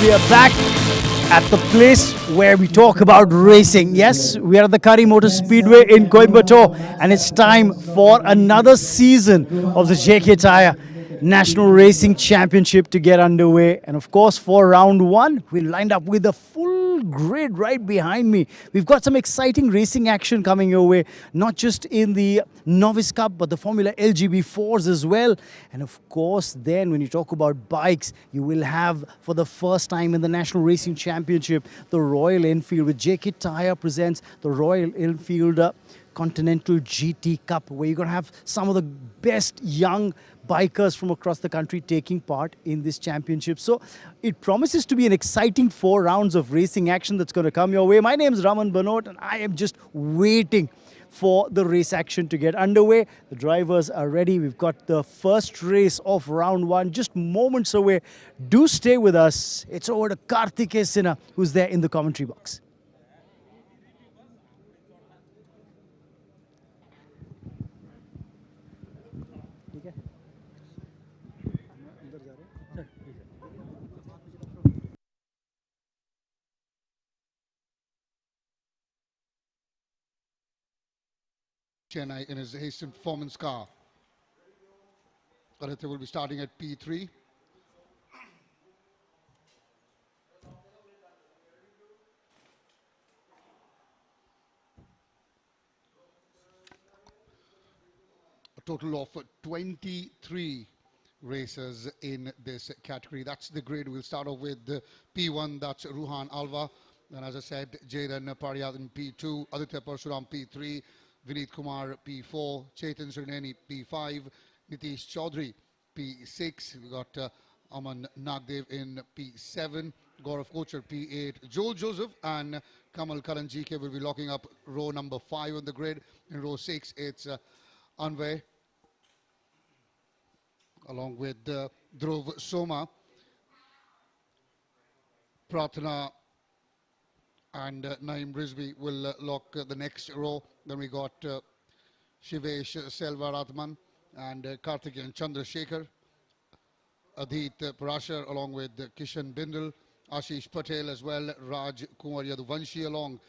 we are back at the place where we talk about racing. Yes, we are at the Kari Speedway in Coimbatore, and it's time for another season of the JK Tyre National Racing Championship to get underway. And of course, for round one, we lined up with a full grid right behind me. We've got some exciting racing action coming your way, not just in the Novice Cup, but the Formula LGB4s as well. And of course, then when you talk about bikes, you will have, for the first time in the National Racing Championship, the Royal Enfield, with JK Tyre presents the Royal Enfield Continental GT Cup, where you're going to have some of the best young bikers from across the country taking part in this championship. So it promises to be an exciting 4 rounds of racing action that's going to come your way. My name is Raman Banot, and I am just waiting for the race action to get underway. The drivers are ready. We've got the first race of round one just moments away. Do stay with us. It's over to Karthikeya Sinha, who's there in the commentary box. Chennai in his hastened performance car. Aditya will be starting at P3. A total of 23 racers in this category. That's the grid. We'll start off with the P1, that's Ruhan Alva. And as I said, Jayden Pariyad in P2, Aditya Parshuram P3, Vineet Kumar P4, Chetan Srineni P5, Nitish Chaudhary P6. We got Aman Nagdev in P7, Gaurav Kochar P8, Joel Joseph and Kamal Karanjike will be locking up row number 5 on the grid. In row 6, it's Anvay along with Dhruv Soma, Pratna and Naeem Rizvi will lock the next row. Then we got Shivesh Selvaratman and Karthikeyan Chandrasekhar, Adit Parashar along with Kishan Bindal, Ashish Patel as well, Raj Kumar Yaduvanshi along,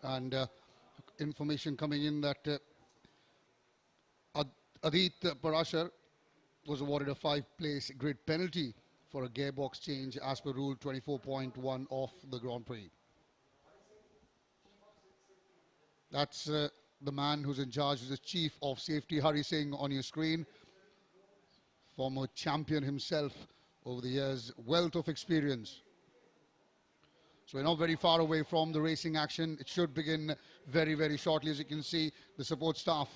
and information coming in that Adit Parashar was awarded a 5-place grid penalty for a gearbox change as per rule 24.1 of the Grand Prix. That's the man who's in charge, is the Chief of Safety, Hari Singh, on your screen. Former champion himself over the years, wealth of experience. So we're not very far away from the racing action. It should begin very, very shortly. As you can see, the support staff,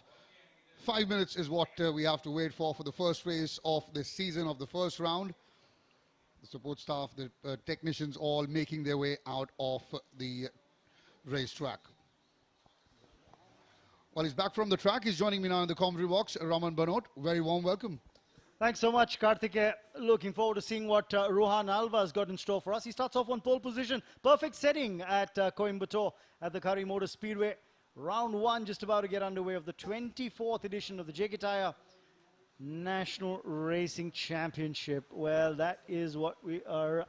5 minutes is what we have to wait for the first race of this season of the first round. The support staff, the technicians all making their way out of the racetrack. Well, he's back from the track. He's joining me now in the commentary box. Raman Banot, very warm welcome. Thanks so much, Karthikeya. Looking forward to seeing what Ruhan Alva has got in store for us. He starts off on pole position. Perfect setting at Coimbatore at the Kari Speedway. Round one just about to get underway of the 24th edition of the JK Tyre National Racing Championship. Well, that is what we are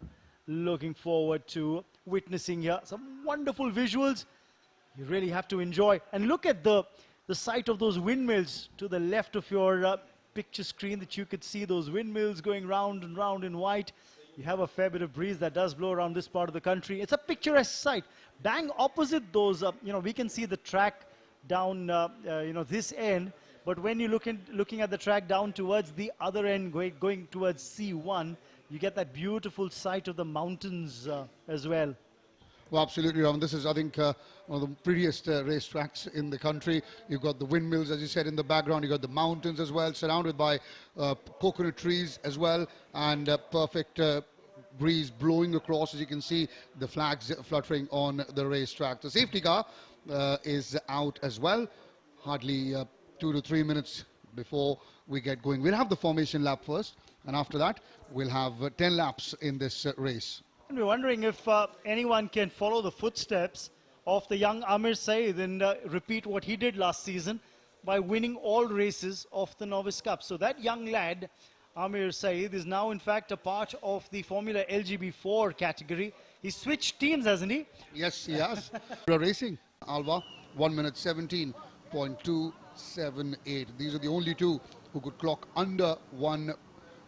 looking forward to witnessing here. Some wonderful visuals you really have to enjoy. And look at the sight of those windmills to the left of your picture screen, that you could see those windmills going round and round in white. You have a fair bit of breeze that does blow around this part of the country. It's a picturesque sight. Bang opposite those, we can see the track down, this end. But when you're looking at the track down towards the other end, going towards C1, you get that beautiful sight of the mountains as well. Well, absolutely, Raman. This is, I think, one of the prettiest racetracks in the country. You've got the windmills, as you said, in the background. You've got the mountains as well, surrounded by coconut trees as well, and perfect breeze blowing across. As you can see, the flags fluttering on the racetrack. The safety car is out as well. Hardly 2 to 3 minutes before we get going. We'll have the formation lap first, and after that, we'll have 10 laps in this race. And we're wondering if anyone can follow the footsteps of the young Amir Saeed and repeat what he did last season by winning all races of the Novice Cup. So that young lad, Amir Saeed is now in fact a part of the Formula LGB4 category. He switched teams, hasn't he? Yes, he has. We're racing Alva, 1 minute 17.278. These are the only two who could clock under 1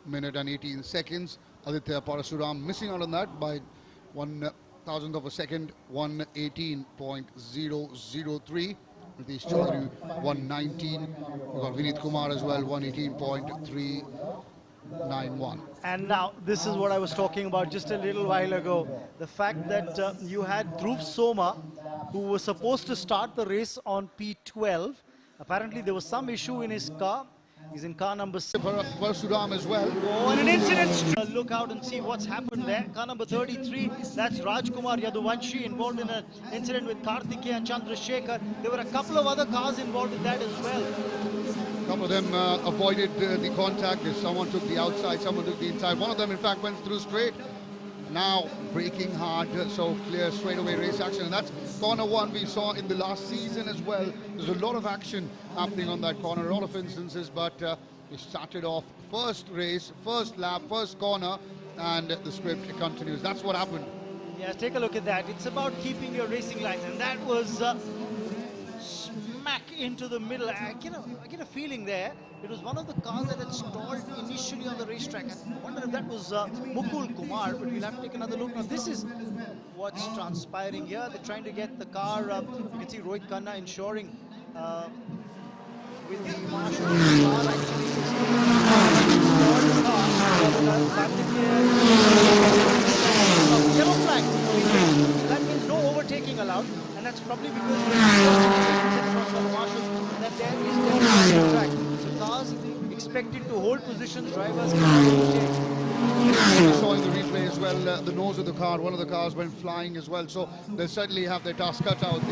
minute and 18 seconds. Aditya Parasuram missing out on that by 1,000th of a second, 118.003. Ritesh Chaudhary 119. We've got Vinit Kumar as well, 118.391. And now this is what I was talking about just a little while ago. The fact that you had Dhruv Soma, who was supposed to start the race on P12. Apparently there was some issue in his car. He's in car number 6. Parasuram as well. Oh, and an incident. Look out and see what's happened there. Car number 33, that's Rajkumar Yaduvanshi involved in an incident with Kartikeya and Chandrasekhar. There were a couple of other cars involved in that as well. A couple of them avoided the contact. Someone took the outside, someone took the inside. One of them, in fact, went through straight. Now braking hard, so clear straightaway race action. And that's corner 1 we saw in the last season as well. There's a lot of action happening on that corner, a lot of instances, but we started off first race, first lap, first corner, and the script continues. That's what happened. Yeah, take a look at that. It's about keeping your racing lines, and that was smack into the middle. I get a feeling there. It was one of the cars that had stalled initially on the racetrack. I wonder if that was Mukul Kumar, but we'll have to take another look. Now, this is what's transpiring here. They're trying to get the car up. You can see Rohit Khanna ensuring with the marshal. The car actually yellow flag. That means no overtaking allowed, and that's probably because the marshal that there is definitely a track. Cars expected to hold positions, drivers cannot overtake. We saw in the replay as well, the nose of the car, one of the cars went flying as well, so they certainly have their task cut out. The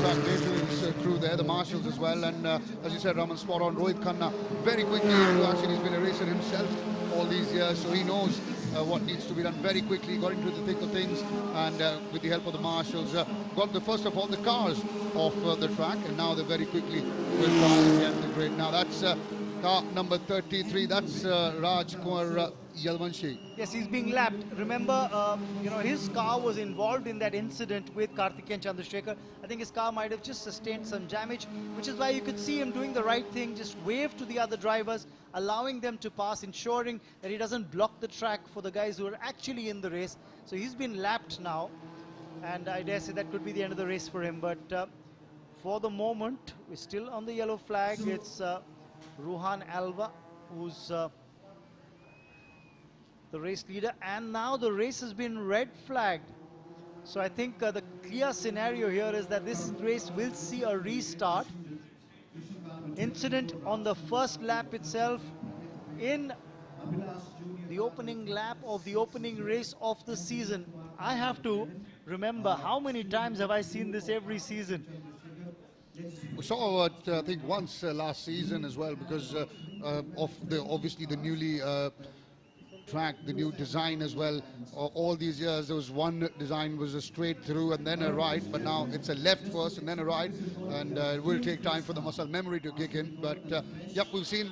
track maintenance crew there, the marshals as well, and as you said, Raman, spot on. Rohit Khanna very quickly, actually he's been a racer himself all these years, so he knows what needs to be done very quickly. Got into the thick of things, and with the help of the marshals, got the first of all the cars off the track, and now they very quickly will try again the grid. Now that's car number 33. That's Raj Kumar Yalvanshi. Yes, he's being lapped. Remember, you know, his car was involved in that incident with Kartikeya and Chandrasekhar. I think his car might have just sustained some damage, which is why you could see him doing the right thing, just wave to the other drivers, allowing them to pass, ensuring that he doesn't block the track for the guys who are actually in the race. So he's been lapped now, and I dare say that could be the end of the race for him. But for the moment, we're still on the yellow flag. It's Ruhan Alva, who's the race leader, and now the race has been red flagged. So I think the clear scenario here is that this race will see a restart. Incident on the first lap itself in the opening lap of the opening race of the season. I have to remember, how many times have I seen this every season? We saw it, I think, once last season as well, because of obviously the newly track, the new design as well. All these years there was one design, was a straight through and then a right, but now it's a left first and then a right, and it will take time for the muscle memory to kick in. But yep, we've seen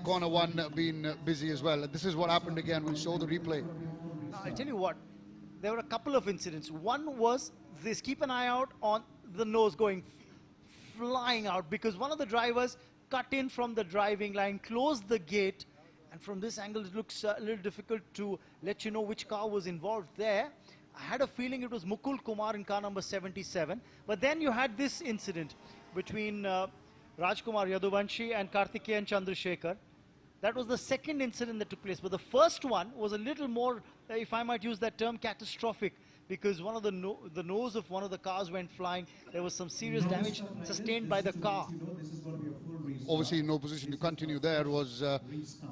corner 1 being busy as well. This is what happened again. We'll show the replay. I'll tell you what, there were a couple of incidents. One was this: keep an eye out on the nose going flying out, because one of the drivers cut in from the driving line, closed the gate, and from this angle it looks a little difficult to let you know which car was involved there. I had a feeling it was Mukul Kumar in car number 77, but then you had this incident between Rajkumar Yaduvanshi and Kartikeya and Chandrasekhar. That was the second incident that took place, but the first one was a little more, if I might use that term, catastrophic, because one of the nose of one of the cars went flying. There was some serious damage sustained by the car. Obviously in no position to continue there was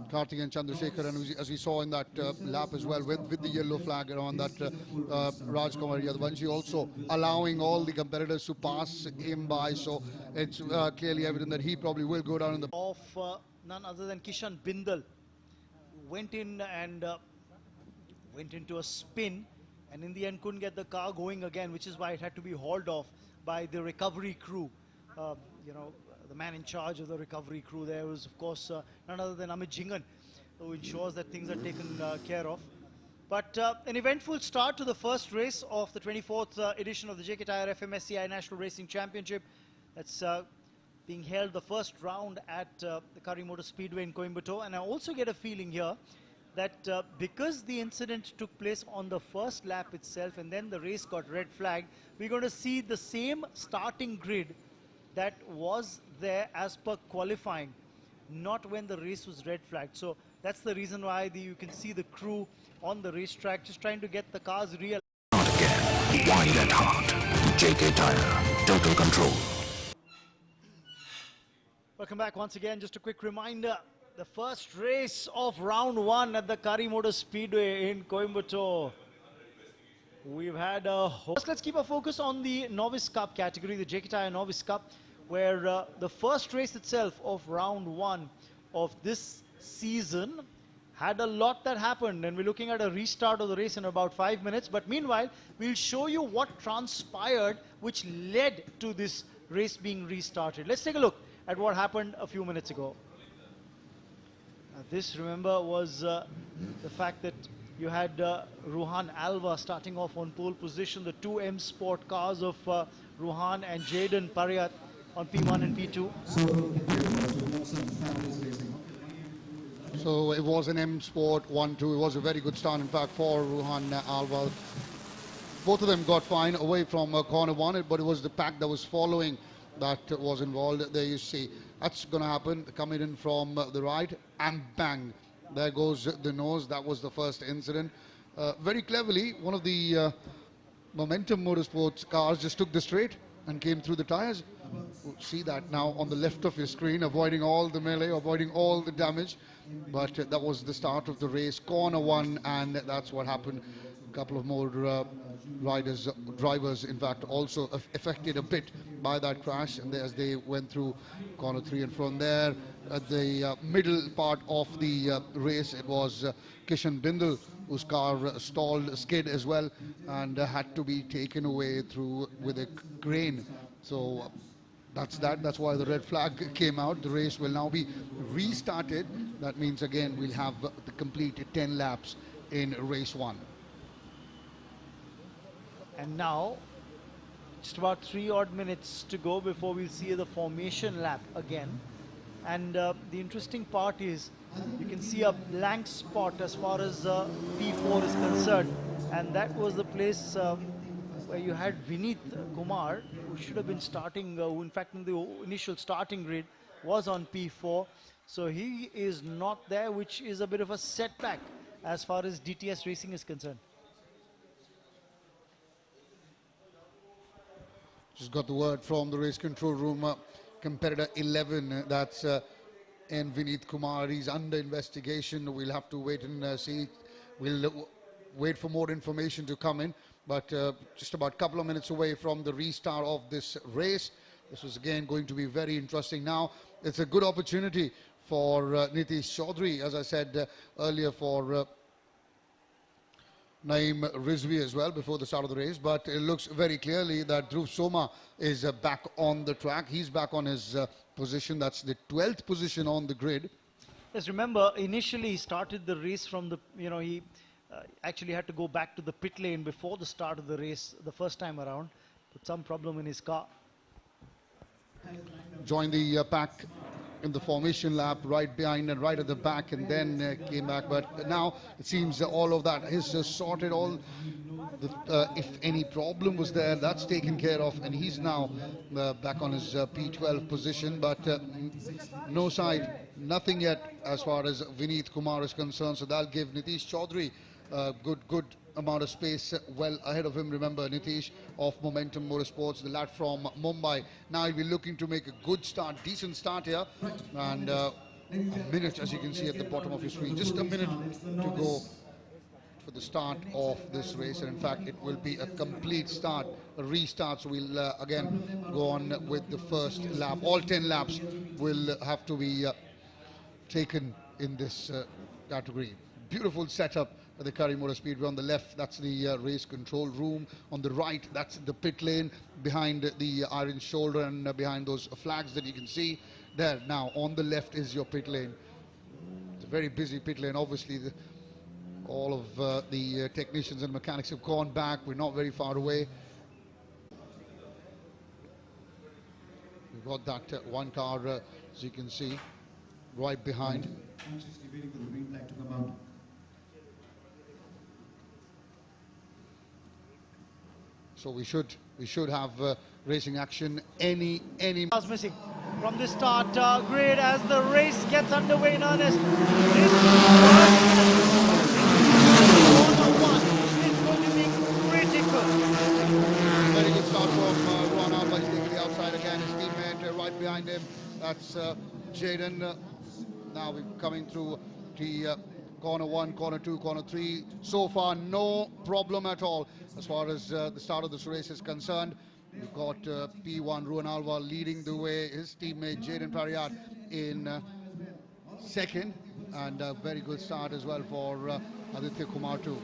Kartikeya and Chandrasekhar, and as we saw in that lap as well, with the yellow flag around that, Rajkumar Yadvanshi also allowing all the competitors to pass him by, so it's clearly evident that he probably will go down in the... Of none other than Kishan Bindal, went in and went into a spin, and in the end couldn't get the car going again, which is why it had to be hauled off by the recovery crew. You know, the man in charge of the recovery crew there was, of course, none other than Amit Jingan. who ensures that things are taken care of. But an eventful start to the first race of the 24th edition of the JK Tyre-FMSCI National Racing Championship. That's being held the first round at the Kari Motor Speedway in Coimbatore. And I also get a feeling here that because the incident took place on the first lap itself and then the race got red flagged, we're going to see the same starting grid that was there as per qualifying, not when the race was red flagged. So that's the reason why you can see the crew on the racetrack just trying to get the cars real. Again, wide and hard. JK Tyre, total control. Welcome back once again. Just a quick reminder, the first race of round one at the Kari Motor Speedway in Coimbatore. We've had a host. Let's keep our focus on the Novice Cup category, the JK Tyre Novice Cup, where the first race itself of round one of this season had a lot that happened, and we're looking at a restart of the race in about 5 minutes. But meanwhile, we'll show you what transpired which led to this race being restarted. Let's take a look at what happened a few minutes ago. This, remember, was the fact that you had Ruhan Alva starting off on pole position, the two M Sport cars of Ruhan and Jaden Pariat on P1 and P2. So it was an M Sport 1-2. It was a very good start, in fact, for Ruhan Alva. Both of them got fine away from corner one, but it was the pack that was following that was involved. There you see, that's going to happen. Coming in from the right, and bang, there goes the nose. That was the first incident. Very cleverly, one of the Momentum Motorsports cars just took the straight and came through the tires. See that now on the left of your screen, avoiding all the melee, avoiding all the damage. But that was the start of the race, corner one, and that's what happened. A couple of more drivers, in fact, also affected a bit by that crash, and as they went through corner three. And from there, at the middle part of the race, it was Kishan Bindal, whose car stalled, skid as well, and had to be taken away through with a crane. So that's why the red flag came out. The race will now be restarted. That means again we'll have the complete 10 laps in race one. And now, just about 3 odd minutes to go before we'll see the formation lap again. And the interesting part is you can see a blank spot as far as P4 is concerned, and that was the place where you had Vineet Kumar, who should have been starting, who in fact in the initial starting grid was on P4. So he is not there, which is a bit of a setback as far as DTS racing is concerned. Just got the word from the race control room. Competitor 11, that's N. Vineet Kumar. He's under investigation. We'll have to wait and see. We'll wait for more information to come in. But just about a couple of minutes away from the restart of this race. This is again going to be very interesting. Now, it's a good opportunity for Nitish Chaudhary, as I said earlier, for Naeem Rizvi as well before the start of the race. But it looks very clearly that Dhruv Soma is back on the track. He's back on his position. That's the 12th position on the grid. Yes, remember, initially he started the race from the, he actually had to go back to the pit lane before the start of the race the first time around. Put some problem in his car. Joined the pack in the formation lap right behind and right at the back, and then came back. But now it seems all of that is sorted. All the, if any problem was there, that's taken care of, and he's now back on his P12 position. But no side, nothing yet as far as Vineet Kumar is concerned. So that'll give Nitish Chaudhary good amount of space well ahead of him. Remember, Nitish of Momentum Motorsports, the lad from Mumbai. Now he'll be looking to make a good start, decent start here. And a minute, as you can see at the bottom of your screen, just a minute to go for the start of this race. And in fact, it will be a complete start, a restart. So we'll again go on with the first lap. All 10 laps will have to be taken in this category. Beautiful setup at the Kari Motor Speedway. On the left, that's the race control room. On the right, that's the pit lane behind the iron shoulder and behind those flags that you can see there. Now, on the left is your pit lane. a very busy pit lane. Obviously, all of the technicians and mechanics have gone back. We're not very far away. We've got that one car, as you can see, right behind. So we should have racing action any Cars missing from the start grid as the race gets underway in earnest. This one is going to be critical. Very good start from Ron Alba. He's taking the outside again. His teammate right behind him. That's Jaden. Now we're coming through the corner 1, corner 2, corner 3. So far, no problem at all as far as the start of this race is concerned. We've got P1 Ruan Alva leading the way. His teammate Jaden Pariat in second, and a very good start as well for Aditya Kumar too.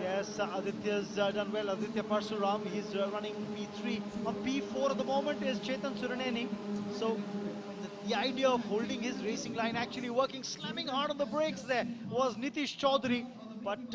Yes, Aditya's done well. Aditya Parsuram, he's running P3. On P4 at the moment is Chetan Suraneni. So the idea of holding his racing line, actually working, slamming hard on the brakes there, was Nitish Chaudhary. But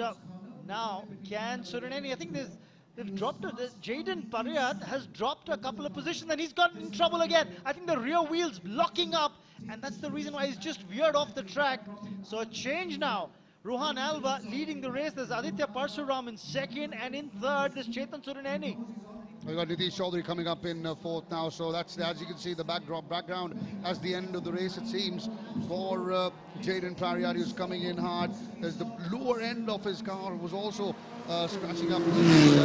now, can Suraneni, I think they've dropped it. Jaden Pariat has dropped a couple of positions and he's gotten in trouble again. I think the rear wheel's locking up, and that's the reason why he's just veered off the track. So a change now. Ruhan Alva leading the race. There's Aditya Parsuram in second, and in third there's Chetan Suraneni. We've got Nitish Chaudhary coming up in fourth now, so that's, as you can see, the background as the end of the race, it seems, for Jaden Pariat, who's coming in hard. There's the lower end of his car was also scratching up the race.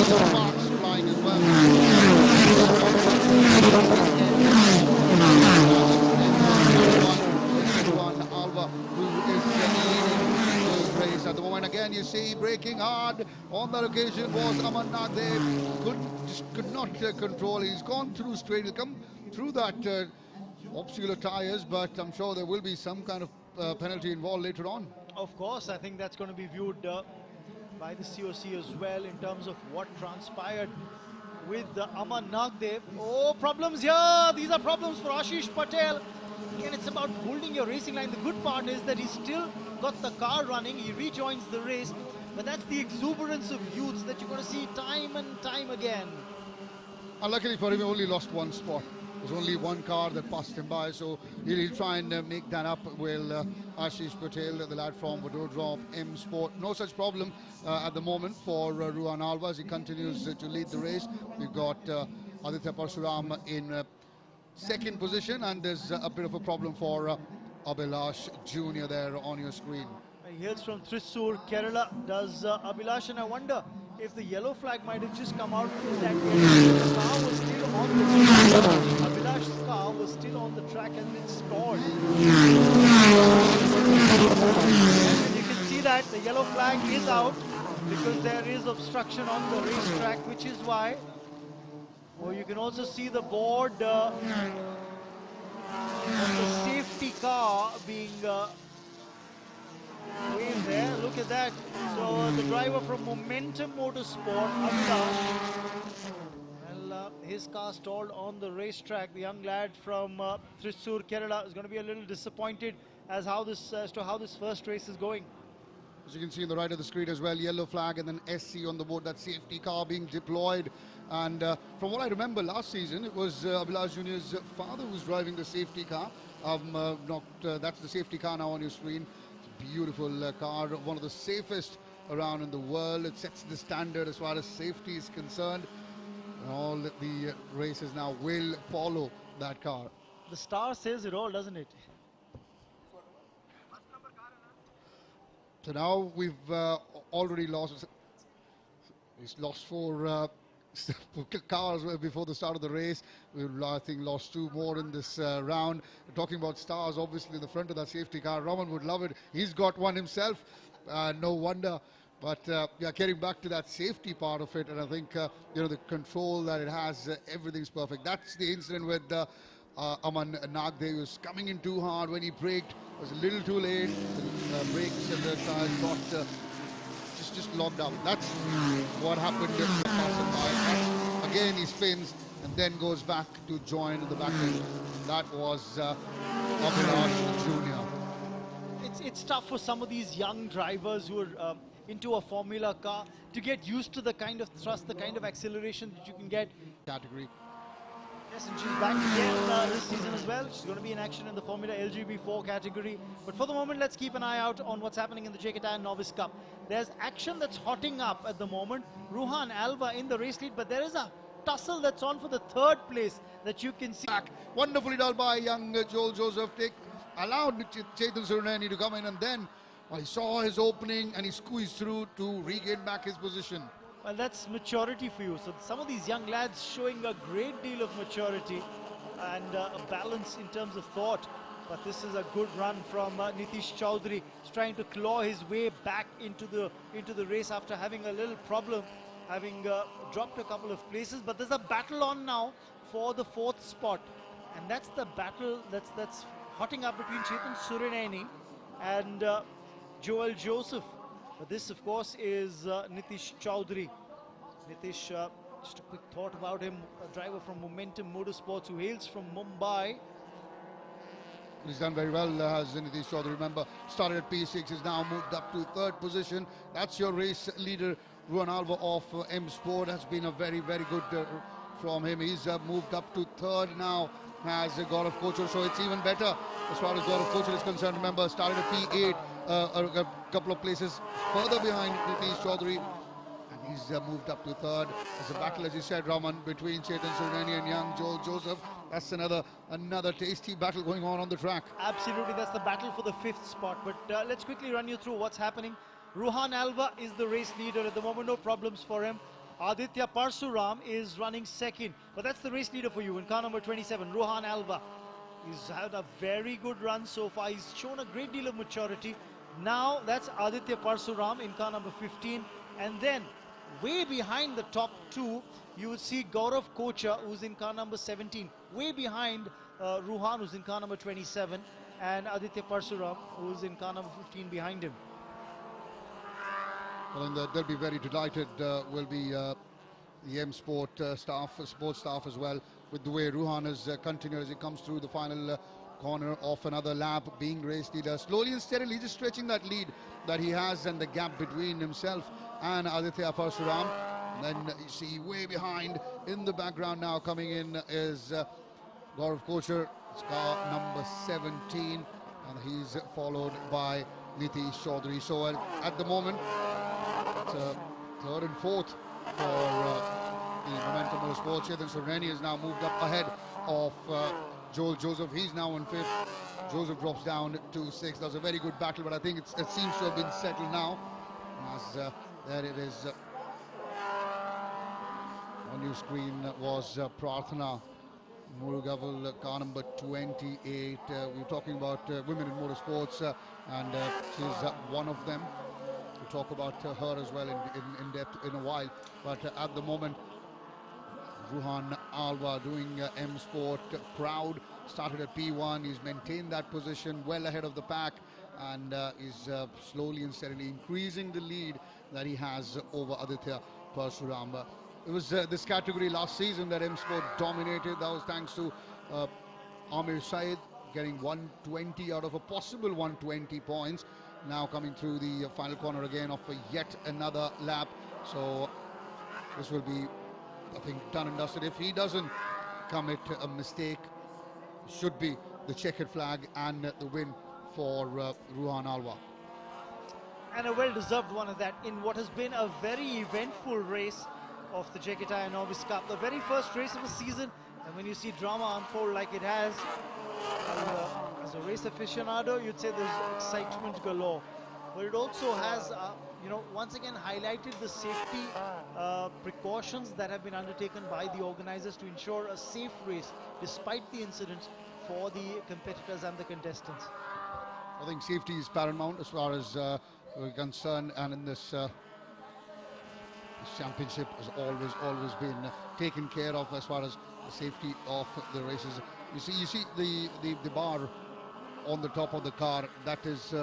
Sparks flying as well. Alva, who is leading the race at the moment. Again, you see, braking hard on that occasion was Aman Nagdev. Could not control. He's gone through straight. He'll come through that obstacle tires, but I'm sure there will be some kind of penalty involved later on. Of course, I think that's going to be viewed by the COC as well in terms of what transpired with Aman Nagdev. Oh, problems here. These are problems for Ashish Patel. Again, it's about holding your racing line. The good part is that he's still got the car running. He rejoins the race. But that's the exuberance of youth that you're going to see time and time again. Unluckily for him, he only lost one spot. There's only one car that passed him by, so he'll try and make that up. Will Ashish Patel, the lad from Vadodara of M Sport. No such problem at the moment for Ruhan Alva as he continues to lead the race. We've got Aditya Parsuram in second position, and there's a bit of a problem for Abhilash Jr. there on your screen. He hails from Thrissur, Kerala, does Abhilash, and I wonder if the yellow flag might have just come out in that area. The car was still on the track. Abhilash's car was still on the track and been stalled. And you can see that the yellow flag is out because there is obstruction on the racetrack, which is why. Oh, you can also see the board of the safety car being waved there. Look at that. So the driver from Momentum Motorsport, well, his car stalled on the racetrack. The young lad from Thrissur, Kerala, is going to be a little disappointed as to how this first race is going. As you can see on the right of the screen as well, yellow flag and then SC on the board, that safety car being deployed. And from what I remember last season, it was Abhilash Jr.'s father who was driving the safety car. That's the safety car now on your screen. It's a beautiful car, one of the safest around in the world. It sets the standard as far as safety is concerned. And all the races now will follow that car. The star says it all, doesn't it? So now we've already lost. He's lost four cars before the start of the race. We've, I think, lost two more in this round. We're talking about stars, obviously, in the front of that safety car. Raman would love it. He's got one himself. No wonder. But yeah, getting back to that safety part of it, and I think the control that it has, everything's perfect. That's the incident with Aman Nagdev was coming in too hard. When he braked, was a little too late. The brakes and the tires got just locked up. That's what happened to the passerby. Again, he spins and then goes back to join in the back end. That was Abhilash Jr. it's tough for some of these young drivers who are into a Formula car to get used to the kind of thrust, the kind of acceleration that you can get. Category. Yes, and she's back again this season as well. She's going to be in action in the Formula LGB4 category. But for the moment, let's keep an eye out on what's happening in the JK Tyre Novice Cup. There's action that's hotting up at the moment. Ruhan Alva in the race lead, but there is a tussle that's on for the third place that you can see. Back. Wonderfully done by young Joel Joseph. Allowed Chetan Suruneni to come in, and then he saw his opening and he squeezed through to regain back his position. Well, that's maturity for you. So some of these young lads showing a great deal of maturity and a balance in terms of thought. But this is a good run from Nitish Chaudhary. He's trying to claw his way back into the race after having a little problem, having dropped a couple of places. But there's a battle on now for the fourth spot, and that's the battle that's hotting up between Chetan Surineni and Joel Joseph. But this, of course, is Nitish Chaudhary. Nitish, just a quick thought about him, a driver from Momentum Motorsports who hails from Mumbai. He's done very well, as Nitish Chaudhary, remember, started at P6, is now moved up to third position. That's your race leader, Ruhan Alva of M Sport. Has been a very, very good from him. He's moved up to third now, has Gaurav Kochar, so it's even better as far as Gaurav Kochar is concerned. Remember, started at P8, a couple of places further behind Nitish Chaudhary, and he's moved up to third. There's a battle, as you said, Raman, between Chetan Suruneni and young Joel Joseph. That's another tasty battle going on the track. Absolutely, that's the battle for the fifth spot. But let's quickly run you through what's happening. Ruhan Alva is the race leader at the moment, no problems for him. Aditya Parsuram is running second, but that's the race leader for you in car number 27, Ruhan Alva. He's had a very good run so far. He's shown a great deal of maturity. Now that's Aditya Parsuram in car number 15, and then way behind the top two you will see Gaurav Kochar, who's in car number 17, way behind Ruhan, who's in car number 27, and Aditya Parsuram, who's in car number 15 behind him. Well, and they'll be very delighted, will be the M Sport staff, sports staff as well, with the way Ruhan has continued as he comes through the final corner of another lap, being race leader. Slowly and steadily, just stretching that lead that he has and the gap between himself and Aditya Parsuram. And then you see way behind in the background now coming in is Gaurav Kochar, it's car number 17, and he's followed by Nitish Chaudhary. So at the moment, it's third and fourth for the Momentum Motorsport. Chetan Suruneni has now moved up ahead of Joel Joseph. He's now in fifth. Joseph drops down to sixth. That was a very good battle, but I think it seems to have been settled now. As there it is. On your screen was Prarthana Murugaval, car number 28. We're talking about women in motorsports, and she's one of them. We'll talk about her as well in depth in a while. But at the moment, Ruhan Alva doing M Sport, proud. Started at P1. He's maintained that position well ahead of the pack, and is slowly and steadily increasing the lead that he has over Aditya Parsuram. It was this category last season that M Sport dominated. That was thanks to Amir Said getting 120 out of a possible 120 points. Now coming through the final corner again of yet another lap. So this will be, I think, done and dusted. If he doesn't commit a mistake, should be the checkered flag and the win for Ruhan Alva. And a well-deserved one of that in what has been a very eventful race of the JK Tyre Novice Cup. The very first race of the season, and when you see drama unfold like it has, as a race aficionado, you'd say there's excitement galore. But it also has, once again highlighted the safety precautions that have been undertaken by the organizers to ensure a safe race despite the incidents for the competitors and the contestants. I think safety is paramount as far as we're concerned, and in this championship has always been taken care of as far as the safety of the races. You see the bar on the top of the car. That is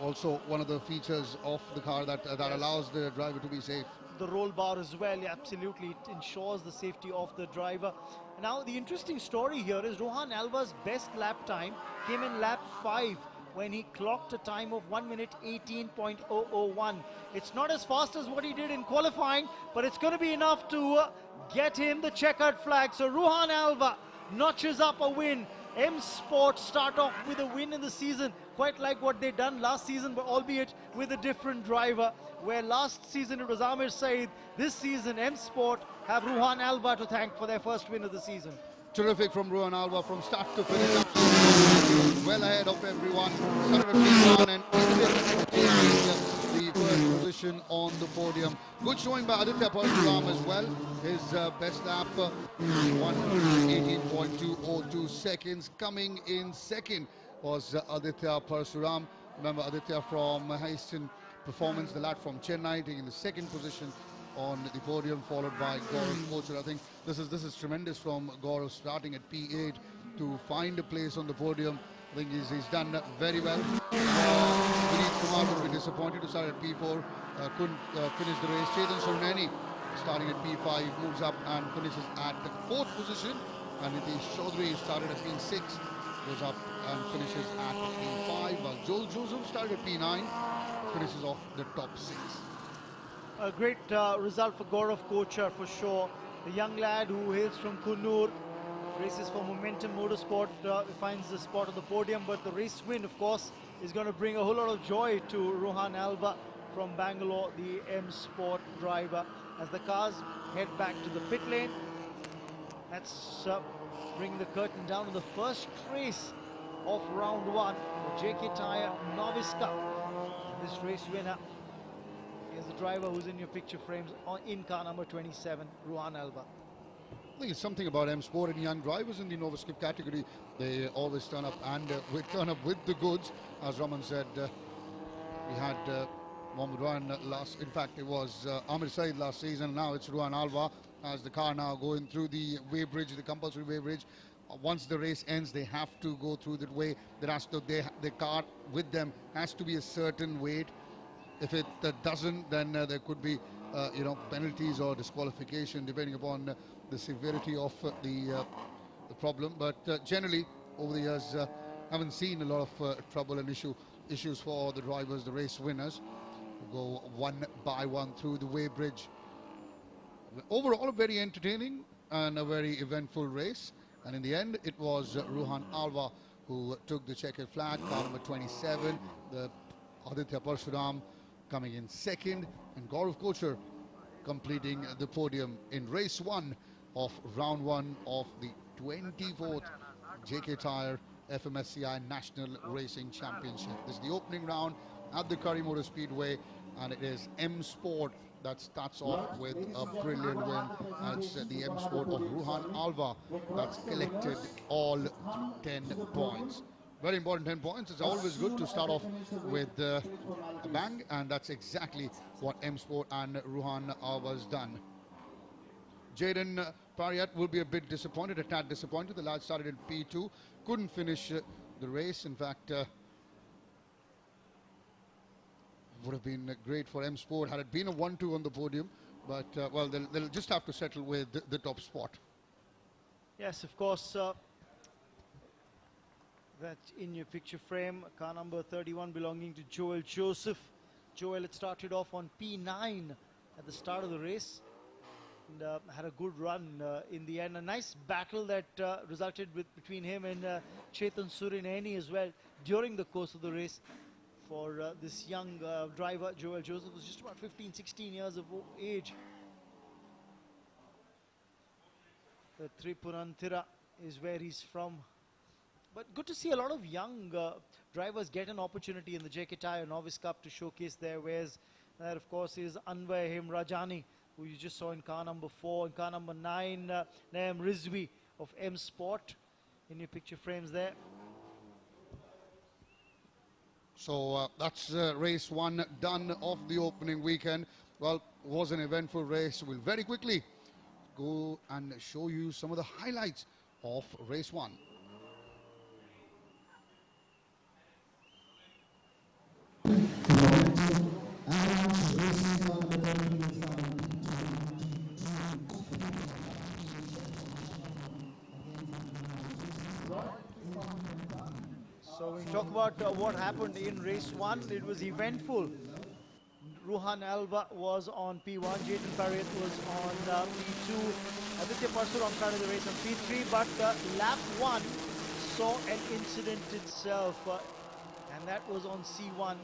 also one of the features of the car that Yes. allows the driver to be safe. The roll bar as well, yeah, absolutely, it ensures the safety of the driver. Now the interesting story here is Ruhan Alva's best lap time came in lap 5 when he clocked a time of 1 minute 18.001. It's not as fast as what he did in qualifying, but it's going to be enough to get him the checkered flag. So Ruhan Alva notches up a win. M Sport start off with a win in the season, quite like what they done last season, but albeit with a different driver. Where last season it was Amir Saeed, this season M Sport have Ruhan Alva to thank for their first win of the season. Terrific from Ruhan Alva from start to finish. Absolutely well ahead of everyone. Started at P1 and the first position on the podium. Good showing by Aditya Parashuram as well. His best lap, 18.202 seconds. Coming in second was Aditya Parashuram. Remember Aditya from Hasten Performance, the lad from Chennai, taking the second position on the podium, followed by Gaurav Kochar. I think this is tremendous from Gaurav, starting at P8 to find a place on the podium. I think he's done very well. Vineet Kumar would be disappointed to start at P4, couldn't finish the race. Chetan Sorneni, starting at P5, moves up and finishes at the fourth position. And Nitish Chaudhary started at P6, goes up and finishes at P5. While Joel Joseph started at P9, finishes off the top 6. A great result for Gaurav Kochar for sure. The young lad who hails from Kunnur, races for Momentum Motorsport, finds the spot on the podium, but the race win, of course, is going to bring a whole lot of joy to Ruhan Alva from Bangalore, the M Sport driver. As the cars head back to the pit lane, let's bring the curtain down on the first race of round 1, the JK Tyre Novice Cup. This race winner is the driver who's in your picture frames in car number 27, Ruhan Alva. I think it's something about M Sport and young drivers in the Novice Cup category. They always turn up and turn up with the goods. As Raman said, we had Mohammad Ryan last. In fact, it was Amir Saeed last season. Now it's Ruhan Alva as the car now going through the weighbridge, the compulsory weighbridge. Once the race ends, they have to go through that way. The car with them has to be a certain weight. If it doesn't, then there could be penalties or disqualification depending upon the severity of the problem. But generally, over the years, haven't seen a lot of trouble and issues for the drivers, the race winners, who go one by one through the weighbridge. Overall, a very entertaining and a very eventful race. And in the end, it was Ruhan Alva who took the checkered flag, car number 27. The Aditya Parashuram coming in second, and Gaurav Kochar completing the podium in race 1 of round 1 of the 24th JK Tyre-FMSCI National Racing Championship. This is the opening round at the Kari Motor Speedway, and it is M Sport that starts off with a brilliant win. It's the M Sport of Ruhan Alva that's collected all 10 points. Very important 10 points. It's always good to start off with a bang, and that's exactly what M Sport and Ruhan Alva's done. Jaden Pariat will be a bit disappointed, a tad disappointed. The lad started in P2, couldn't finish the race. In fact, would have been great for M Sport had it been a 1-2 on the podium, but well, they'll just have to settle with the top spot. Yes, of course. That's in your picture frame, car number 31 belonging to Joel Joseph. Joel had started off on P9 at the start of the race and had a good run in the end. A nice battle that resulted between him and Chetan Surineni as well during the course of the race. For this young driver, Joel Joseph was just about 15-16 years of age. The Tripunantira is where he's from. But good to see a lot of young drivers get an opportunity in the JK Tyre Novice Cup to showcase their wares. That, of course, is Anvay Himrajani, who you just saw in car number 4. In car number 9, Naeem Rizvi of M Sport in your picture frames there. So that's race 1 done of the opening weekend. Well, it was an eventful race. We'll very quickly go and show you some of the highlights of race 1. So we talk about what happened in race 1. It was eventful. Ruhan Alva was on P1, Jayden Pariyat was on P2, Aditya Parsuram started the race on P3, but lap 1 saw an incident itself, and that was on C1.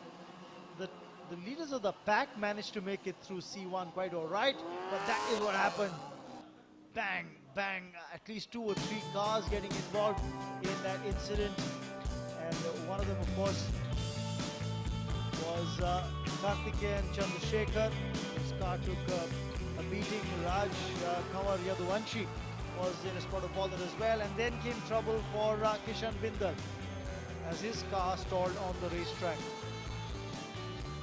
The leaders of the pack managed to make it through C1 quite all right, but that is what happened. Bang, bang, at least 2 or 3 cars getting involved in that incident, and one of them, of course, was Karthikeyan Chandrasekhar. His car took a beating. Raj Kanwar Yaduvanshi was in a spot of bother as well, and then came trouble for Kishan Bindal as his car stalled on the racetrack.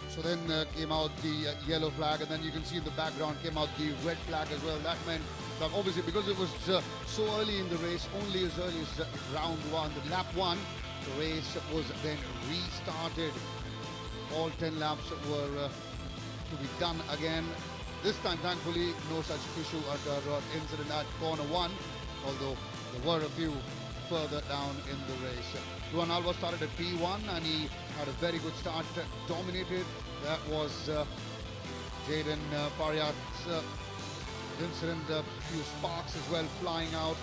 So then came out the yellow flag, and then you can see in the background came out the red flag as well. That meant that obviously because it was so early in the race, only as early as round 1, the lap 1, the race was then restarted. All 10 laps were to be done again. This time, thankfully, no such issue or incident at corner 1, although there were a few further down in the race. Ruhan Alva started at P1 and he had a very good start, dominated. That was Jayden Pariyat's incident, a few sparks as well flying out.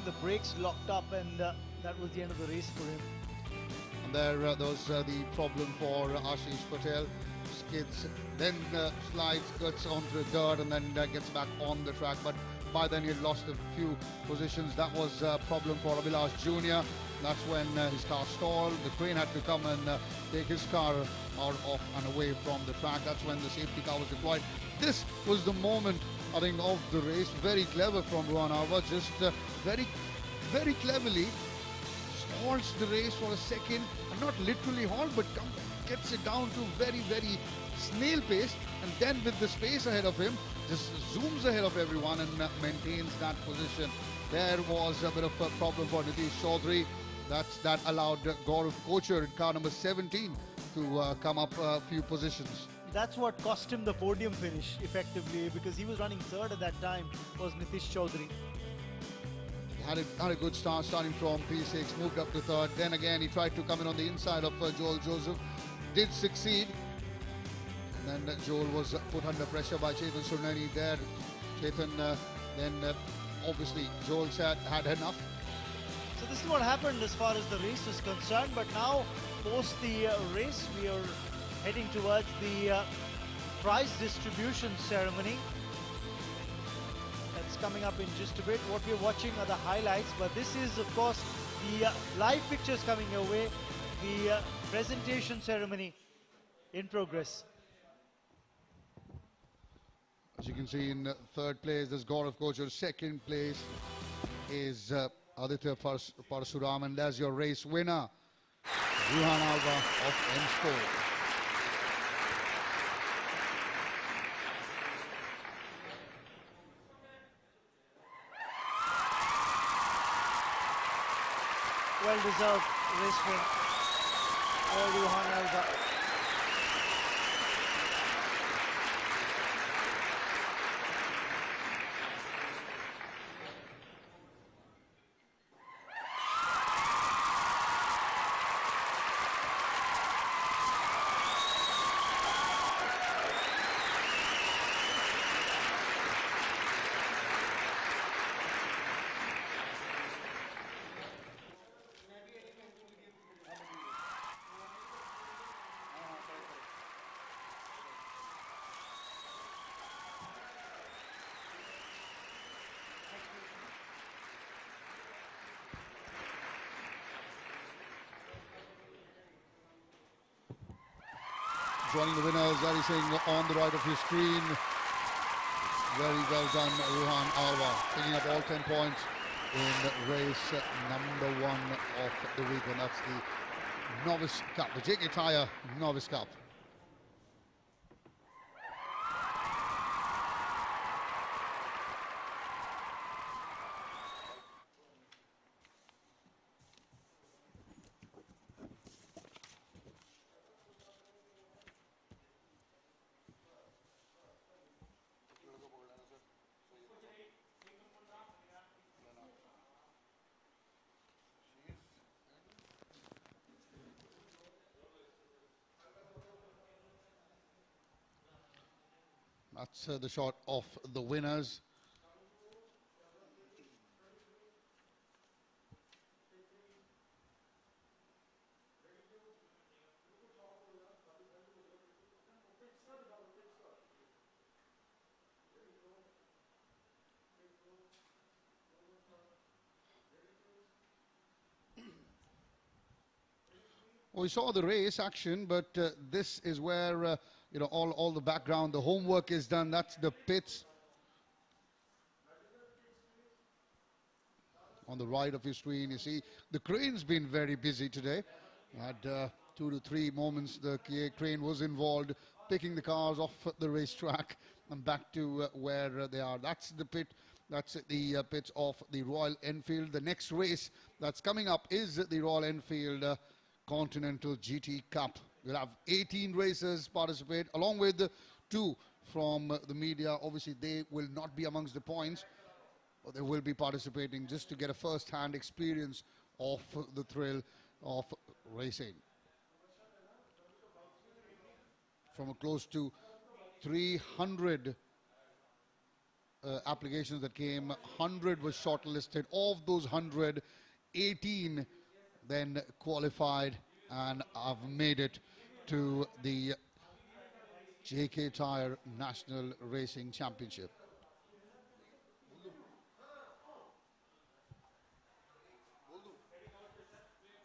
The brakes locked up, and that was the end of the race for him. And there was the problem for Ashish Patel. Skids, then slides, gets onto the dirt, and then gets back on the track. But by then he had lost a few positions. That was a problem for Abhilash Jr. That's when his car stalled. The crane had to come and take his car out off and away from the track. That's when the safety car was deployed. This was the moment, I think, of the race. Very clever from Ruhan Alva. Just very, very cleverly halts the race for a second, and not literally halt, but gets it down to very, very snail pace, and then with the space ahead of him, just zooms ahead of everyone and maintains that position. There was a bit of a problem for Nitish Chaudhary. That allowed Gaurav Kochhar in car number 17 to come up a few positions. That's what cost him the podium finish, effectively, because he was running third at that time, was Nitish Chaudhary. Had a good start, starting from P6, moved up to third. Then again, he tried to come in on the inside of Joel Joseph. Did succeed. And then Joel was put under pressure by Chetan Surnani there. Chetan, then obviously Joel had enough. So this is what happened as far as the race is concerned. But now, post the race, we are heading towards the prize distribution ceremony. That's coming up in just a bit. What we're watching are the highlights, but this is, of course, the live pictures coming your way, the presentation ceremony in progress. As you can see, in third place, there's Gaurav Kochhar. Second place is Aditya Parsuram, and as your race winner, Ruhan Alva of M-Sport. Well-deserved race win for Ruhan Alva. Joining the winners, Zari Singh on the right of your screen. Very well done, Ruhan Alva, picking up all 10 points in race number 1 of the week, and that's the Novice Cup, the JK Tyre Novice Cup. That's the shot of the winners. We saw the race action, but this is where you know, all the background, the homework is done. That's the pits. On the right of your screen, you see the crane's been very busy today. At 2 to 3 moments, the crane was involved, picking the cars off the racetrack and back to where they are. That's the pit. That's the pits of the Royal Enfield. The next race that's coming up is the Royal Enfield Continental GT Cup. We'll have 18 racers participate, along with 2 from the media. Obviously, they will not be amongst the points, but they will be participating just to get a first-hand experience of the thrill of racing. From a close to 300 applications that came, 100 was shortlisted. Of those 100, 18 then qualified and have made it to the JK Tyre National Racing Championship.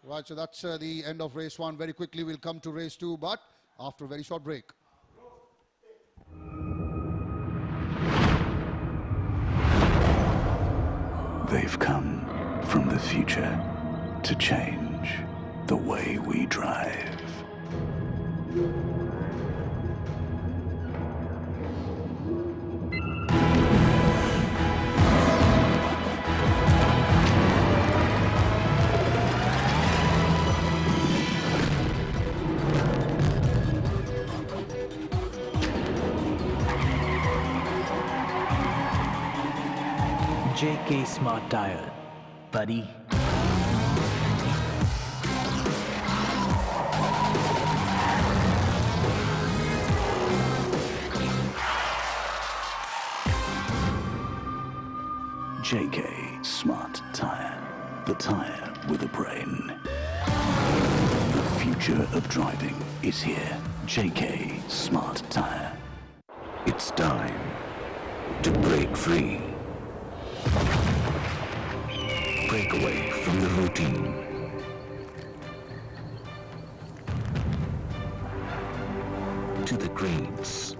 Right, so that's the end of race 1. Very quickly we'll come to race 2, but after a very short break. They've come from the future to change the way we drive. JK Smart Tire, buddy. JK Smart Tire, the tire with a brain. The future of driving is here. JK Smart Tire. It's time to break free. Break away from the routine. To the greens.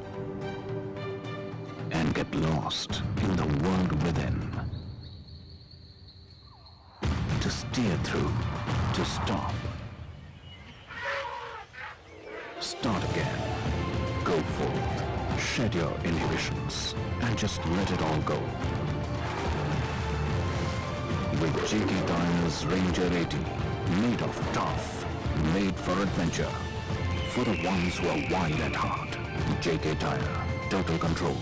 And get lost in the world within. To steer through, to stop. Start again. Go forth. Shed your inhibitions and just let it all go. With JK Tyre's Ranger 80, made of tough, made for adventure. For the ones who are wide at heart, JK Tyre, total control.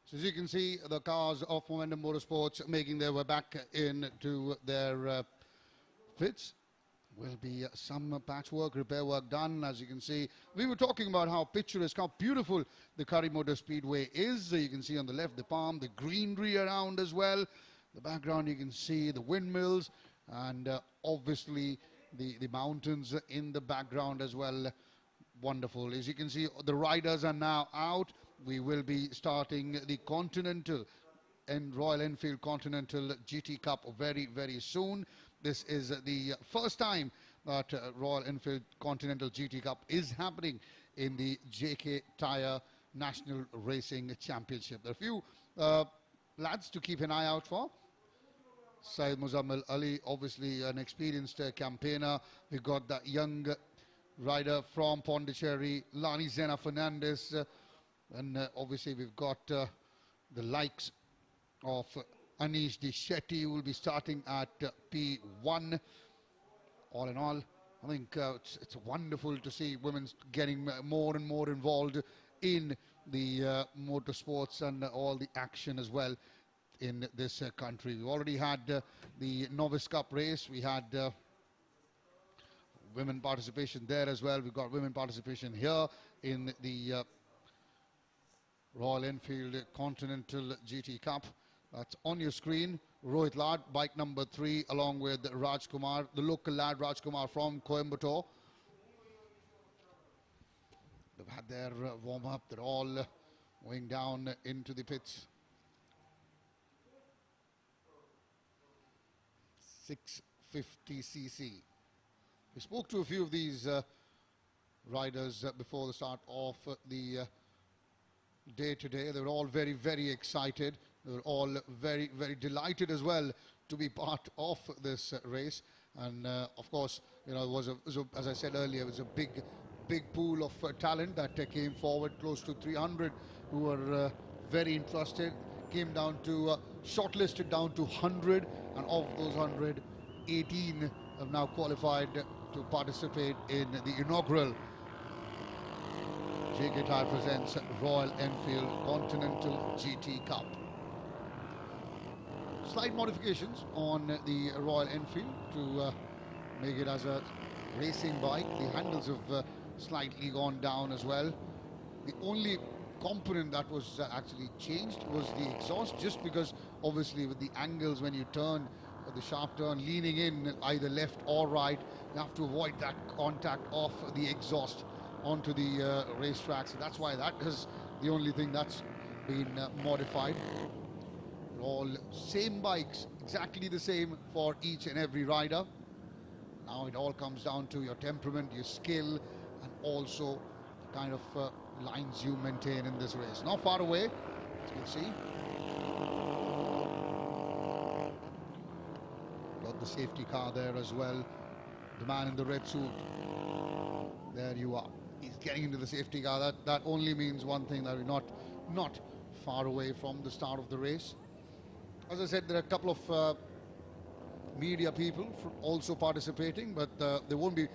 So as you can see, the cars of Momentum Motorsports making their way back into their pits. Will be some patchwork, repair work done. As you can see, we were talking about how picturesque, how beautiful the Kari Motor Speedway is. You can see on the left the palm, the greenery around as well. The background, you can see the windmills and obviously the mountains in the background as well. Wonderful. As you can see, the riders are now out. We will be starting the Continental and Royal Enfield Continental GT Cup very, very soon. This is the first time that Royal Enfield Continental GT Cup is happening in the JK Tyre National Racing Championship. There are a few lads to keep an eye out for. Syed Muzammil Ali, obviously an experienced campaigner. We've got that young rider from Pondicherry, Lani Zena Fernandez. And obviously we've got the likes of Anish Di Shetty, who will be starting at P1. All in all, I think it's wonderful to see women getting more and more involved in the motorsports and all the action as well in this country. We already had the Novice Cup race. We had women participation there as well. We've got women participation here in the Royal Enfield Continental GT Cup. That's on your screen. Rohit Lad, bike number 3, along with Raj Kumar, the local lad Raj Kumar from Coimbatore. They've had their warm-up. They're all going down into the pits. 650cc. We spoke to a few of these riders before the start of the day today. They were all very, very excited. They were all very, very delighted as well to be part of this race. And of course, you know, it was as I said earlier, it was a big pool of talent that came forward, close to 300 who were very interested. Came down to shortlisted down to 100, and of those 100, 18 have now qualified to participate in the inaugural JK Tyre presents Royal Enfield Continental GT Cup. Slight modifications on the Royal Enfield to make it as a racing bike. The handles have slightly gone down as well. The only component that was actually changed was the exhaust, just because obviously with the angles when you turn, the sharp turn, leaning in either left or right, you have to avoid that contact of the exhaust onto the racetrack. So that's why that is the only thing that's been modified. All same bikes, exactly the same for each and every rider. Now it all comes down to your temperament, your skill, and also the kind of lines you maintain in this race. Not far away, as you can see. Got the safety car there as well. The man in the red suit. There you are. He's getting into the safety car. That only means one thing, that we're not far away from the start of the race. As I said, there are a couple of media people also participating, but they won't be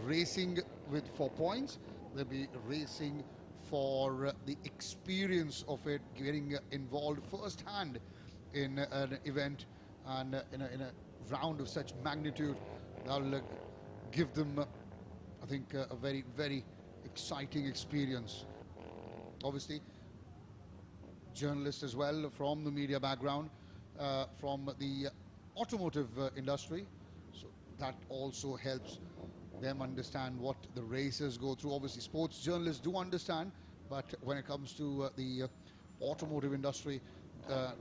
racing for points. They'll be racing for the experience of it, getting involved firsthand in an event and in a round of such magnitude. That'll give them, I think, a very, very exciting experience. Obviously, journalists as well from the media background, from the automotive industry, so that also helps them understand what the racers go through. Obviously, sports journalists do understand, but when it comes to the automotive industry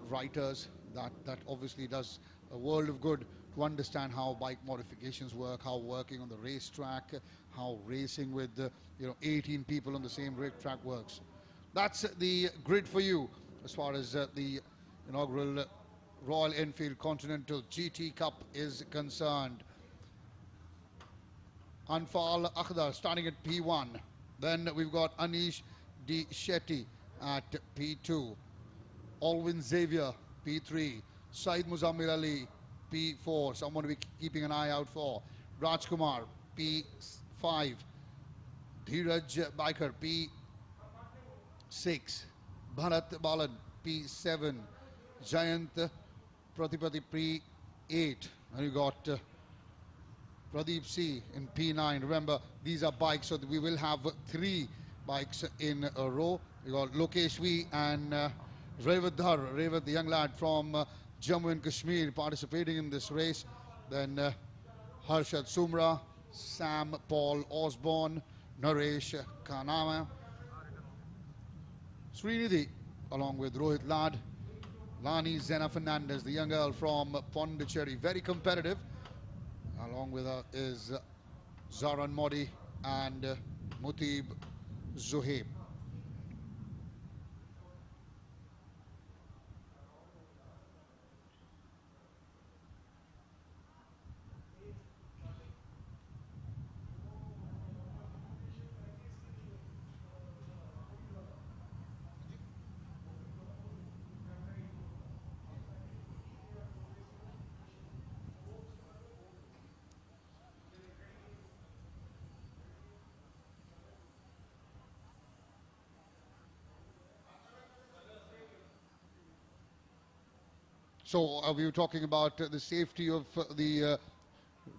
writers, that obviously does a world of good to understand how bike modifications work, how working on the racetrack, how racing with 18 people on the same racetrack works. That's the grid for you as far as the inaugural Royal Enfield Continental GT Cup is concerned. Anfal Akhdar starting at P1. Then we've got Anish D. Shetty at P2. Alvin Xavier, P3. Saeed Muzammil Ali, P4. Someone to be keeping an eye out for. Raj Kumar, P5. Dheeraj Biker, P6. Bharat Balan, P7. Jayant Pratipati, P8. And you got Pradeep C in P9. Remember, these are bikes, so we will have 3 bikes in a row. We got Lokesh V and Revat Dhar, Revat, the young lad from Jammu and Kashmir, participating in this race. Then Harshad Sumra, Sam Paul Osborne, Naresh Kanama, Srinidhi, along with Rohit Lad, Lani Zena Fernandez, the young girl from Pondicherry, very competitive. Along with her is Zaran Modi and Mutib Zuhaib. So we were talking about the safety of the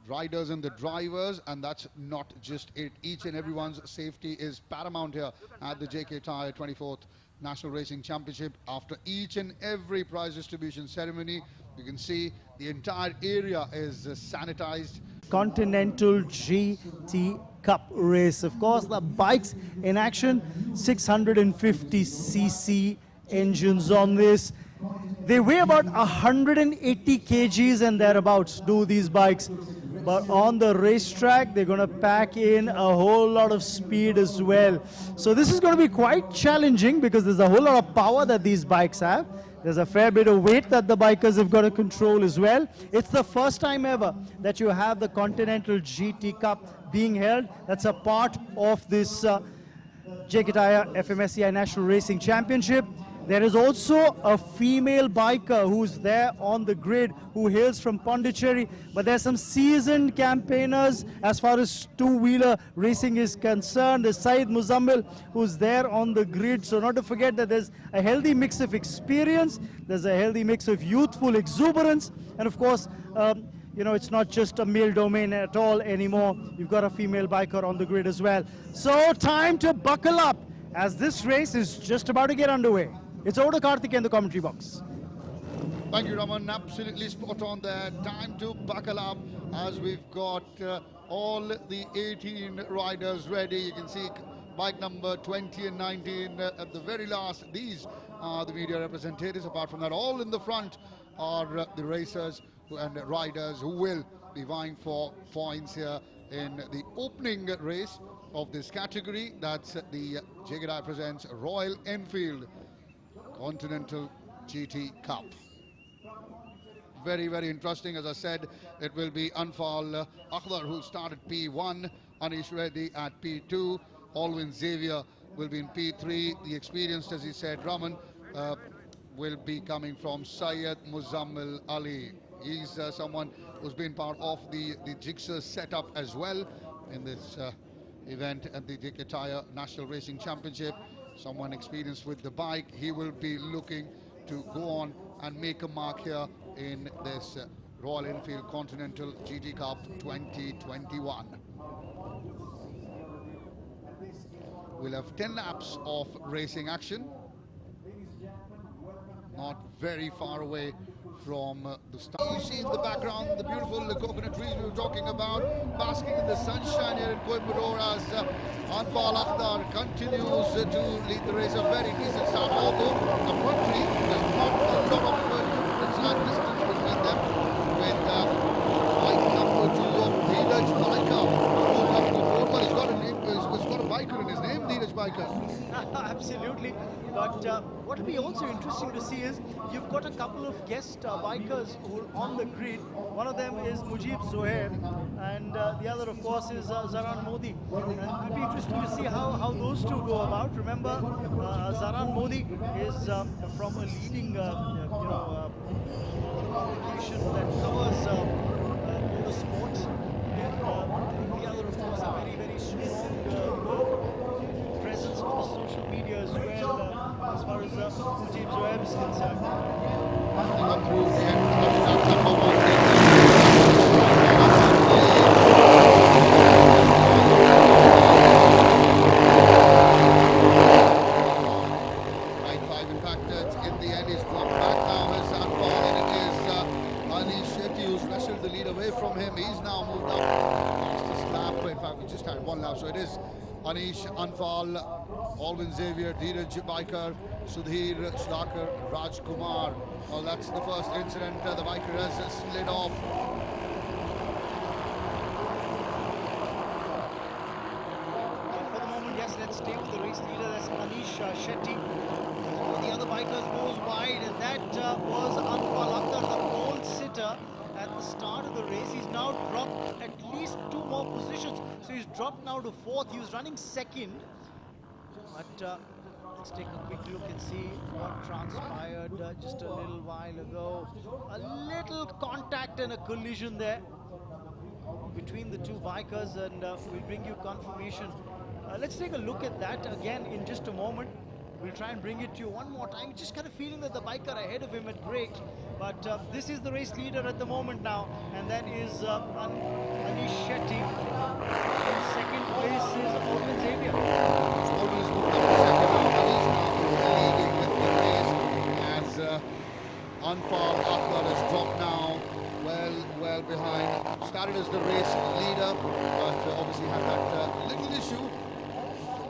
riders and the drivers, and that's not just it. Each and everyone's safety is paramount here at the JK Tyre 24th National Racing Championship. After each and every prize distribution ceremony, you can see the entire area is sanitized. Continental GT Cup race. Of course, the bikes in action, 650cc engines on this. They weigh about 180 kgs and thereabouts, do these bikes. But on the racetrack, they're going to pack in a whole lot of speed as well. So this is going to be quite challenging because there's a whole lot of power that these bikes have. There's a fair bit of weight that the bikers have got to control as well. It's the first time ever that you have the Continental GT Cup being held. That's a part of this JK Tyre-FMSCI National Racing Championship. There is also a female biker who's there on the grid who hails from Pondicherry, but there's some seasoned campaigners as far as two-wheeler racing is concerned. There's Saeed Muzammil who's there on the grid, so not to forget that there's a healthy mix of experience, there's a healthy mix of youthful exuberance, and of course, you know, it's not just a male domain at all anymore. You've got a female biker on the grid as well. So time to buckle up as this race is just about to get underway. It's over to Karthik in the commentary box. Thank you, Raman. Absolutely spot on there. Time to buckle up as we've got all the 18 riders ready. You can see bike number 20 and 19 at the very last. These are the media representatives. Apart from that, all in the front are the racers and riders who will be vying for points here in the opening race of this category. That's the JK Tyre presents Royal Enfield Continental GT Cup. Very, very interesting. As I said, it will be Anfal Akhdar who started P1, Anish Reddy at P2, Alwyn Xavier will be in P3. The experienced, as he said, Raman, will be coming from Syed Muzammil Ali. He's someone who's been part of the Jigsaw setup as well in this event at the JK Tyre National Racing Championship. Someone experienced with the bike. He will be looking to go on and make a mark here in this Royal Enfield Continental GT Cup 2021. We'll have 10 laps of racing action. Not very far away from the start. You see in the background the beautiful coconut trees we were talking about, basking in the sunshine here in Coimbatore as Anfal Akhdar continues to lead the race. A very decent start, although the front three, there's not a lot of difference and distance between them, with bike number 2 of Dheeraj Biker, moved up to 4, but he's got a name, he's got a biker in his name, Dheeraj Biker. Absolutely. But what will be also interesting to see is you've got a couple of guest bikers who are on the grid. One of them is Mujib Zohair, and the other, of course, is Zaran Modi. And it'll be interesting to see how those two go about. Remember, Zaran Modi is from a leading publication that covers motorsport. The other, of course, a very, very strong presence on the social media as well, as far as Mujib Zohair is concerned. Right 5 impacted. In the end, he's dropped back now as Anfal, and it is Anish Shetty who's wrestled the lead away from him. He's now moved up past this lap. In fact, we just had one lap, so it is Anish, Anfal, Alwyn Xavier, Dheeraj Biker, Sudhir, Sudhakar, Rajkumar. Well, that's the first incident. The biker has slid off. For the moment, yes, let's stay with the race leader. That's Anish Shetty. The other bikers goes wide, and that was Anfal Akhdar, the pole sitter at the start of the race. He's now dropped at least 2 more positions. So he's dropped now to 4th. He was running 2nd. But let's take a quick look and see what transpired just a little while ago. A little contact and a collision there between the 2 bikers, and we'll bring you confirmation. Let's take a look at that again in just a moment. We'll try and bring it to you one more time. Just kind of feeling that the biker ahead of him had braked. But this is the race leader at the moment now. And that is Anish Shetty. In second place is Alvin Xavier. Always moved up to second. Anish now is leading the race as Anfal Akbar has dropped now. Well behind. Started as the race leader, but obviously had that little issue.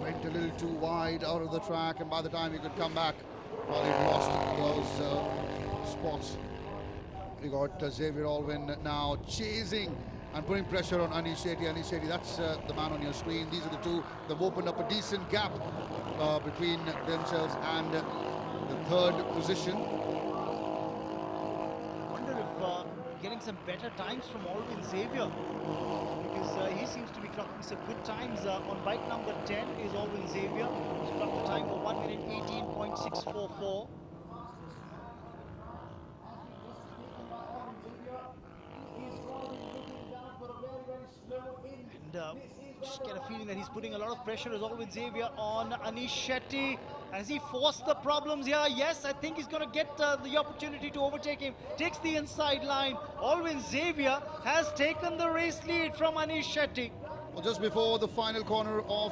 Went a little too wide out of the track, and by the time he could come back, well, he lost those spots. We got Xavier Alvin now chasing and putting pressure on Anish Shetty. Anish Shetty, that's the man on your screen. These are the two. They've opened up a decent gap between themselves and the third position. I wonder if getting some better times from Alvin Xavier, because he seems to be clocking some good times. On bike number 10 is Alvin Xavier. He's clocked a time of 1 minute 18.644. And just get a feeling that he's putting a lot of pressure as Alvin Xavier on Anish Shetty. Has he forced the problems here? Yes, I think he's going to get the opportunity to overtake him. Takes the inside line. Alvin Xavier has taken the race lead from Anish Shetty. Well, just before the final corner of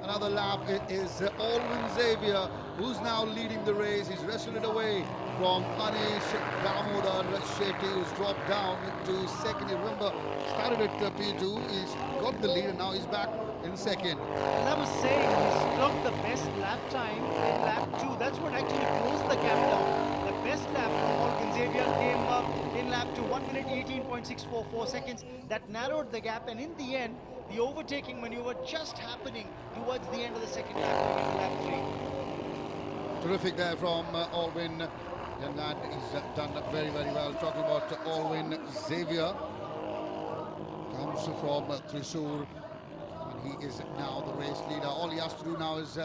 another lap, it is Alvin Xavier who's now leading the race. He's wrestled it away from Anish Damodar Shetty, who's dropped down to second. You remember, started at P2, he's got the lead, and now he's back in second. As I was saying, he's clocked the best lap time in lap 2. That's what actually closed the gap down. The best lap from Alvin Xavier came up in lap 2, 1 minute 18.644 seconds. That narrowed the gap, and in the end, the overtaking maneuver just happening towards the end of the second lap, in lap 3. Terrific there from Alvin, and that is done very well. Talking about Alvin Xavier, comes from Thrissur, and he is now the race leader. All he has to do now is,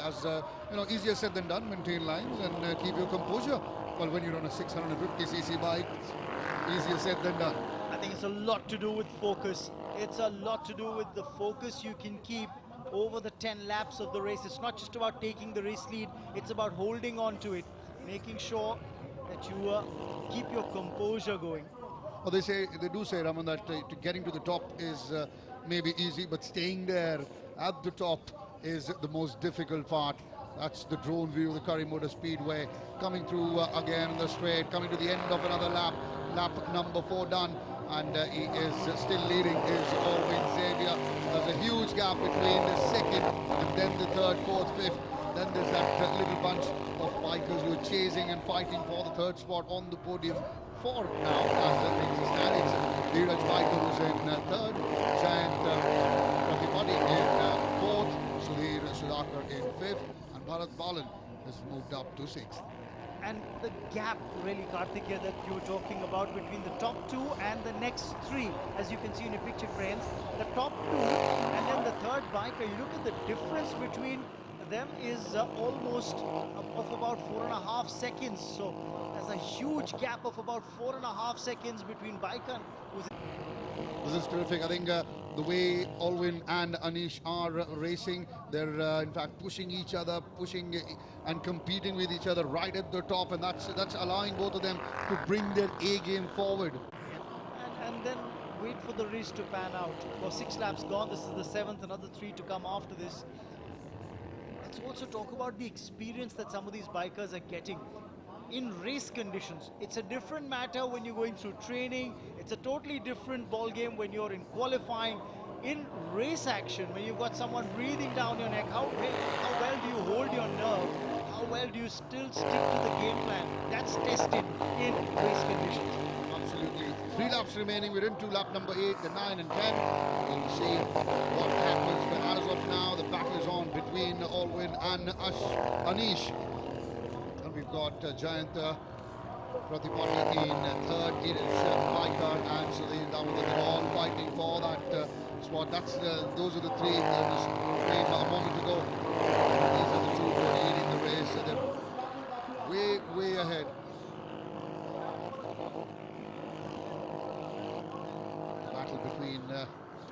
easier said than done, maintain lines and keep your composure. Well, when you're on a 650cc bike, easier said than done. I think it's a lot to do with focus. It's a lot to do with the focus you can keep over the 10 laps of the race. It's not just about taking the race lead, it's about holding on to it, making sure that you keep your composure going. Well, they do say, Raman, that getting to the top is maybe easy, but staying there at the top is the most difficult part. That's the drone view of the Kari Motor Speedway, coming through again on the straight, coming to the end of another lap number 4 done, and he is still leading. Is Alvin Xavier. There's a huge gap between the second and then the third, fourth, fifth. Then there's that little bunch of bikers who are chasing and fighting for the third spot on the podium. For now, as the things stand, it's Dheeraj Biker who's in third, Jayant Pratipati in fourth, Sudhir Sudhakar in fifth, and Bharat Balan has moved up to sixth. And the gap, really, Karthik, here that you were talking about between the top 2 and the next 3, as you can see in your picture frames, the top 2 and then the third biker, you look at the difference between them is almost of about 4.5 seconds. So there's a huge gap of about 4.5 seconds between biker who's This is terrific. I think the way Alvin and Anish are racing, they're in fact pushing each other, pushing and competing with each other right at the top, and that's allowing both of them to bring their A game forward. and then wait for the race to pan out. For 6 laps gone, this is the 7th, another 3 to come after this. Let's also talk about the experience that some of these bikers are getting in race conditions. It's a different matter when you're going through training. It's a totally different ball game when you're in qualifying. In race action, when you've got someone breathing down your neck, how well do you hold your nerve? How well do you still stick to the game plan? That's tested in race conditions. Absolutely. 3 laps remaining. We're into lap number 8, the 9 and 10. We'll see what happens. But as of now, the battle is on between Alvin and Anish. And we've got Jayant Pratipati in third, Dheeraj Biker and Sudhir Damodar. They're all fighting for that spot. Those are the 3 that was a moment ago. These are the 2 who are leading the race. So they're way ahead. Battle between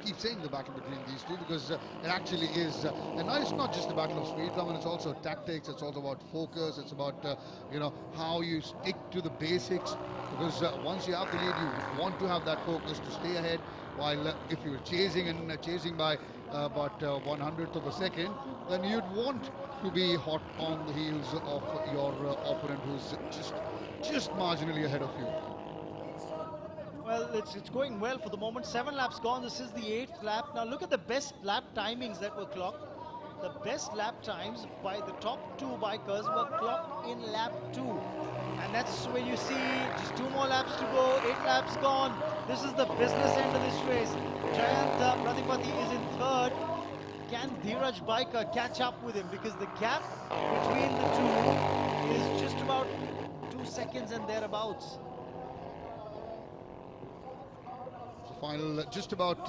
keep saying the battle between these two because it actually is. And now it's not just the battle of speed, Raman, it's also tactics, it's also about focus, it's about, you know, how you stick to the basics. Because once you have the lead, you want to have that focus to stay ahead. While if you're chasing and chasing by about 1/100th of a second, then you'd want to be hot on the heels of your opponent who's just marginally ahead of you. Well, it's going well for the moment. 7 laps gone. This is the 8th lap. Now look at the best lap timings that were clocked. The best lap times by the top 2 bikers were clocked in lap 2. And that's where you see just 2 more laps to go, 8 laps gone. This is the business end of this race. Jayant Pratipati is in 3rd. Can Dheeraj Biker catch up with him? Because the gap between the two is just about 2 seconds and thereabouts. Final, just about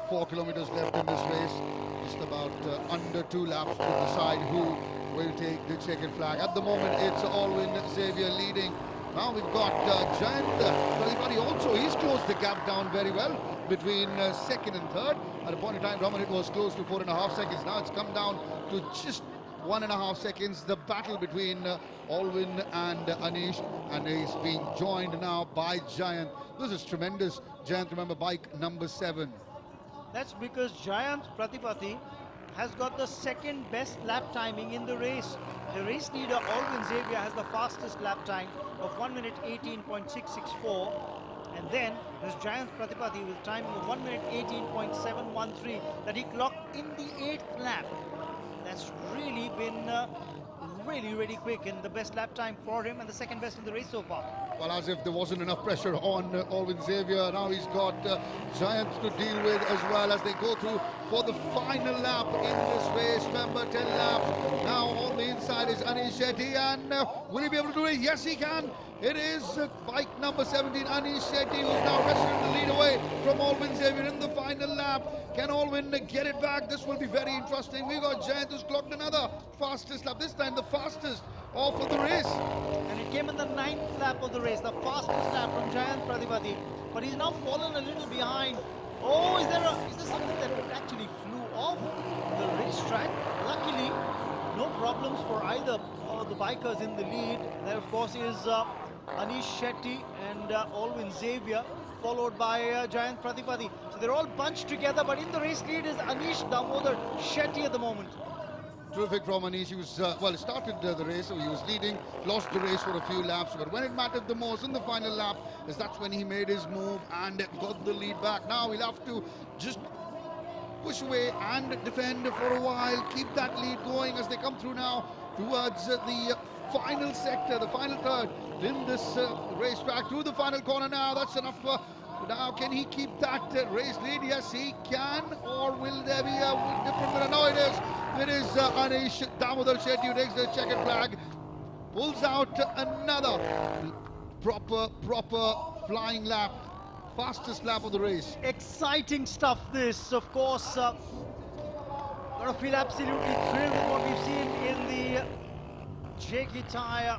4 kilometers left in this race. Just about under 2 laps to decide who will take the checkered flag. At the moment, it's Alwyn Xavier leading. Now we've got Jayant Pratipati also. He's closed the gap down very well between 2nd and 3rd. At a point in time, Raman, it was close to 4.5 seconds. Now it's come down to just 1.5 seconds. The battle between Alwyn and Anish, and he's being joined now by Jayant. This is tremendous. Jayant, remember, bike number 7. That's because Jayant Pratipati has got the 2nd best lap timing in the race. The race leader, Alwyn Xavier, has the fastest lap time of 1 minute 18.664. And then there's Jayant Pratipati with timing of 1 minute 18.713 that he clocked in the 8th lap. That's really been really quick, and the best lap time for him and the 2nd best in the race so far. Well, as if there wasn't enough pressure on Alwyn Xavier. Now he's got Jayant to deal with as well as they go through for the final lap in this race. Remember, 10 laps. Now on the inside is Anish Shetty, and will he be able to do it? Yes, he can. It is bike number 17, Anish Shetty, who's now wresting the lead away from Alwyn Xavier in the final lap. Can Alwyn get it back? This will be very interesting. We've got Jayant who's clocked another fastest lap, this time the fastest of the race. And it came in the 9th lap of the race, the fastest lap from Jayant Pratipati. But he's now fallen a little behind. Oh, is there something that actually flew off the racetrack? Luckily, no problems for either of the bikers in the lead. There, of course, is Anish Shetty and Alwyn Xavier, followed by Jayant Pratipati. So they're all bunched together, but in the race lead is Anish Damodar Shetty at the moment. Terrific from Anish. He was, well, he started the race, so he was leading, lost the race for a few laps, but when it mattered the most in the final lap, is that's when he made his move and got the lead back. Now he'll have to just push away and defend for a while, keep that lead going as they come through now towards the final sector, the final third in this racetrack, through the final corner now. That's enough. Now, can he keep that race lead? Yes, he can. Or will there be a different winner? No, it is. It is Anish Damodar Shetty who takes the checkered flag, pulls out another proper flying lap, fastest lap of the race. Exciting stuff, this. Of course, got to feel absolutely thrilled with what we've seen in the JK Tyre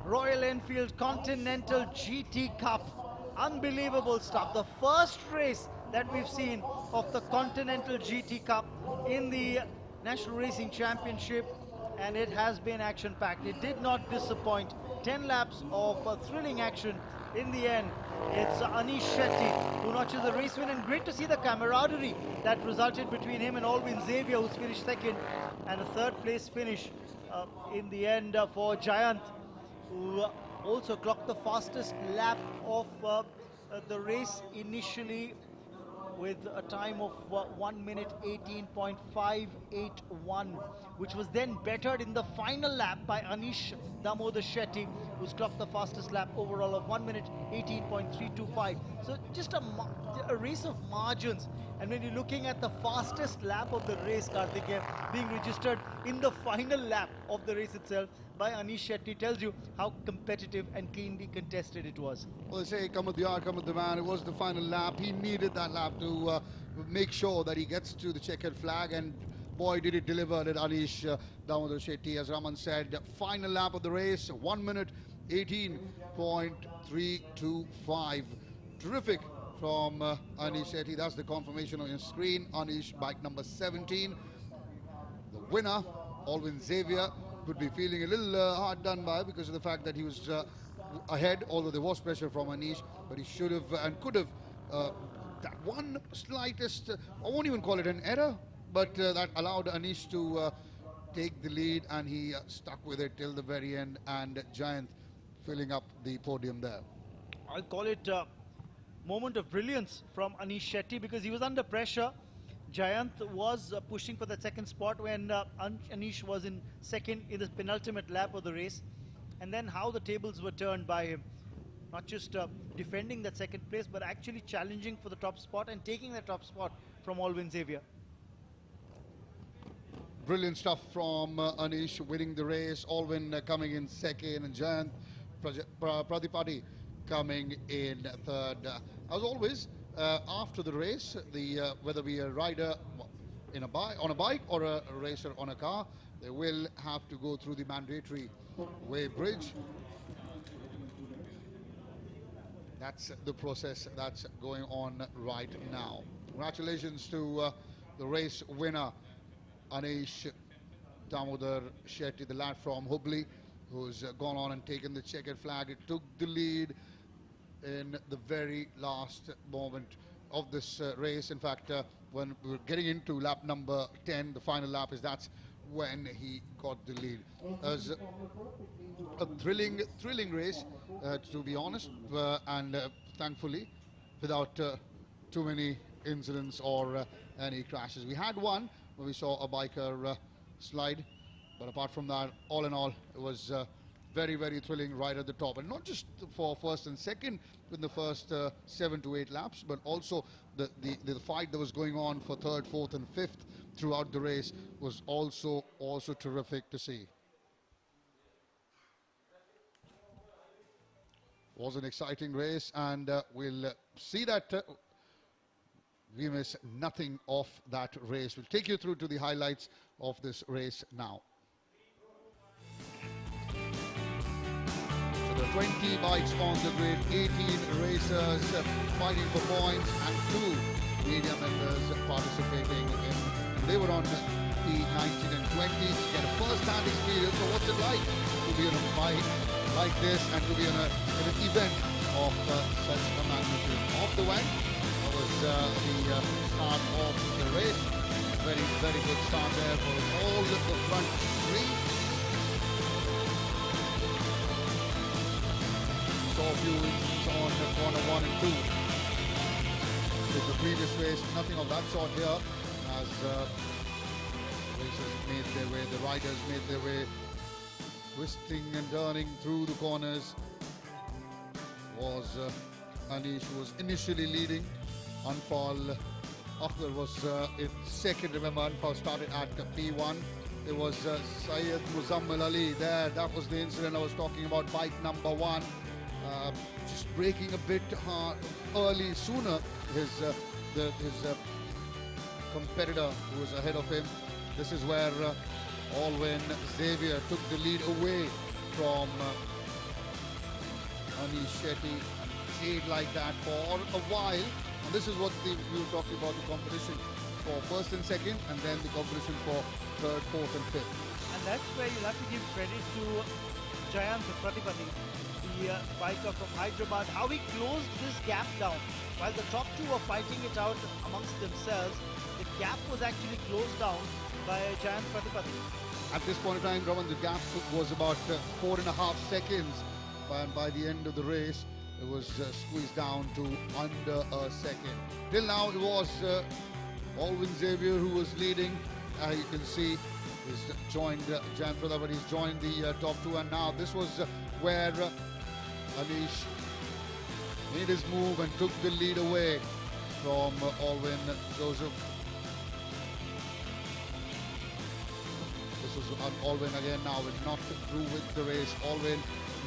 Royal Enfield Continental GT Cup. Unbelievable stuff. The first race that we've seen of the Continental GT Cup in the National Racing Championship, and it has been action-packed. It did not disappoint. 10 laps of thrilling action. In the end, it's Anish Shetty who notches the race win, and great to see the camaraderie that resulted between him and Alwyn Xavier, who's finished 2nd, and a 3rd place finish in the end for Jayant, who also clocked the fastest lap of the race initially, with a time of 1 minute 18.581, which was then bettered in the final lap by Anish Damodar Shetty, who's clocked the fastest lap overall of 1 minute 18.325. So just a race of margins. And when you're looking at the fastest lap of the race, Karthikeya, being registered in the final lap of the race itself by Anish Shetty, tells you how competitive and keenly contested it was. Well, they say, come with the hour, come with the man. It was the final lap. He needed that lap to make sure that he gets to the checkered flag, and boy, did it deliver, did Anish Damodar Shetty. As Raman said, final lap of the race, 1 minute 18.325. Terrific from Anish Shetty. That's the confirmation on your screen. Anish, bike number 17. The winner, Alvin Xavier, could be feeling a little hard done by because of the fact that he was ahead, although there was pressure from Anish, but he should have and could have that one slightest, I won't even call it an error, but that allowed Anish to take the lead, and he stuck with it till the very end, and Giant filling up the podium there. I'll call it a moment of brilliance from Anish Shetty because he was under pressure. Jayant was pushing for that second spot when Anish was in second in the penultimate lap of the race. And then how the tables were turned by him. Not just defending that second place, but actually challenging for the top spot and taking the top spot from Alvin Xavier. Brilliant stuff from Anish winning the race. Alvin coming in second, and Jayant Pradipati coming in third. As always, after the race, whether be a rider on a bike or a racer on a car, they will have to go through the mandatory way bridge. That's the process that's going on right now. Congratulations to the race winner, Anish Damodar Shetty, the lad from Hubli, who's gone on and taken the checkered flag. It took the lead in the very last moment of this race. In fact, when we were getting into lap number 10, the final lap, that's when he got the lead. It was a thrilling race, to be honest, and thankfully without too many incidents or any crashes. We had one where we saw a biker slide, but apart from that, all in all, it was very thrilling right at the top, and not just for first and second in the first 7 to 8 laps, but also the fight that was going on for third, fourth and fifth throughout the race was also terrific to see. Was an exciting race, and we'll see that we miss nothing of that race. We'll take you through to the highlights of this race now. So there are 20 bikes on the grid, 18 racers fighting for points, and 2 media members participating in. They were on P19 and 20 to get a first-hand experience of what's it like to be on a bike like this and to be in an event of such a magnitude. Off the way, that was the start of the race. Very good start there for all the front 3. Saw a few incidents on corner 1 and 2. With the previous race, nothing of that sort here, as racers made their way, the riders made their way, twisting and turning through the corners. Was Anish, who was initially leading. Anfal Akhtar was in second. Remember, Anfal started at P1. There was Syed Muzammil Ali there. That was the incident I was talking about. Bike number 1, just braking a bit early, sooner. His competitor who was ahead of him. This is where Alvin Xavier took the lead away from Anish Shetty, and stayed like that for a while. And this is what we were talking about, the competition for first and second, and then the competition for third, fourth and fifth. And that's where you'll have to give credit to Jayant Pradipati, the biker from Hyderabad, how he closed this gap down. While the top 2 were fighting it out amongst themselves, the gap was actually closed down by Jayant Pradipati. At this point in time, Raman, the gap was about 4.5 seconds. And by the end of the race, it was squeezed down to under a second. Till now, it was Alvin Xavier who was leading. You can see he's joined Jayant Pradipati, he's joined the top 2. And now this was where Anish made his move and took the lead away from Alvin Joseph. This was Alvin again now, is not through with the race. Alvin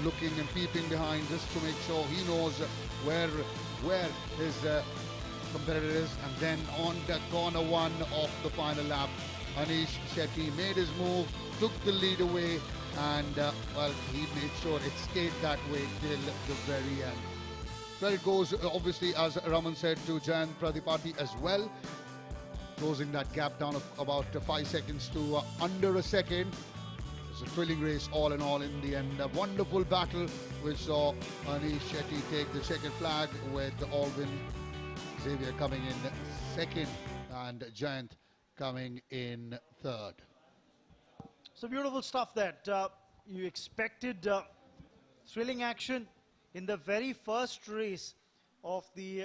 looking and peeping behind just to make sure he knows where his competitor is. And then on the corner 1 of the final lap, Anish Shetty made his move, took the lead away, and well, he made sure it stayed that way till the very end. Credit goes obviously, as Raman said, to Jayant Pradipati as well, closing that gap down of about 5 seconds to under a second. It's a thrilling race all in all in the end. A wonderful battle which saw Anish Shetty take the checkered flag with Alvin Xavier coming in second and Jayant coming in third. So beautiful stuff that you expected thrilling action in the very first race of the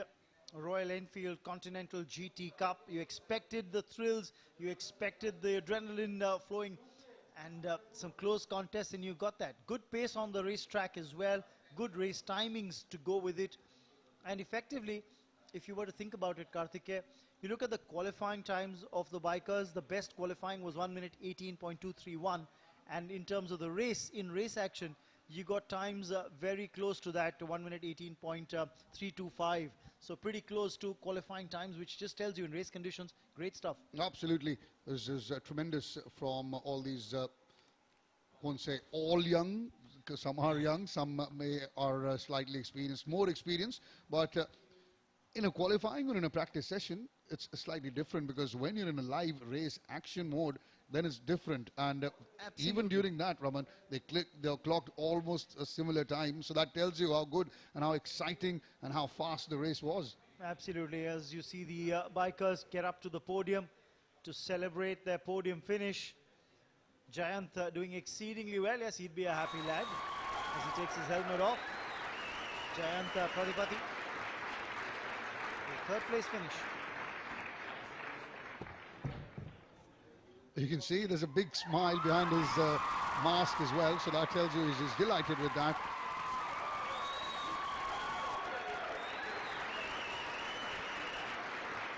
Royal Enfield Continental GT Cup. You expected the thrills, you expected the adrenaline flowing, and some close contests, and you got that. Good pace on the racetrack as well, good race timings to go with it. And effectively, if you were to think about it, Karthikeya, you look at the qualifying times of the bikers, the best qualifying was 1 minute 18.231. And in terms of the race, in race action, you got times very close to that, to 1 minute 18.325. So pretty close to qualifying times, which just tells you in race conditions, great stuff. Absolutely. This is tremendous from all these, won't say all young, because some are young, some are slightly experienced, more experienced, but in a qualifying or in a practice session, it's slightly different, because when you're in a live race action mode, then it's different. And even during that, Raman, they clocked almost a similar time. So that tells you how good and how exciting and how fast the race was. Absolutely. As you see the bikers get up to the podium to celebrate their podium finish. Jayant doing exceedingly well. Yes, he'd be a happy lad as he takes his helmet off. Jayant Pradipati. Third place finish. You can see there's a big smile behind his mask as well, so that tells you he's delighted with that.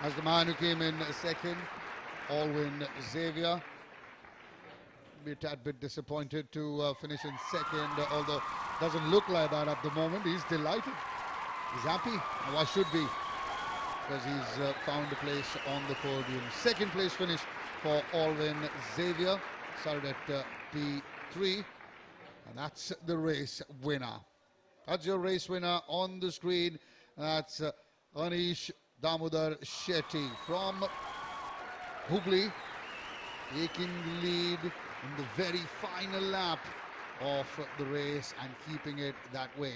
As the man who came in second, Alvin Xavier, be a tad bit disappointed to finish in second, although doesn't look like that at the moment. He's delighted, he's happy, and why should be, because he's found a place on the podium. Second place finish for Alvin Xavier, started at P3, and that's the race winner. That's your race winner on the screen. That's Anish Damodar Shetty from Hubli, taking the lead in the very final lap of the race and keeping it that way.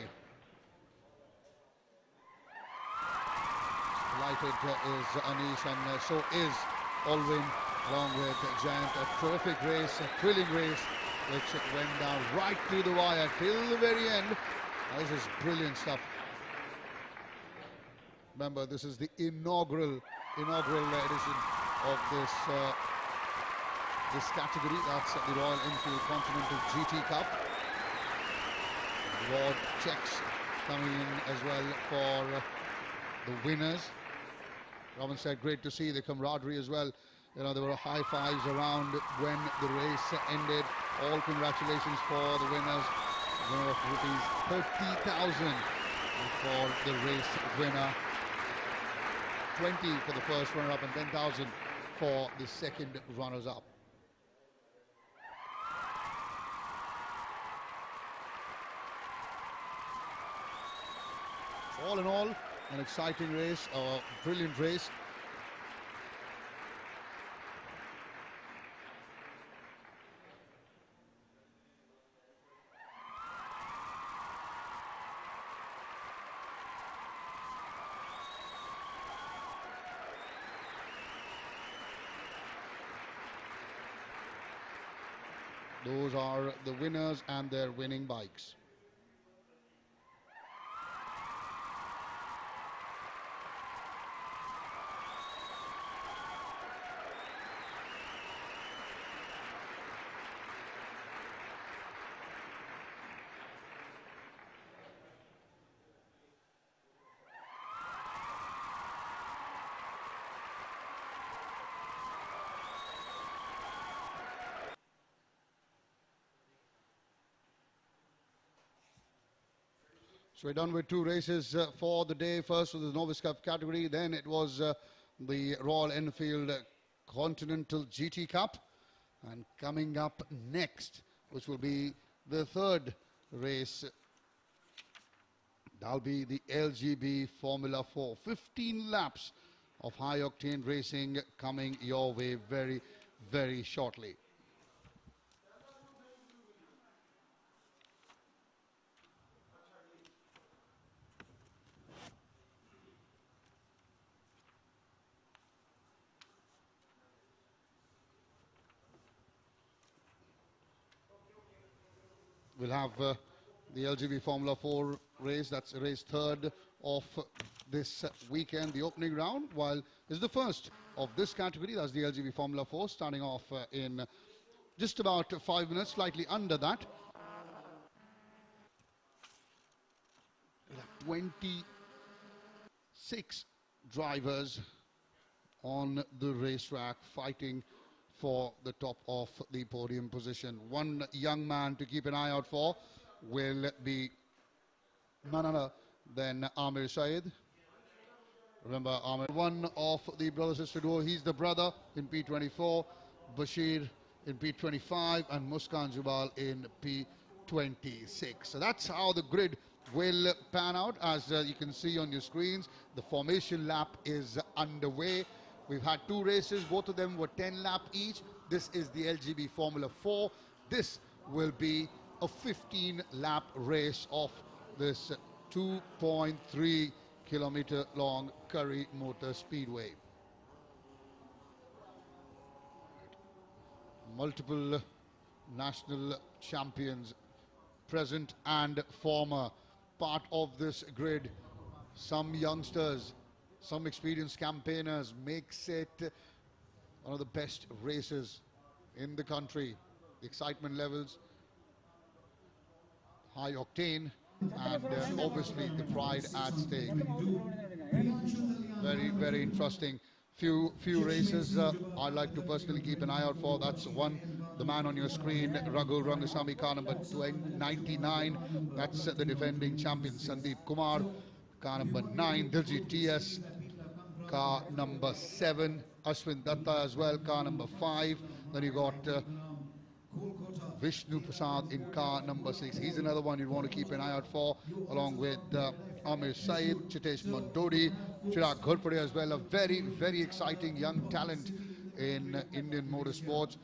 Delighted is Anish, and so is Alvin, along with Jayant. A terrific race, a thrilling race, which went down right to the wire till the very end. This is brilliant stuff. Remember, this is the inaugural edition of this category. That's the Royal Enfield Continental GT Cup. Reward checks coming in as well for the winners. Robin said, great to see the camaraderie as well. You know, there were high fives around when the race ended. All congratulations for the winners. The winner of rupees 30,000 for the race winner. 20 for the first runner-up and 10,000 for the second runners-up. So all in all, an exciting race, a brilliant race. Those are the winners and their winning bikes. So we're done with two races for the day. First was the Novice Cup category, then it was the Royal Enfield Continental GT Cup. And coming up next, which will be the third race, That'll be the LGB Formula 4. 15 laps of high-octane racing coming your way very, very shortly. We'll have the LGB Formula 4 race. That's race third of this weekend, the opening round, while this is the first of this category. That's the LGB Formula 4, starting off in just about 5 minutes, slightly under that. We'll have 26 drivers on the racetrack fighting for the top of the podium position. One young man to keep an eye out for will be none other than Amir Saeed. Remember, Amir, one of the brother-sister duo. He's the brother in P24, Bashir in P25, and Muskan Jubal in P26. So that's how the grid will pan out. As you can see on your screens, the formation lap is underway. We've had 2 races, both of them were 10 lap each. This is the LGB Formula 4. This will be a 15 lap race of this 2.3 kilometer long Kari Motor Speedway. Multiple national champions, present and former, part of this grid. Some youngsters, some experienced campaigners, makes it one of the best races in the country. The excitement levels, high octane, and obviously the pride at stake. Very, very interesting. Few races I'd like to personally keep an eye out for. That's one, the man on your screen, Raghu Rangasamy, car number 99. That's the defending champion, Sandeep Kumar. Car number 9, Diljit TS, car number 7, Ashwin Datta as well, car number 5. Then you got Vishnu Prasad in car number 6. He's another one you'd want to keep an eye out for, along with Amir Saeed, Chitesh Mandodi, Chirag Ghurpade as well. A very, very exciting young talent in Indian motorsports.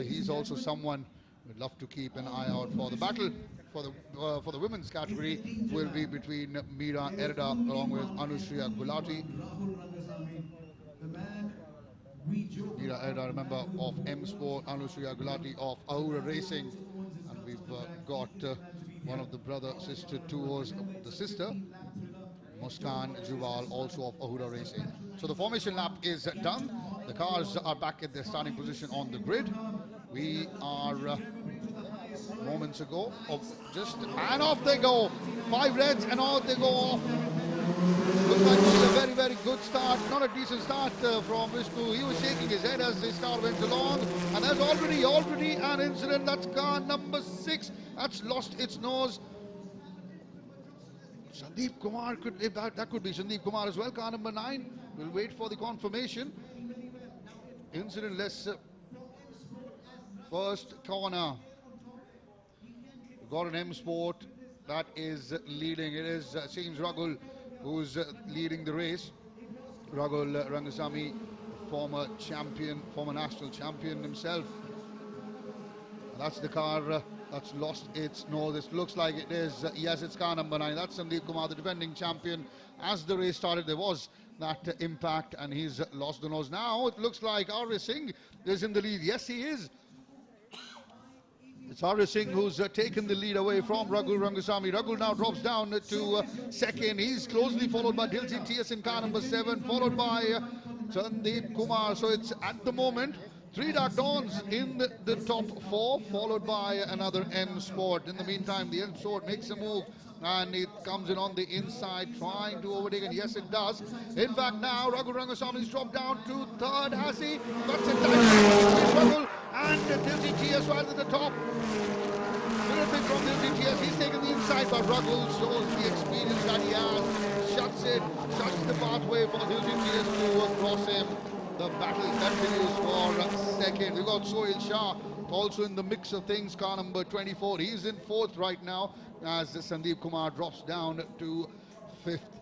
He's also someone we'd love to keep an eye out for. The battle for the women's category will be between Meera Erda along with Anushriya Gulati. Meera Erda, remember, of M Sport, Anushriya Gulati of Ahura Racing, and we've got one of the brother-sister duos, the sister, Muskan Jubal, also of Ahura Racing. So the formation lap is done. The cars are back at their starting position on the grid. We are moments ago and off they go. 5 reds and off they go off. Looks like this is a very, very good start. Not a decent start from Vishnu. He was shaking his head as the start went along, and there's already an incident. That's car number 6 that's lost its nose. Sandeep Kumar that could be Sandeep Kumar as well. Car number 9. We'll wait for the confirmation. Incident-less first corner. We've got an M Sport that is leading. It is seems Ragul who's leading the race. Ragul Rangasamy, former champion, former national champion himself. That's the car that's lost its nose. It looks like it is. Yes, it's car number 9. That's Sandeep Kumar, the defending champion. As the race started, there was that impact, and he's lost the nose. Now it looks like R.S. Singh is in the lead. Yes, he is. It's R.S. Singh who's taken the lead away from Raghu Rangasamy. Raghu now drops down to second. He's closely followed by Diljit TS in car number 7, followed by Sandeep Kumar. So it's at the moment 3 Dark Dawns in the top 4, followed by another M Sport. In the meantime, the M Sport makes a move, and it comes in on the inside, trying to overtake, and yes, it does. In fact, now Raghu Rangasamy's dropped down to 3rd, has he? That's a tight struggle, and Diljit TS right at the top. Little bit from Diljit TS, he's taken the inside, but Raghu shows the experience that he has. Shuts the pathway for Diljit TS to cross him. The battle continues for second. We've got Sohail Shah also in the mix of things, car number 24. He's in 4th right now as Sandeep Kumar drops down to fifth.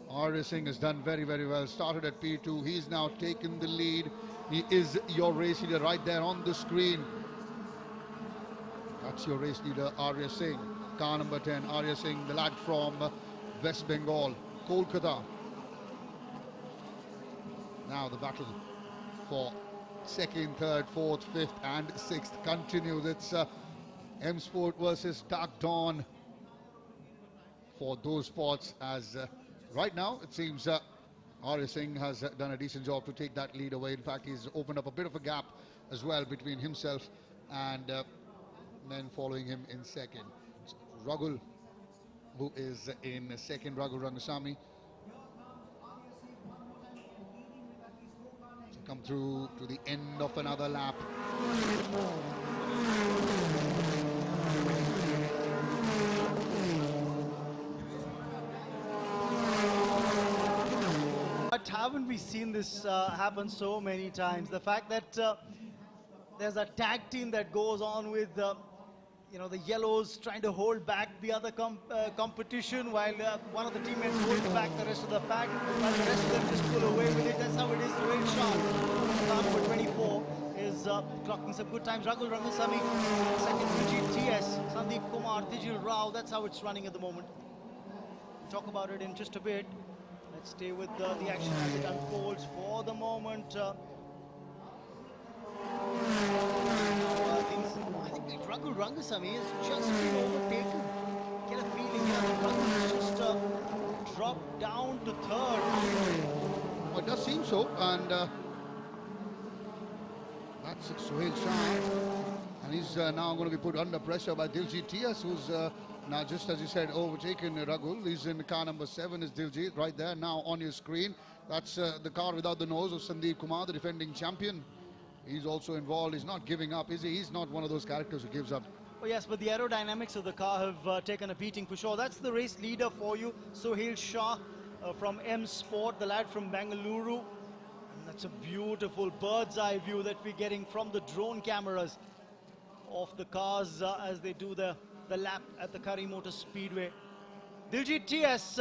Arya Singh has done very, very well. Started at P2. He's now taken the lead. He is your race leader right there on the screen. That's your race leader, Arya Singh. Car number 10, Arya Singh, the lad from West Bengal, Kolkata. Now the battle for second, third, fourth, fifth and sixth continues. It's M Sport versus Dark Dawn for those spots, as right now it seems Arya Singh has done a decent job to take that lead away. In fact, he's opened up a bit of a gap as well between himself and men following him in second. It's Ragul, who is in second, Ragul Rangasamy. So come through to the end of another lap. But haven't we seen this happen so many times? The fact that there's a tag team that goes on with you know, the yellows trying to hold back the other competition, while one of the teammates holds back the rest of the pack, while the rest of them just pull away with it. That's how it is. Very sharp. Car number 24 is clocking some good times. Ragul Rangasamy, second, GTS, Sandeep Kumar, Tijil Rao. That's how it's running at the moment. We'll talk about it in just a bit. Let's stay with the action as it unfolds for the moment. I think Ragul Rangasamy is just been overtaken. Get a feeling here that Ragul has just dropped down to third. Well, it does seem so, and that's Sohail Shah, and he's now going to be put under pressure by Diljit TS, who's now, just as you said, overtaken Ragul. He's in car number 7 is Diljit, right there now on your screen. That's the car without the nose of Sandeep Kumar, the defending champion. He's also involved. He's not giving up, is he? He's not one of those characters who gives up. Oh yes, but the aerodynamics of the car have taken a beating for sure. That's the race leader for you, Sohail Shah from M Sport, the lad from Bengaluru. And that's a beautiful bird's eye view that we're getting from the drone cameras of the cars as they do the lap at the Kari Motor Speedway. Diljit TS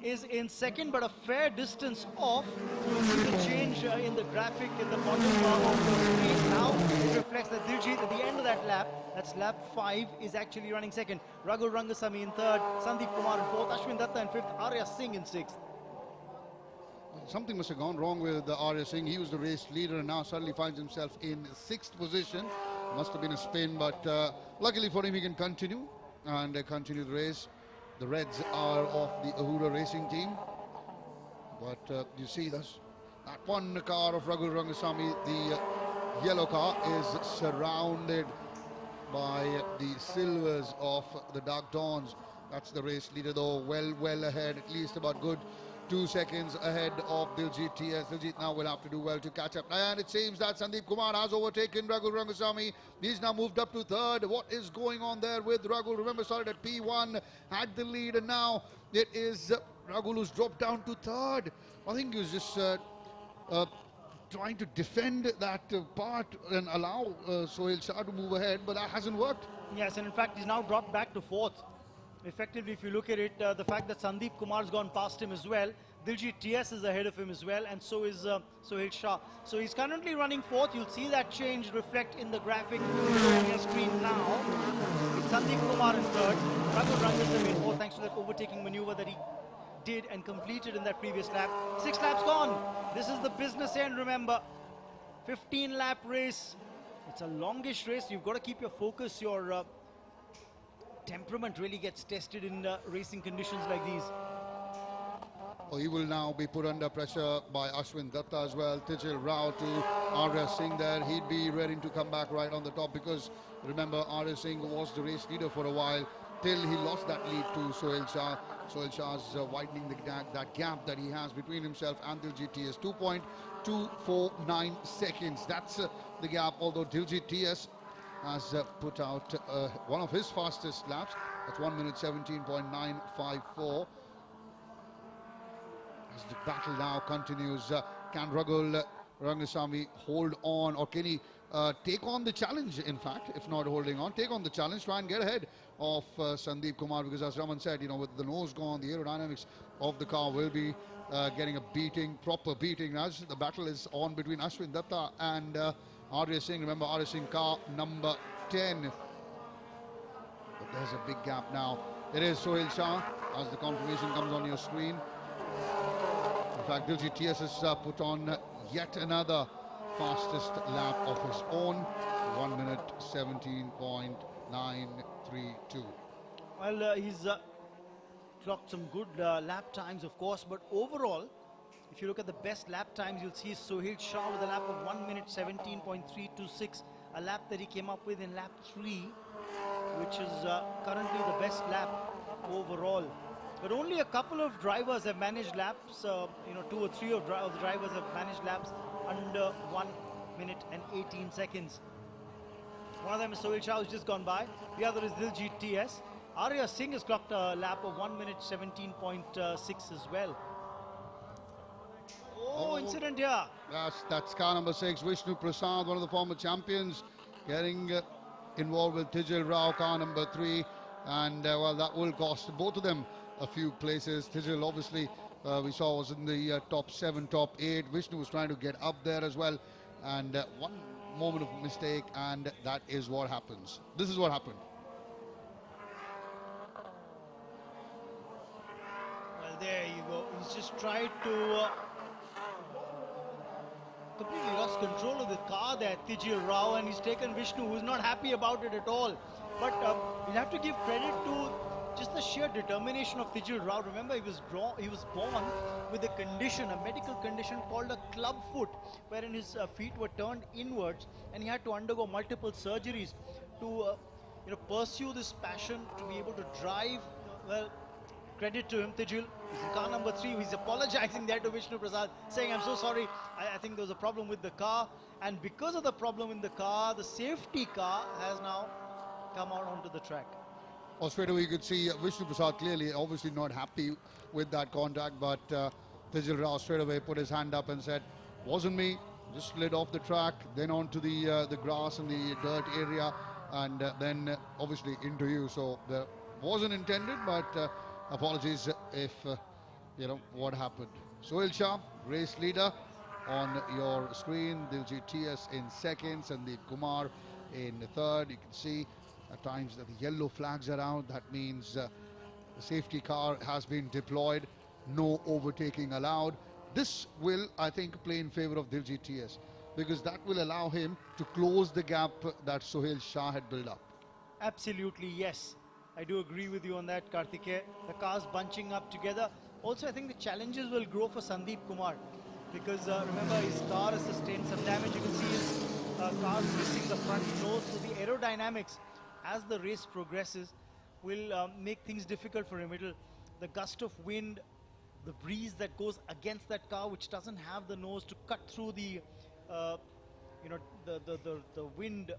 is in second, but a fair distance off. You'll see the change in the graphic in the bottom bar of the screen. Now it reflects that Diljit at the end of that lap, that's lap 5, is actually running second. Ragul Rangasamy in third, Sandeep Kumar in fourth, Ashwin Datta in fifth, Arya Singh in sixth. Something must have gone wrong with Arya Singh. He was the race leader and now suddenly finds himself in sixth position. Must have been a spin, but luckily for him he can continue and continue the race. The Reds are of the Ahura racing team, but you see that one car of Ragul Rangasamy, the yellow car, is surrounded by the silvers of the Dark Dawns. That's the race leader though, well ahead, at least about good 2 seconds ahead of Diljit TS. Diljit now will have to do well to catch up. And it seems that Sandeep Kumar has overtaken Ragul Rangasamy. He's now moved up to third. What is going on there with Ragul? Remember, started at P1, had the lead, and now it is Ragul who's dropped down to third. I think he was just trying to defend that part and allow Sohail Shah to move ahead, but that hasn't worked. Yes, and in fact he's now dropped back to fourth. Effectively, if you look at it, the fact that Sandeep Kumar's gone past him as well, Diljit TS is ahead of him as well, and so is Sohail Shah. So he's currently running fourth. You'll see that change reflect in the graphic on your screen now. It's Sandeep Kumar in third, Ragul Rangasamy in fourth, thanks to that overtaking maneuver that he did and completed in that previous lap. 6 laps gone. This is the business end, remember. 15-lap race. It's a longish race. You've got to keep your focus, your temperament really gets tested in racing conditions like these. Oh, he will now be put under pressure by Ashwin Datta as well. Tijil Rao to Arya Singh there. He'd be ready to come back right on the top because remember Arya Singh was the race leader for a while till he lost that lead to Sohail Shah. Sohail Shah's widening that gap that he has between himself and Diljit TS. 2.249 seconds. That's the gap, although Diljit TS has put out one of his fastest laps. That's 1 minute 17.954. As the battle now continues, can Ragul Rangasamy hold on, or can he take on the challenge, in fact, if not holding on, take on the challenge, try and get ahead of Sandeep Kumar, because as Raman said, you know, with the nose gone, the aerodynamics of the car will be getting a beating, proper beating, as the battle is on between Ashwin Datta and Arya Singh. Remember, Arya Singh, car number 10. But there's a big gap now. It is Sohail Shah, as the confirmation comes on your screen. In fact, Diljit TS has put on yet another fastest lap of his own, 1 minute 17.932. Well, he's clocked some good lap times, of course, but overall, if you look at the best lap times, you'll see Sohail Shah with a lap of 1 minute 17.326, a lap that he came up with in lap 3, which is currently the best lap overall. But only a couple of drivers have managed laps, 2 or 3 of the drivers have managed laps under 1 minute and 18 seconds. One of them is Sohail Shah, who's just gone by. The other is Diljit TS. Arya Singh has clocked a lap of 1 minute 17.6 as well. Oh, incident here. That's car number 6, Vishnu Prasad, one of the former champions, getting involved with Tijil Rao, car number 3. And, well, that will cost both of them a few places. Tijil, obviously, we saw was in the top 7, top 8. Vishnu was trying to get up there as well. And one moment of mistake, and that is what happens. This is what happened. Well, there you go. He's just tried to completely lost control of the car there, Tijil Rao, and he's taken Vishnu, who's not happy about it at all. But we'll have to give credit to just the sheer determination of Tijil Rao. Remember, he was born with a condition, a medical condition called a club foot, wherein his feet were turned inwards, and he had to undergo multiple surgeries to pursue this passion, to be able to drive. Well, credit to him, Tijil. He's in car number 3. He's apologizing there to Vishnu Prasad, saying, I'm so sorry, I think there was a problem with the car. And because of the problem in the car, the safety car has now come out onto the track. Well, straight away you could see Vishnu Prasad clearly, obviously not happy with that contact, but Tijil Rao straight away put his hand up and said, wasn't me, just slid off the track, then onto the grass and the dirt area, and then obviously into you. So that wasn't intended, but apologies if what happened. Sohail Shah, race leader on your screen. Diljit TS in second, Sandeep Kumar in third. You can see at times that the yellow flags are out. That means the safety car has been deployed. No overtaking allowed. This will, I think, play in favor of Diljit TS, because that will allow him to close the gap that Sohail Shah had built up. Absolutely, yes. I do agree with you on that, Karthikeya. The cars bunching up together. Also, I think the challenges will grow for Sandeep Kumar, because remember, his car has sustained some damage. You can see his car is missing the front nose. So the aerodynamics, as the race progresses, will make things difficult for him. The gust of wind, the breeze that goes against that car, which doesn't have the nose to cut through the wind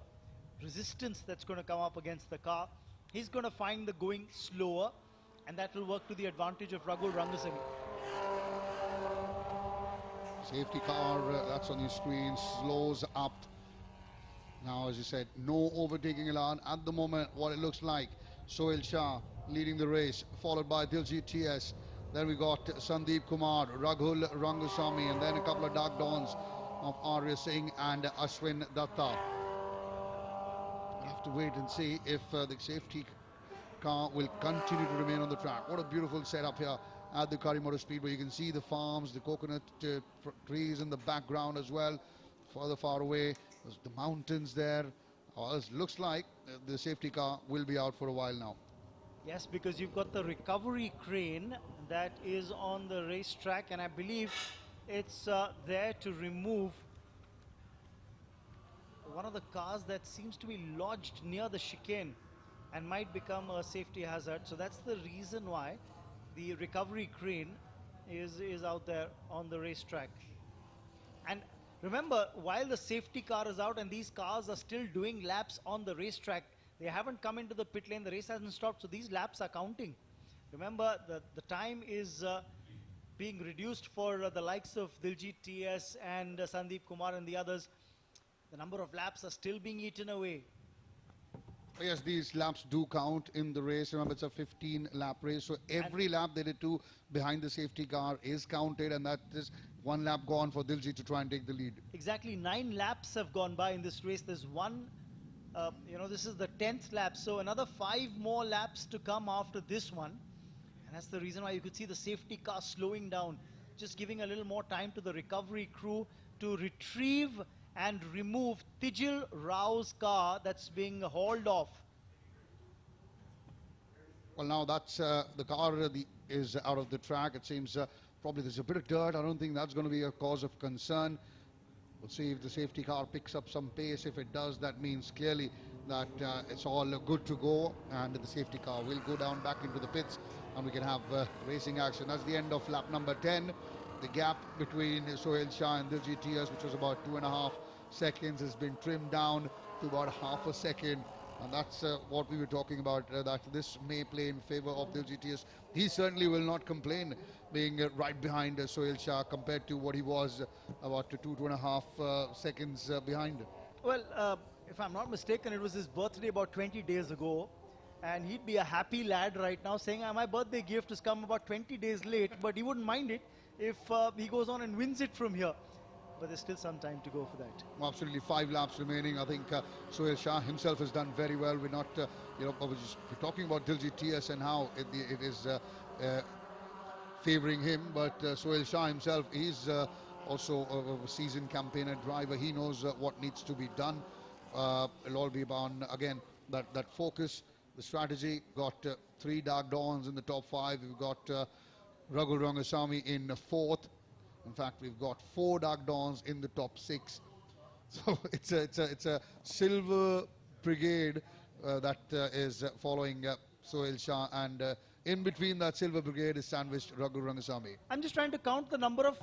resistance that's going to come up against the car. He's going to find the going slower, and that will work to the advantage of Raghu Rangasamy. Safety car, that's on your screen, slows up. Now, as you said, no overtaking allowed at the moment. What it looks like, Sohail Shah leading the race, followed by Diljit TS. Then we got Sandeep Kumar, Raghul Rangasamy, and then a couple of dark dawns of Arya Singh and Ashwin Datta. We'll have to wait and see if the safety car will continue to remain on the track. What a beautiful setup here at the Kari Motor Speedway. You can see the farms, the coconut trees in the background as well. Further far away, there's the mountains there. It looks like the safety car will be out for a while now. Yes, because you've got the recovery crane that is on the racetrack, and I believe it's there to remove one of the cars that seems to be lodged near the chicane and might become a safety hazard. So that's the reason why the recovery crane is out there on the racetrack. And remember, while the safety car is out and these cars are still doing laps on the racetrack, they haven't come into the pit lane, the race hasn't stopped, so these laps are counting. Remember, the time is being reduced for the likes of Diljit TS and Sandeep Kumar and the others. The number of laps are still being eaten away. Yes, these laps do count in the race. Remember, it's a 15-lap race, so every lap they did do behind the safety car is counted, and that is one lap gone for Diljit to try and take the lead. Exactly 9 laps have gone by in this race. There's one, this is the 10th lap, so another 5 more laps to come after this one. And that's the reason why you could see the safety car slowing down, just giving a little more time to the recovery crew to retrieve and remove Tijil Rao's car that's being hauled off. Well, now that's the car is out of the track. It seems probably there's a bit of dirt. I don't think that's going to be a cause of concern. We'll see if the safety car picks up some pace. If it does, that means clearly that it's all good to go, and the safety car will go down back into the pits, and we can have racing action. That's the end of lap number 10. The gap between Sohail Shah and Diljit Tias, which was about 2.5 seconds, has been trimmed down to about half a second, and that's what we were talking about, that this may play in favor of Diljit Tias. He certainly will not complain being right behind Sohail Shah compared to what he was about 2.5 seconds behind. Well, if I'm not mistaken, it was his birthday about 20 days ago, and he'd be a happy lad right now saying, my birthday gift has come about 20 days late, but he wouldn't mind it if he goes on and wins it from here. But there's still some time to go for that. Absolutely, 5 laps remaining. I think Sohail Shah himself has done very well. We're not, we're talking about Diljit Tias and how it is favouring him, but Sohail Shah himself is also a seasoned campaigner driver. He knows what needs to be done. It'll all be about, again, that focus, the strategy. Got 3 Dark Dawns in the top 5. We've got Raghu Rangasamy in 4th. In fact, we've got 4 Dark Dawns in the top 6. So it's a silver brigade that is following Sohail Shah, and in between that silver brigade is sandwiched Raghu Rangasamy. I'm just trying to count the number of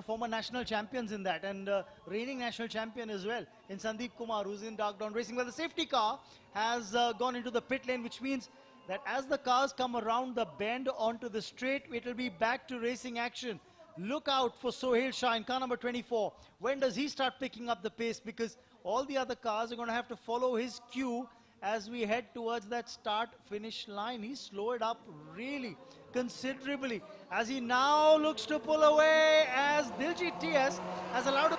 former national champions in that, and reigning national champion as well in Sandeep Kumar, who's in Dark Dawn Racing. Well, the safety car has gone into the pit lane, which means that as the cars come around the bend onto the straight, it will be back to racing action. Look out for Sohail Shah in car number 24. When does he start picking up the pace? Because all the other cars are going to have to follow his cue as we head towards that start-finish line. He slowed up really considerably as he now looks to pull away, as Diljit Tias has allowed...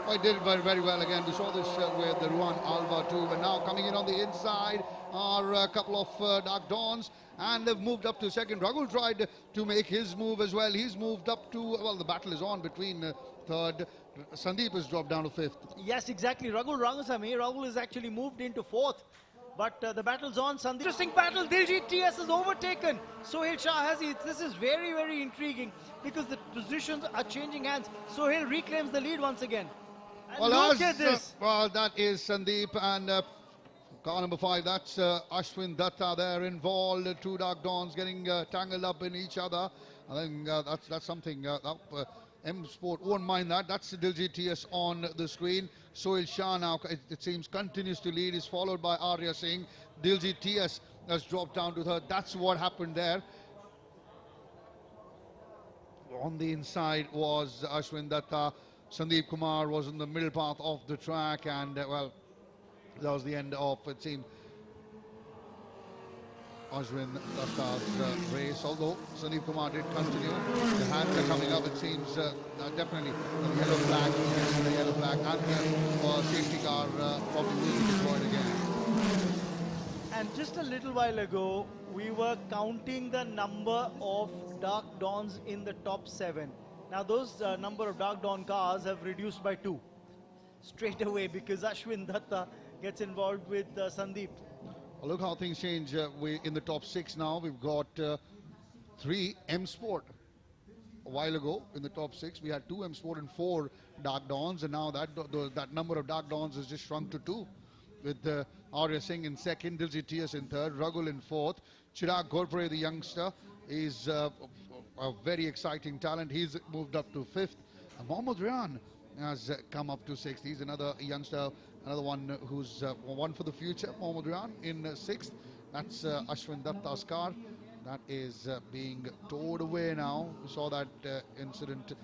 I did very, very well again. We saw this with the Ruan Alva too, but now coming in on the inside are a couple of Dark Dawns, and they've moved up to second. Raghu tried to make his move as well. He's moved up to, well, the battle is on between third. Sandeep has dropped down to 5th. Yes, exactly. Raghu Rangasamy. Raghu has actually moved into 4th. But the battle's on. Sandeep. Interesting battle. Diljit Tias has overtaken Sohail Shah, has he? This is very, very intriguing because the positions are changing hands. Sohail reclaims the lead once again. And well, look at this. Well, that is Sandeep, and car number 5, that's Ashwin Datta there involved. 2 Dark Dawns getting tangled up in each other. I think that's something M Sport won't mind that. That's Diljit Tias on the screen. Sohail Shah now, it seems, continues to lead. Is followed by Arya Singh. Diljit Tias has dropped down to 3rd. That's what happened there. On the inside was Ashwin Datta. Sandeep Kumar was in the middle path of the track, and well, that was the end of, it seemed, Ashwin Datta's race. Although Sandeep Kumar did continue, the hands are coming up. It seems definitely the yellow flag, the yellow flag, and the safety car probably will be deployed again. And just a little while ago, we were counting the number of Dark Dawns in the top 7. Now those number of Dark Dawn cars have reduced by 2 straight away because Ashwin Datta gets involved with Sandeep. Well, look how things change. We in the top 6 now. We've got 3 M Sport. A while ago in the top 6 we had 2 M Sport and 4 Dark Dawns, and now that number of Dark Dawns has just shrunk to 2, with Arya Singh in 2nd, Diljit Tias in 3rd, Ragul in 4th. Chirag Ghorpare, the youngster, is a very exciting talent. He's moved up to 5th. Mohammad Ryan has come up to 6th. He's another youngster, another one who's one for the future. Mohammad Ryan in 6th. That's Ashwin Datta's car. That is being towed away now. We saw that incident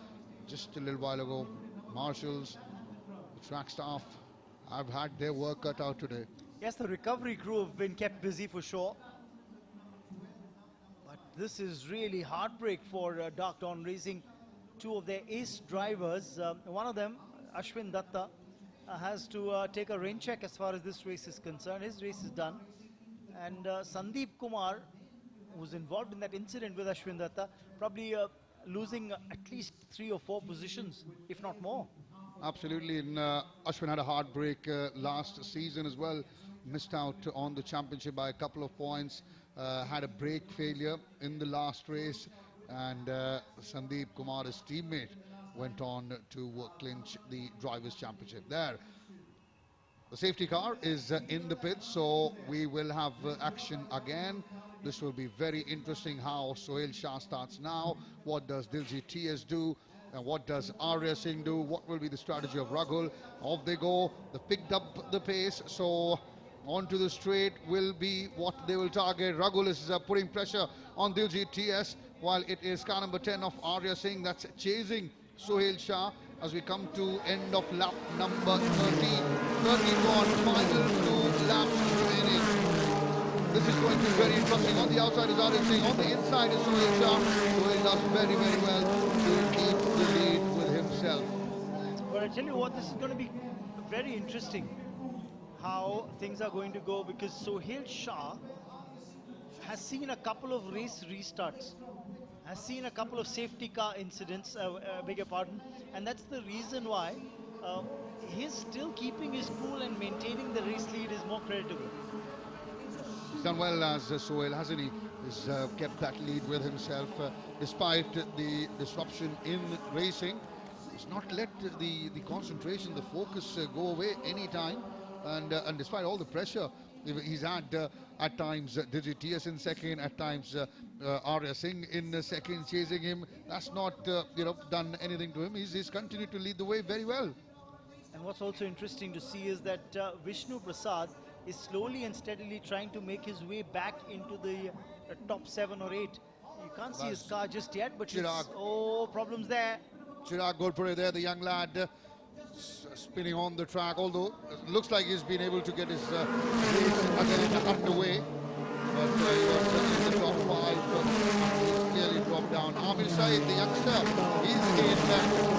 just a little while ago. Marshals, the track staff have had their work cut out today. Yes, the recovery crew have been kept busy for sure. But this is really heartbreak for Dark Dawn Racing. Two of their ace drivers, one of them, Ashwin Datta, has to take a rain check as far as this race is concerned. His race is done. And Sandeep Kumar, who's involved in that incident with Ashwin Datta, probably losing at least 3 or 4 positions, if not more. Absolutely, and Ashwin had a hard break last season as well. Missed out on the championship by a couple of points. Had a brake failure in the last race, and Sandeep Kumar, his teammate, went on to clinch the Drivers' Championship there. The safety car is in the pit, so we will have action again. This will be very interesting how Sohail Shah starts now. What does Diljit TS do? And what does Arya Singh do? What will be the strategy of Raghul? Off they go. They picked up the pace, so onto the straight will be what they will target. Raghul is putting pressure on Diljit TS, while it is car number 10 of Arya Singh that's chasing Sohail Shah as we come to end of lap number 13. 13 gone, final 2 laps remaining. This is going to be very interesting. On the outside is Arya Singh, on the inside is Sohail Shah. Sohail does very, very well to keep the lead with himself. But I tell you what, this is going to be very interesting how things are going to go, because Sohail Shah has seen a couple of race restarts, has seen a couple of safety car incidents, beg your pardon, and that's the reason why he's still keeping his cool and maintaining the race lead is more creditable. He's done well as Sohail, hasn't he? He's kept that lead with himself despite the disruption in racing. He's not let the concentration, the focus go away any time. And despite all the pressure he's had at times, Diljit TS in second, at times Arya Singh in second, chasing him. That's not done anything to him. He's continued to lead the way very well. And what's also interesting to see is that Vishnu Prasad is slowly and steadily trying to make his way back into the top 7 or 8. You can't see his car just yet, but problems there. Chirag Godpure there, the young lad, spinning on the track, although it looks like he's been able to get his race again underway. But he was in the top 5, but he's clearly dropped down. Amir Saeed, the youngster, he's in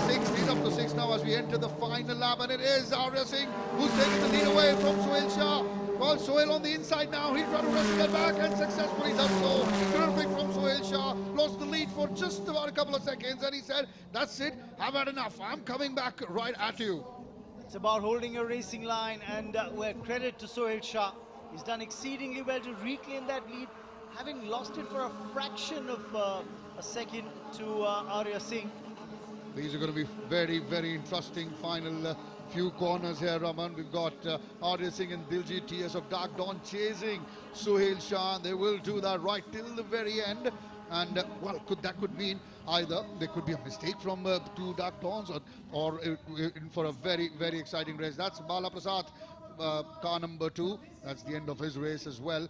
6th. He's up to 6 now as we enter the final lap, and it is Arya Singh who's taking the lead away from Sohail Shah. Well, Sohail on the inside now, he's trying to wrestle that back and successfully does so. Terrific from Sohail Shah, lost the lead for just about a couple of seconds, and he said, that's it, I've had enough, I'm coming back right at you. It's about holding a racing line, and we're credit to Sohail Shah. He's done exceedingly well to reclaim that lead, having lost it for a fraction of a second to Arya Singh. These are going to be very, very interesting final few corners here, Raman. We've got Arya Singh and Diljit TS of Dark Dawn chasing Sohail Shah. They will do that right till the very end. And well, that could mean either there could be a mistake from 2 Dark Dawns, or in for a very, very exciting race. That's Bala Prasad, car number 2. That's the end of his race as well.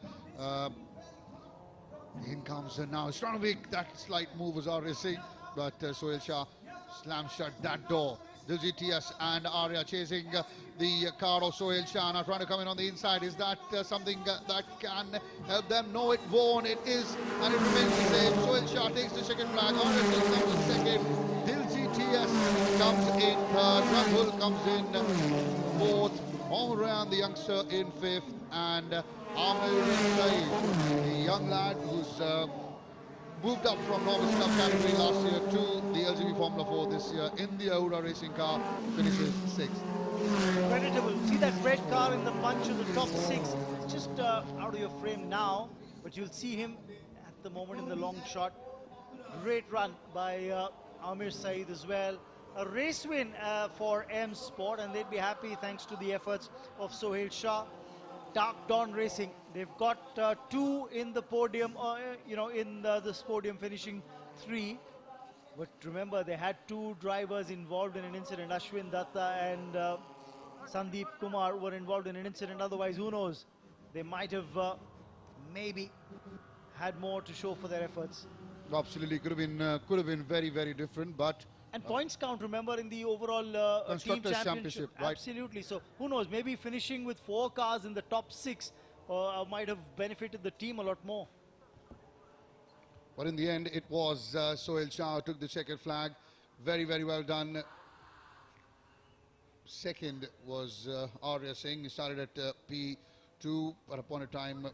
In comes now. He's trying to make that slight move as Arya Singh, but Sohail Shah slams shut that door. Diljit TS and Arya chasing the car of Sohail Shah, now trying to come in on the inside. Is that something that can help them? No, it won't. It is, and it remains the same. Sohail Shah takes the chicken flag. Arya Singh comes in second. Diljit TS comes in third. Raghul comes in fourth. Omran, the youngster, in fifth. And Amir Saeed, the young lad who's moved up from Novice Cup category last year to the LGV Formula 4 this year in the Aura racing car, finishes 6th. Creditable. See that red car in the bunch of the top 6. It's just out of your frame now, but you'll see him at the moment in the long shot. Great run by Amir Saeed as well. A race win for M Sport, and they'd be happy thanks to the efforts of Sohail Shah. Dark Dawn Racing, they've got 2 in the podium, in this podium, finishing 3. But remember, they had 2 drivers involved in an incident. Ashwin Datta and Sandeep Kumar were involved in an incident. Otherwise, who knows? They might have maybe had more to show for their efforts. Absolutely, could have been very, very different. But And points count, remember, in the overall team Constructors' championship. Championship, right. Absolutely. So who knows, maybe finishing with 4 cars in the top 6 might have benefited the team a lot more. But in the end, it was Sohail Shah who took the checkered flag. Very, very well done. Second was Arya Singh. He started at P2, but upon a time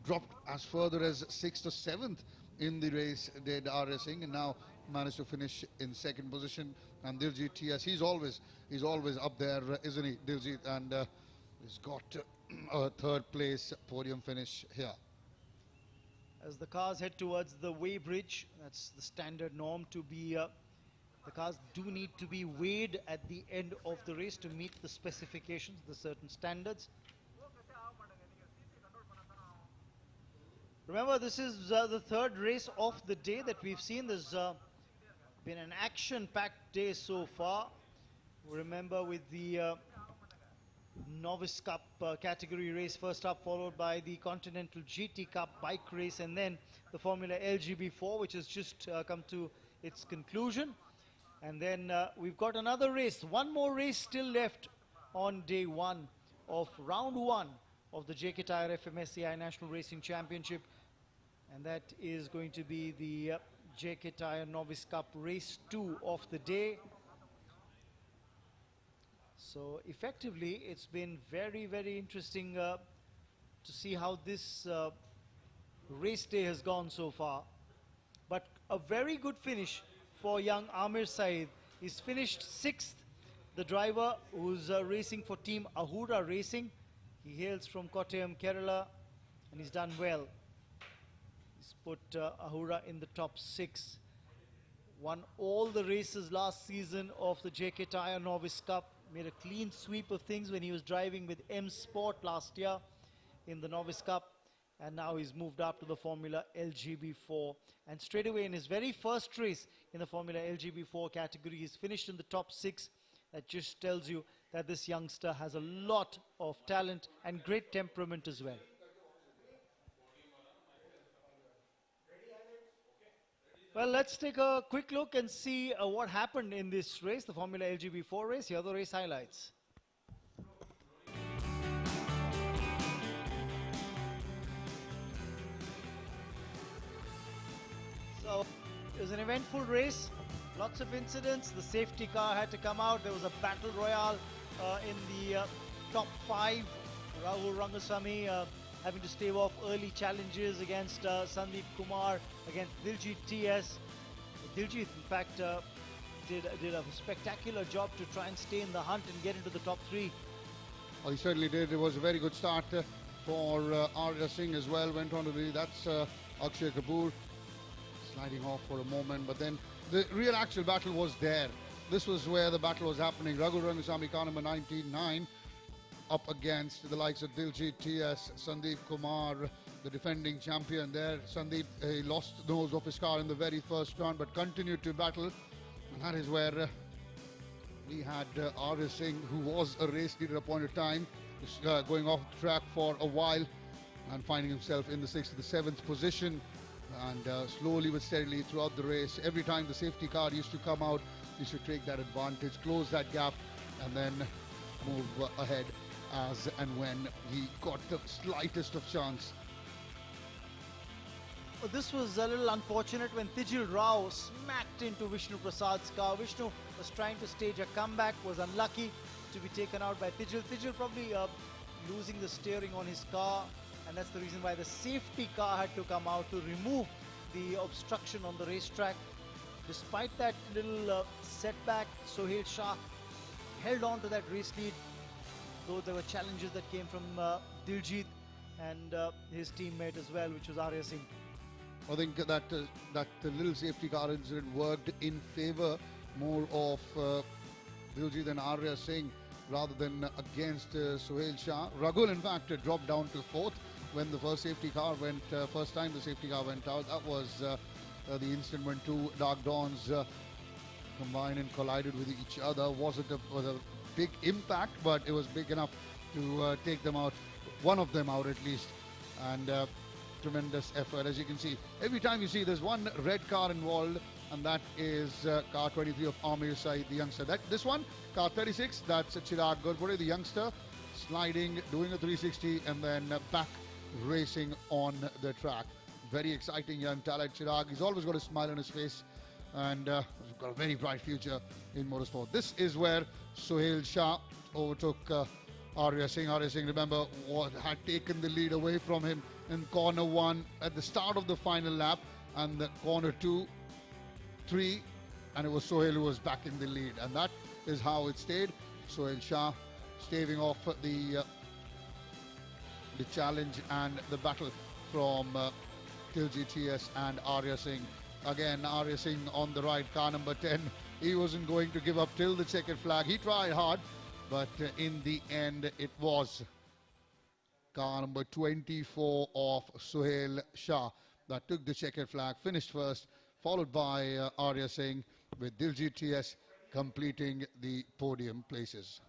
dropped as further as 6th or 7th in the race, did Arya Singh, and now managed to finish in 2nd position. And Diljit TS, he's always up there, isn't he, Diljit? And he's got a 3rd place podium finish here. As the cars head towards the weighbridge, that's the standard norm to be, the cars do need to be weighed at the end of the race to meet the specifications, the certain standards. Remember, this is the 3rd race of the day that we've seen. There's been an action-packed day so far. Remember, with the Novice Cup category race first up, followed by the Continental GT Cup bike race, and then the Formula LGB4, which has just come to its conclusion. And then we've got another race, one more race still left on day 1 of round 1 of the JK Tyre-FMSCI National Racing Championship, and that is going to be the JK Tyre Novice Cup race 2 of the day. So effectively, it's been very, very interesting to see how this race day has gone so far. But a very good finish for young Amir Saeed. He's finished 6th. The driver who's racing for Team Ahura Racing. He hails from Kottayam, Kerala, and he's done well. He's put Ahura in the top 6. Won all the races last season of the JK Tyre Novice Cup. Made a clean sweep of things when he was driving with M Sport last year in the Novice Cup. And now he's moved up to the Formula LGB4. And straight away in his very first race in the Formula LGB4 category, he's finished in the top 6. That just tells you that this youngster has a lot of talent and great temperament as well. Well, let's take a quick look and see what happened in this race, the Formula LGB4 race. Here are the race highlights. So, it was an eventful race, lots of incidents. The safety car had to come out. There was a battle royale in the top 5. Rahul Rangasamy having to stave off early challenges against Sandeep Kumar, against Diljit TS. Diljit, in fact, did a spectacular job to try and stay in the hunt and get into the top 3. Well, he certainly did. It was a very good start for Arya Singh as well. Went on to be, that's Akshay Kapoor sliding off for a moment, but then the real actual battle was there. This was where the battle was happening. Raghu Rangasamy, car number 19-9, up against the likes of Diljit TS, Sandeep Kumar, the defending champion there. Sandeep, he lost the nose of his car in the very first round, but continued to battle. And that is where we had Arya Singh, who was a race leader at a point of time, going off the track for a while and finding himself in the 6th to the 7th position. And slowly but steadily throughout the race, every time the safety car used to come out, he should take that advantage, close that gap, and then move ahead as and when he got the slightest of chance. Well, this was a little unfortunate when Tijil Rao smacked into Vishnu Prasad's car. Vishnu was trying to stage a comeback, was unlucky to be taken out by Tijil. Tijil probably losing the steering on his car, and that's the reason why the safety car had to come out to remove the obstruction on the racetrack. Despite that little setback, Sohail Shah held on to that race lead, though there were challenges that came from Diljit and his teammate as well, which was Arya Singh. I think that that little safety car incident worked in favour more of Diljit and Arya Singh rather than against Sohail Shah. Ragul, in fact, dropped down to 4th when the first safety car went, first time the safety car went out. That was the incident when two Dark Dawns combined and collided with each other. Was a big impact, but it was big enough to take them out, one of them out at least. And tremendous effort, as you can see. Every time you see there's one red car involved and that is car 23 of Amir Saeed, the youngster. This one, car 36, that's Chirag Gurpure, the youngster, sliding, doing a 360, and then back racing on the track. Very exciting young talent, Chirag. He's always got a smile on his face, and he's got a very bright future in motorsport. This is where Sohail Shah overtook Arya Singh. Arya Singh, remember, had taken the lead away from him in corner 1 at the start of the final lap, and the corner 2, 3, and it was Sohail who was back in the lead, and that is how it stayed. Sohail Shah staving off the challenge and the battle from GTS and Arya Singh. Again, Arya Singh on the right, car number 10. He wasn't going to give up till the checkered flag. He tried hard, but in the end, it was car number 24 of Sohail Shah that took the checkered flag, finished first, followed by Arya Singh, with Diljit TS completing the podium places.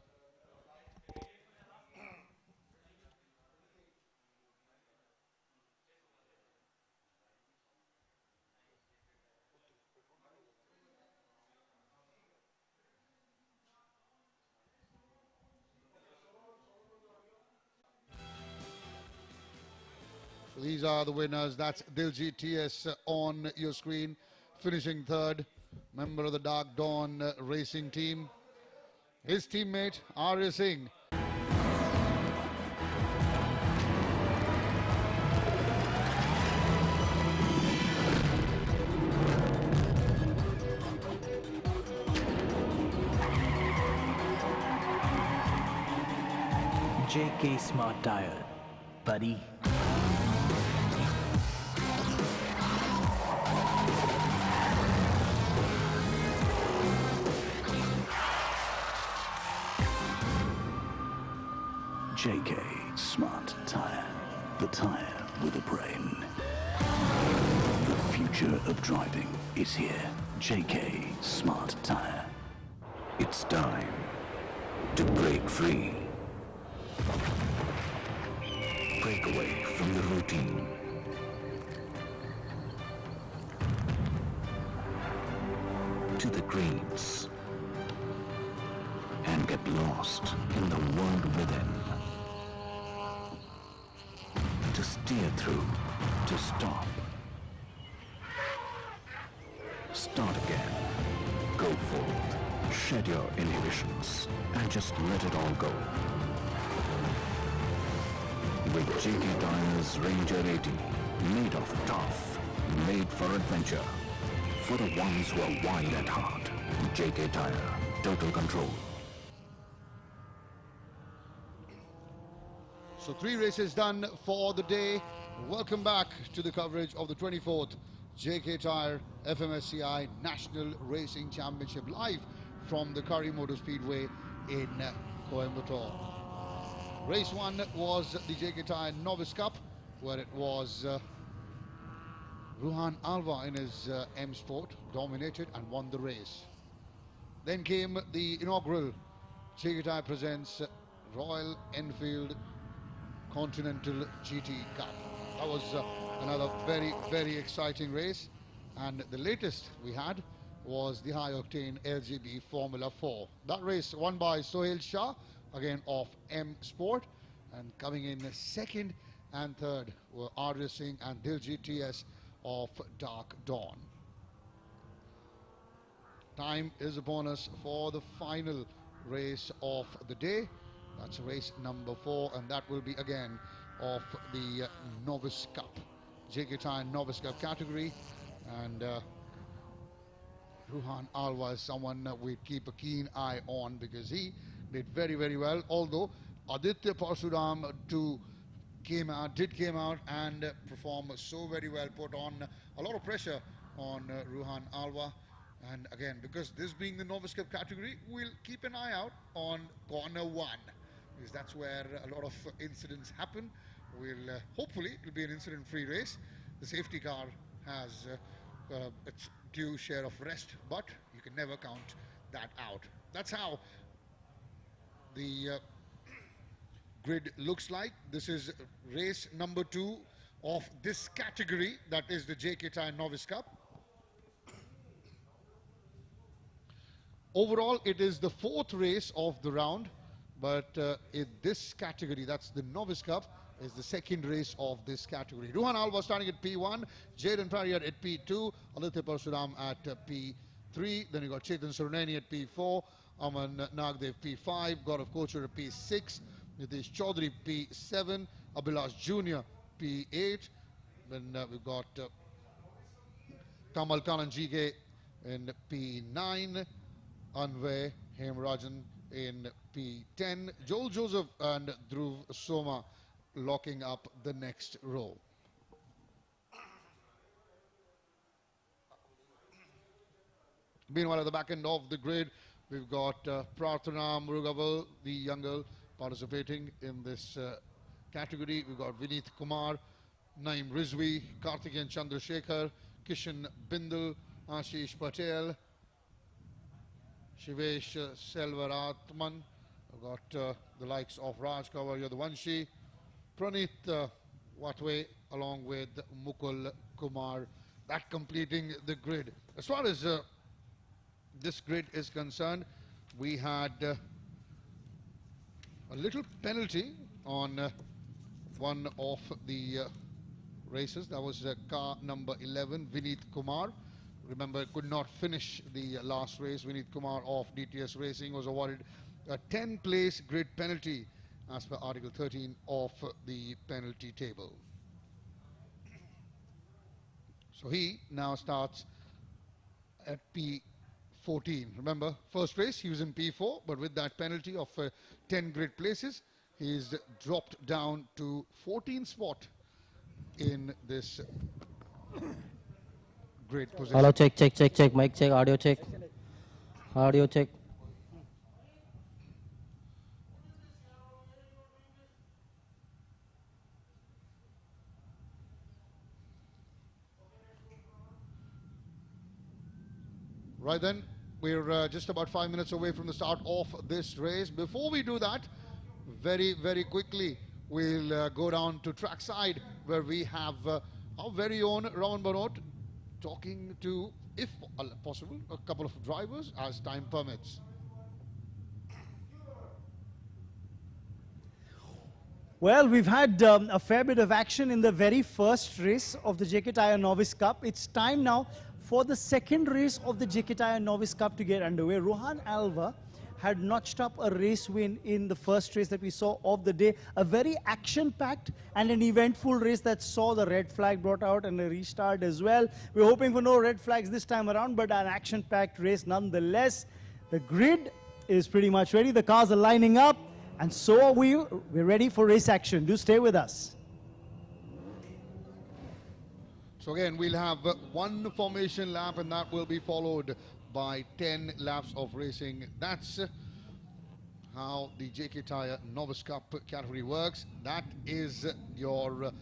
So these are the winners. That's Diljit TS on your screen, finishing third, member of the Dark Dawn racing team. His teammate, Arya Singh. JK Smart Tire, buddy. JK Smart Tire, the tire with a brain. The future of driving is here. JK Smart Tire. It's time to break free. Break away from the routine. To the greens. And get lost in the world within. To steer through, to stop. Start again. Go forward. Shed your inhibitions and just let it all go. With JK Tyre's Ranger 80, made of tough, made for adventure. For the ones who are wide at heart. JK Tyre, total control. So 3 races done for the day. Welcome back to the coverage of the 24th JK Tyre FMSCI National Racing Championship, live from the Kari Motor Speedway in Coimbatore. Race 1 was the JK Tyre Novice Cup, where it was Ruhan Alva in his M Sport dominated and won the race. Then came the inaugural JK Tyre presents Royal Enfield Continental GT Cup. That was another very, very exciting race, and the latest we had was the high-octane LGB Formula 4. That race won by Sohail Shah, again of M Sport, and coming in second and third were Arya Singh and Diljit TS of Dark Dawn. Time is upon us for the final race of the day. That's race number 4, and that will be again of the Novice Cup, JK Tyre Novice Cup category. And Ruhan Alva is someone we keep a keen eye on because he did very, very well. Although Aditya Parsuram came out and performed so very well, put on a lot of pressure on Ruhan Alva. And again, because this being the Novice Cup category, we'll keep an eye out on corner 1. Because that's where a lot of incidents happen. Hopefully it'll be an incident-free race. The safety car has its due share of rest, but you can never count that out. That's how the grid looks like. This is race number 2 of this category, that is the JK Tyre Novice Cup. Overall, it is the 4th race of the round, but in this category, that's the Novice Cup, is the 2nd race of this category. Ruhan Alva starting at P1, Jaden Parriott at P2, Aditya Parsuram at P3, then you got Chetan Suruneni at P4, Aman Nagdev P5, Gaurav Kochur at P6, Nitish Chaudhary P7, Abhilash Jr. P8, then we've got Kamal Kanan GK in P9, Anvay Hemrajan in P10, Joel Joseph and Dhruv Soma locking up the next row. Meanwhile, at the back end of the grid, we've got Prarthana Murugaval, the young girl, participating in this category. We've got Vineet Kumar, Naim Rizvi, Karthikeyan Chandrasekhar, Kishan Bindal, Ashish Patel, Shivesh Selvaratman. We've got the likes of Raj Kavar Yadavanshi, Praneeth Watwe, along with Mukul Kumar. That completing the grid. As far as this grid is concerned, we had a little penalty on one of the races. That was car number 11, Vineet Kumar. Remember, could not finish the last race. Vineet Kumar of DTS Racing was awarded a 10-place grid penalty as per Article 13 of the penalty table. So he now starts at P14. Remember, first race he was in P4, but with that penalty of 10 grid places, he's dropped down to 14th spot in this grid position. Hello, check, mic check, audio check. Audio check. Right then, we're just about 5 minutes away from the start of this race. Before we do that, very quickly, we'll go down to trackside where we have our very own Raman Banot talking to, if possible, a couple of drivers as time permits. Well, we've had a fair bit of action in the very first race of the JK Tyre Novice Cup. It's time now for the second race of the JK Tyre Novice Cup to get underway. Ruhan Alva had notched up a race win in the first race that we saw of the day. A very action-packed and an eventful race that saw the red flag brought out and a restart as well. We're hoping for no red flags this time around, but an action-packed race nonetheless. The grid is pretty much ready. The cars are lining up, and so are we. We're ready for race action. Do stay with us. So again, we'll have one formation lap, and that will be followed by 10 laps of racing. That's how the JK Tyre Novice Cup category works. That is your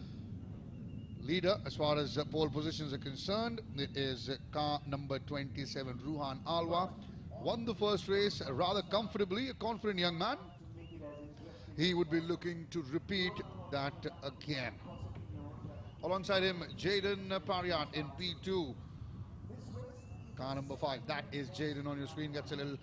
leader as far as pole positions are concerned. It is car number 27, Ruhan Alva. Won the first race rather comfortably, a confident young man. He would be looking to repeat that again. Alongside him, Jaden Parriott in P2. Car number 5, that is Jaden on your screen, gets a little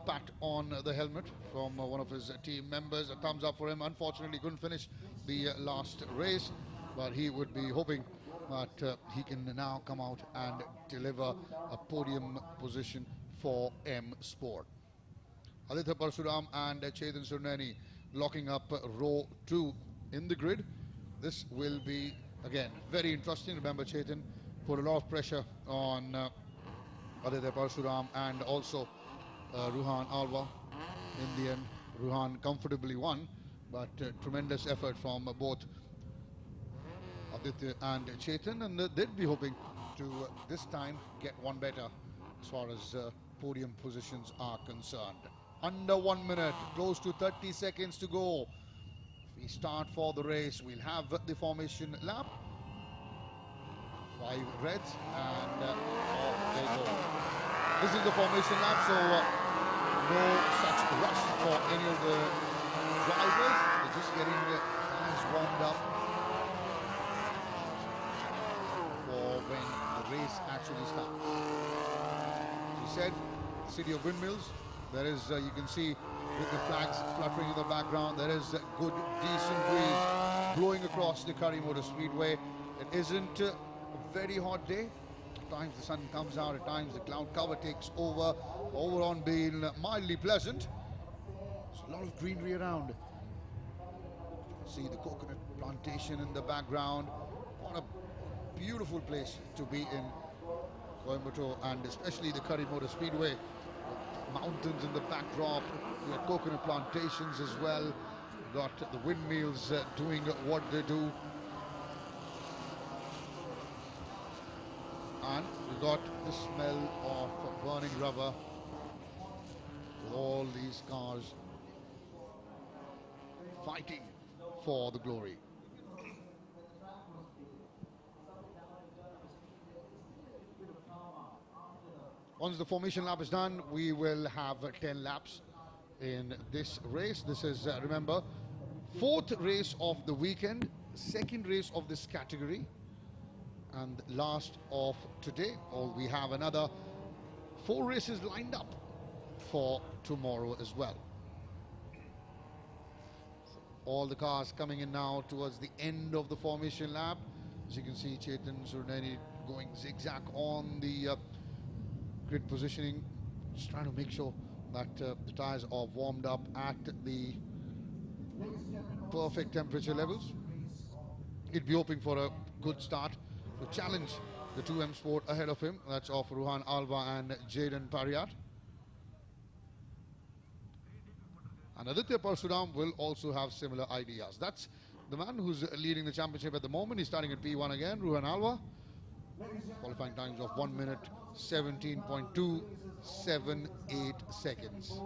pat on the helmet from one of his team members. A thumbs up for him. Unfortunately, couldn't finish the last race, but he would be hoping that he can now come out and deliver a podium position for M Sport. Aditya Parsuram and Chetan Suruneni locking up row 2 in the grid. This will be, again, very interesting. Remember, Chetan put a lot of pressure on Aditya Parsuram and also Ruhan Alva. In the end, Ruhan comfortably won, but tremendous effort from both Aditya and Chetan, and they'd be hoping to this time get one better as far as podium positions are concerned. Under 1 minute, close to 30 seconds to go. We start for the race. We'll have the formation lap. 5 reds and off they go. This is the formation lap, so no such rush for any of the drivers. They're just getting cars warmed up for when the race actually starts. As you said, city of windmills. There is, you can see with the flags fluttering in the background, there is a good, decent breeze blowing across the Kari Motor Speedway. It isn't a very hot day. At times the sun comes out, at times the cloud cover takes over, overall being mildly pleasant. There's a lot of greenery around. See the coconut plantation in the background. What a beautiful place to be in Coimbatore, and especially the Kari Motor Speedway. Mountains in the backdrop, we have coconut plantations as well. We've got the windmills doing what they do. And we've got the smell of burning rubber with all these cars fighting for the glory. Once the formation lap is done, we will have 10 laps in this race. This is, remember, 4th race of the weekend, 2nd race of this category, and last of today. We have another 4 races lined up for tomorrow as well. All the cars coming in now towards the end of the formation lap. As you can see, Chetan Surneni going zigzag on the grid positioning, just trying to make sure that the tyres are warmed up at the perfect temperature levels. He'd be hoping for a good start to challenge the 2M Sport ahead of him. That's of Ruhan Alva and Jaden Pariat. And Aditya Parsuram will also have similar ideas. That's the man who's leading the championship at the moment. He's starting at P1 again, Ruhan Alva. Qualifying times of 1 minute 17.278 seconds.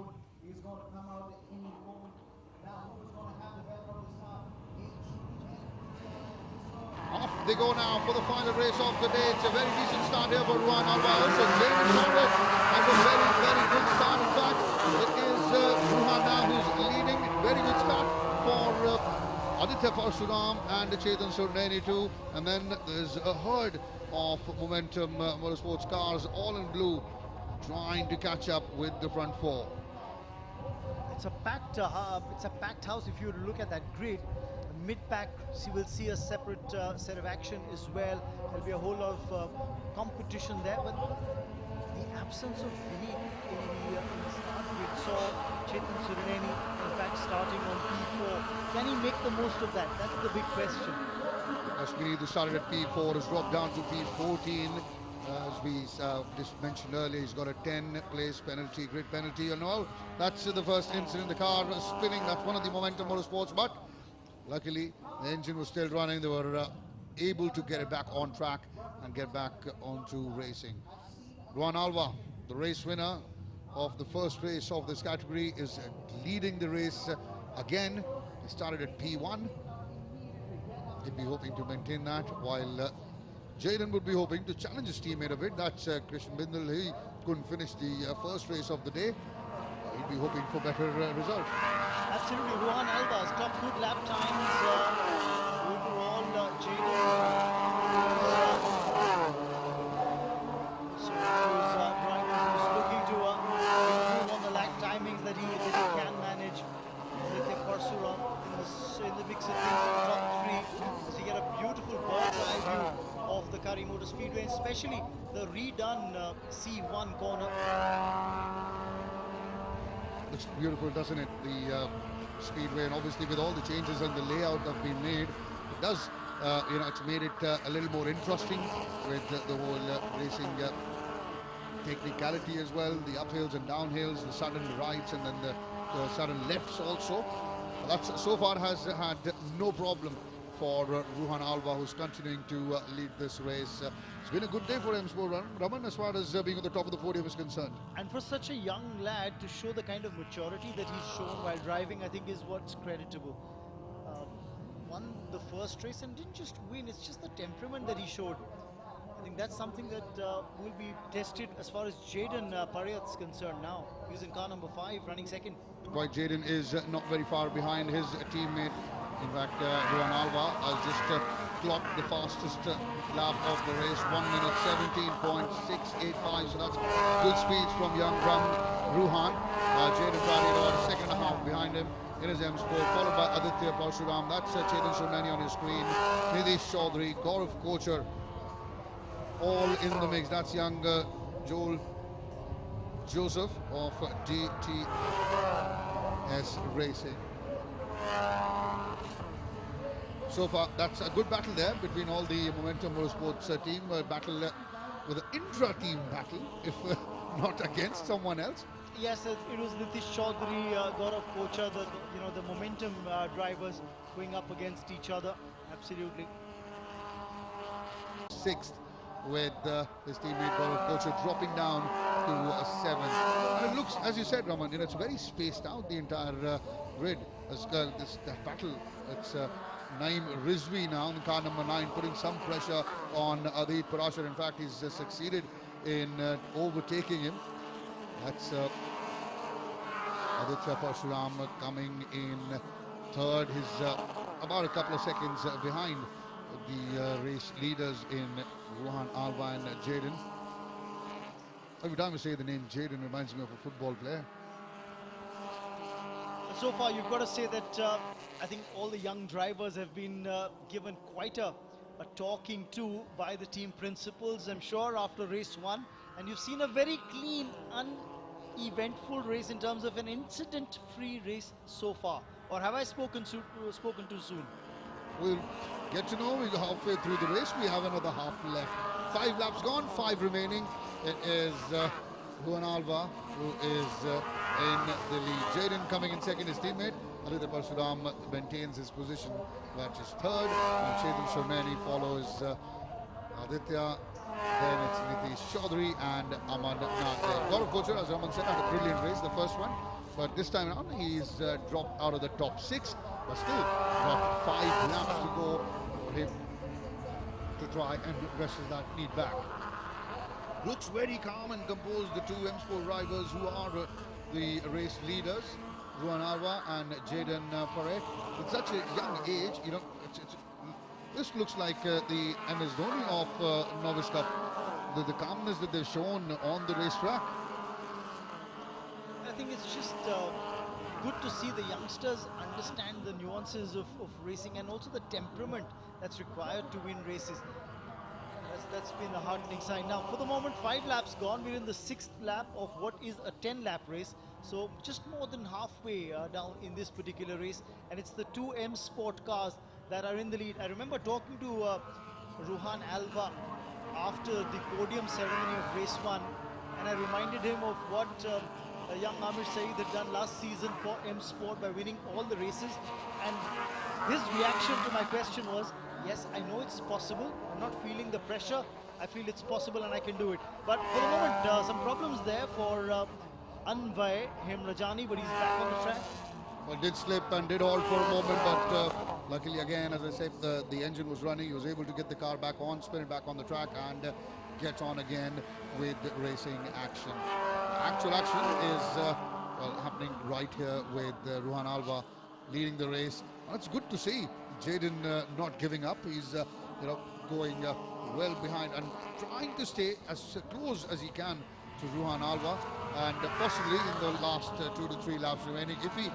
Off they go now for the final race of the day. It's a very decent start here for Ruhan Alva. Also, Jaden started as a very, very good start. In fact, it is Ruhan now who's leading. Very good start for Aditya Parsuram and Chetan Surneni too. And then there's a herd of Momentum Motorsports cars, all in blue, trying to catch up with the front 4. It's a packed house. If you look at that grid, mid-pack, you will see a separate set of action as well. There'll be a whole lot of competition there, but the absence of Vinny in the start grid saw Chetan Surneni, in fact, starting on P4. Can he make the most of that? That's the big question. Ashwini, who started at P4, has dropped down to P14. As we just mentioned earlier, he's got a 10-place penalty, grid penalty. And well, that's the first incident. The car spinning. That's one of the Momentum Motorsports. But luckily, the engine was still running. They were able to get it back on track and get back onto racing. Ruhan Alva, the race winner of the first race of this category, is leading the race again. He started at P1. He'd be hoping to maintain that, while Jaden would be hoping to challenge his teammate a bit. That's Christian Bindal. He couldn't finish the first race of the day. He'd be hoping for better results. Absolutely. Ruhan Alva has clocked good lap times. Overall, Jaden who's looking to improve on the lap timings that he can manage. Aditya Parsuram in the mix of things, top 3. So you get a beautiful bird's eye view of the Kari Motor Speedway, especially the redone C1 corner. Looks beautiful, doesn't it? The Speedway, and obviously with all the changes and the layout that have been made, it does, it's made it a little more interesting with the whole racing technicality as well, the uphills and downhills, the sudden rights and then the sudden lefts also. That's so far has had no problem for Ruhan Alva, who's continuing to lead this race. It's been a good day for him, Raman, as far as being at the top of the podium is concerned. And for such a young lad to show the kind of maturity that he's shown while driving, I think is what's creditable. Won the first race and didn't just win, it's just the temperament that he showed. I think that's something that will be tested as far as Jaden Pariat's concerned now. He's in car number 5, running second. Quite, Jaden is not very far behind his teammate In fact, Ruan Alva has just clocked the fastest lap of the race, 1 minute 17.685. So that's good speeds from young Ruhan. Jaden Kari about a second and a half behind him in his M Sport, followed by Aditya Parshuram. That's Chetan Shomani on your screen. Nidish Chaudhary, Gaurav Kochar, all in the mix. That's young Joel Joseph of DTS Racing. So far, that's a good battle there between all the Momentum Motorsports team. Battle with an intra-team battle, if not against someone else. Yes, it was Nitish Chaudhary, Gaurav Kochar, the Momentum drivers going up against each other. Absolutely. Sixth, with his teammate Gaurav Kochar dropping down to seventh. And it looks, as you said, Raman, it's very spaced out, the entire grid. That battle, it's Naeem Rizvi now in car number 9, putting some pressure on Adit Parashar. In fact, he's succeeded in overtaking him. That's Aditya Parshuram coming in third. He's about a couple of seconds behind the race leaders in Ruhan Alva and Jaden. Every time I say the name Jaden, reminds me of a football player. So far, you've got to say that I think all the young drivers have been given quite a talking to by the team principals, I'm sure, after race 1. And you've seen a very clean, uneventful race in terms of an incident-free race so far. Or have I spoken too soon? We'll get to know. We're halfway through the race. We have another half left. 5 laps gone, 5 remaining. It is Ruan Alva who is in the lead. Jaden coming in second, his teammate Aditya Parshuram maintains his position, that is third, and Chetan Shomani follows Aditya. Then it's Nitish Chaudhary and Aman Nagdev. Gaurav Kochar, as Raman said, had a brilliant race, the first one, but this time around he's dropped out of the top 6, but still got 5 laps to go for him to try and wrestle that lead back. Looks very calm and composed, the two M Sport drivers who are the race leaders, Ruan Alva and Jaden Parekh. With such a young age, you know, this looks like the MS Dhoni of Novice Cup. The calmness that they've shown on the racetrack. I think it's just good to see the youngsters understand the nuances of racing and also the temperament that's required to win races. That's been a heartening sign. Now, for the moment, 5 laps gone. We're in the 6th lap of what is a 10-lap race. So just more than halfway down in this particular race. And it's the 2 M Sport cars that are in the lead. I remember talking to Ruhan Alva after the podium ceremony of race 1. And I reminded him of what young Amir Saeed had done last season for M Sport by winning all the races. And his reaction to my question was, yes, I know it's possible. I'm not feeling the pressure. I feel it's possible and I can do it. But for the moment, some problems there for Anvay Hemrajani, but he's back on the track. Well, did slip and did hold for a moment, but luckily again, as I said, the engine was running. He was able to get the car back on, spin it back on the track, and get on again with racing action. Actual action is well, happening right here with Ruhan Alva leading the race. Well, it's good to see Jaden not giving up. He's you know, going well behind and trying to stay as close as he can to Ruhan Alva, and possibly in the last 2 to 3 laps remaining, if he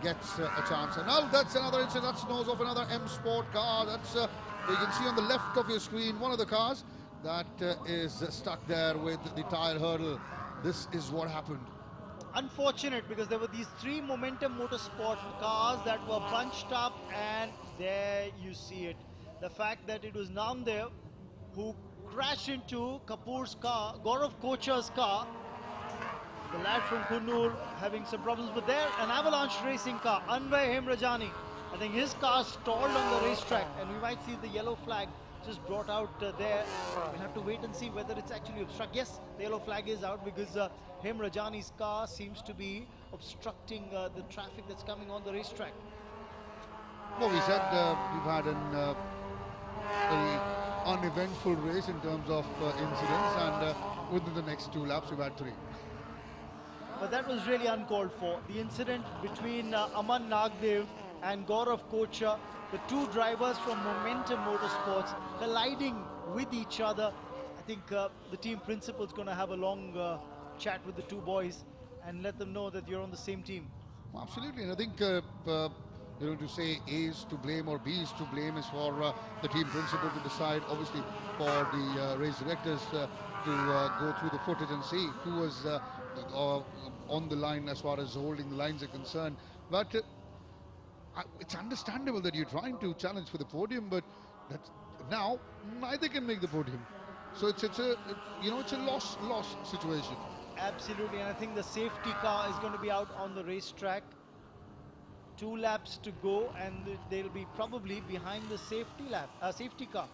gets a chance. And now that's another incident. That's nose of another M Sport car. That's you can see on the left of your screen one of the cars that is stuck there with the tire hurdle. This is what happened. Unfortunate, because there were these 3 Momentum Motorsport cars that were bunched up, and there you see it. The fact that it was Namdev who crashed into Kapoor's car, Gaurav Kochar's car. The lad from Kunnur having some problems, but there an Avalanche racing car, Anvay Hemrajani. I think his car stalled on the racetrack, and we might see the yellow flag just brought out there. We'll have to wait and see whether it's actually obstructed. Yes, the yellow flag is out because Hemrajani's car seems to be obstructing the traffic that's coming on the racetrack. Well, we said we've had an very uneventful race in terms of incidents, and within the next 2 laps we've had 3. But that was really uncalled for. The incident between Aman Nagdev and Gaurav Kochar, the two drivers from Momentum Motorsports, colliding with each other. I think the team principal is going to have a long chat with the two boys and let them know that you're on the same team. Absolutely, and I think to say A is to blame or B is to blame is for the team principal to decide. Obviously, for the race directors to go through the footage and see who was on the line as far as holding the lines are concerned. But it's understandable that you're trying to challenge for the podium, but now neither can make the podium. So it's a loss situation. Absolutely, and I think the safety car is going to be out on the racetrack. 2 laps to go, and they'll be probably behind the safety car.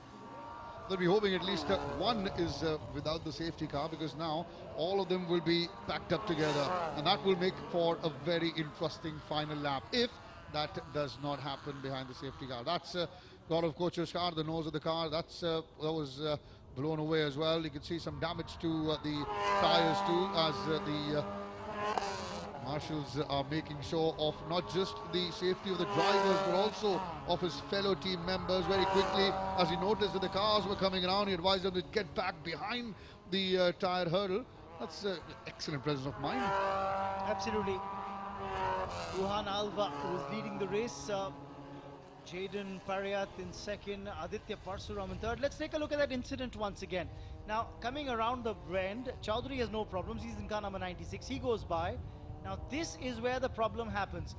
They'll be hoping at least one is without the safety car, because now all of them will be packed up together, and that will make for a very interesting final lap if that does not happen behind the safety car. That's Gaurav Kochar's car, the nose of the car. That was blown away as well. You can see some damage to the tires too, as the marshals are making sure of not just the safety of the drivers but also of his fellow team members. Very quickly, as he noticed that the cars were coming around, he advised them to get back behind the tire hurdle. That's excellent presence of mind. Absolutely. Ruhan Alva was leading the race. Jaden Pariyat in second, Aditya Parsuram in third. Let's take a look at that incident once again. Now, coming around the bend, Chowdhury has no problems. He's in car number 96. He goes by. Now, this is where the problem happens.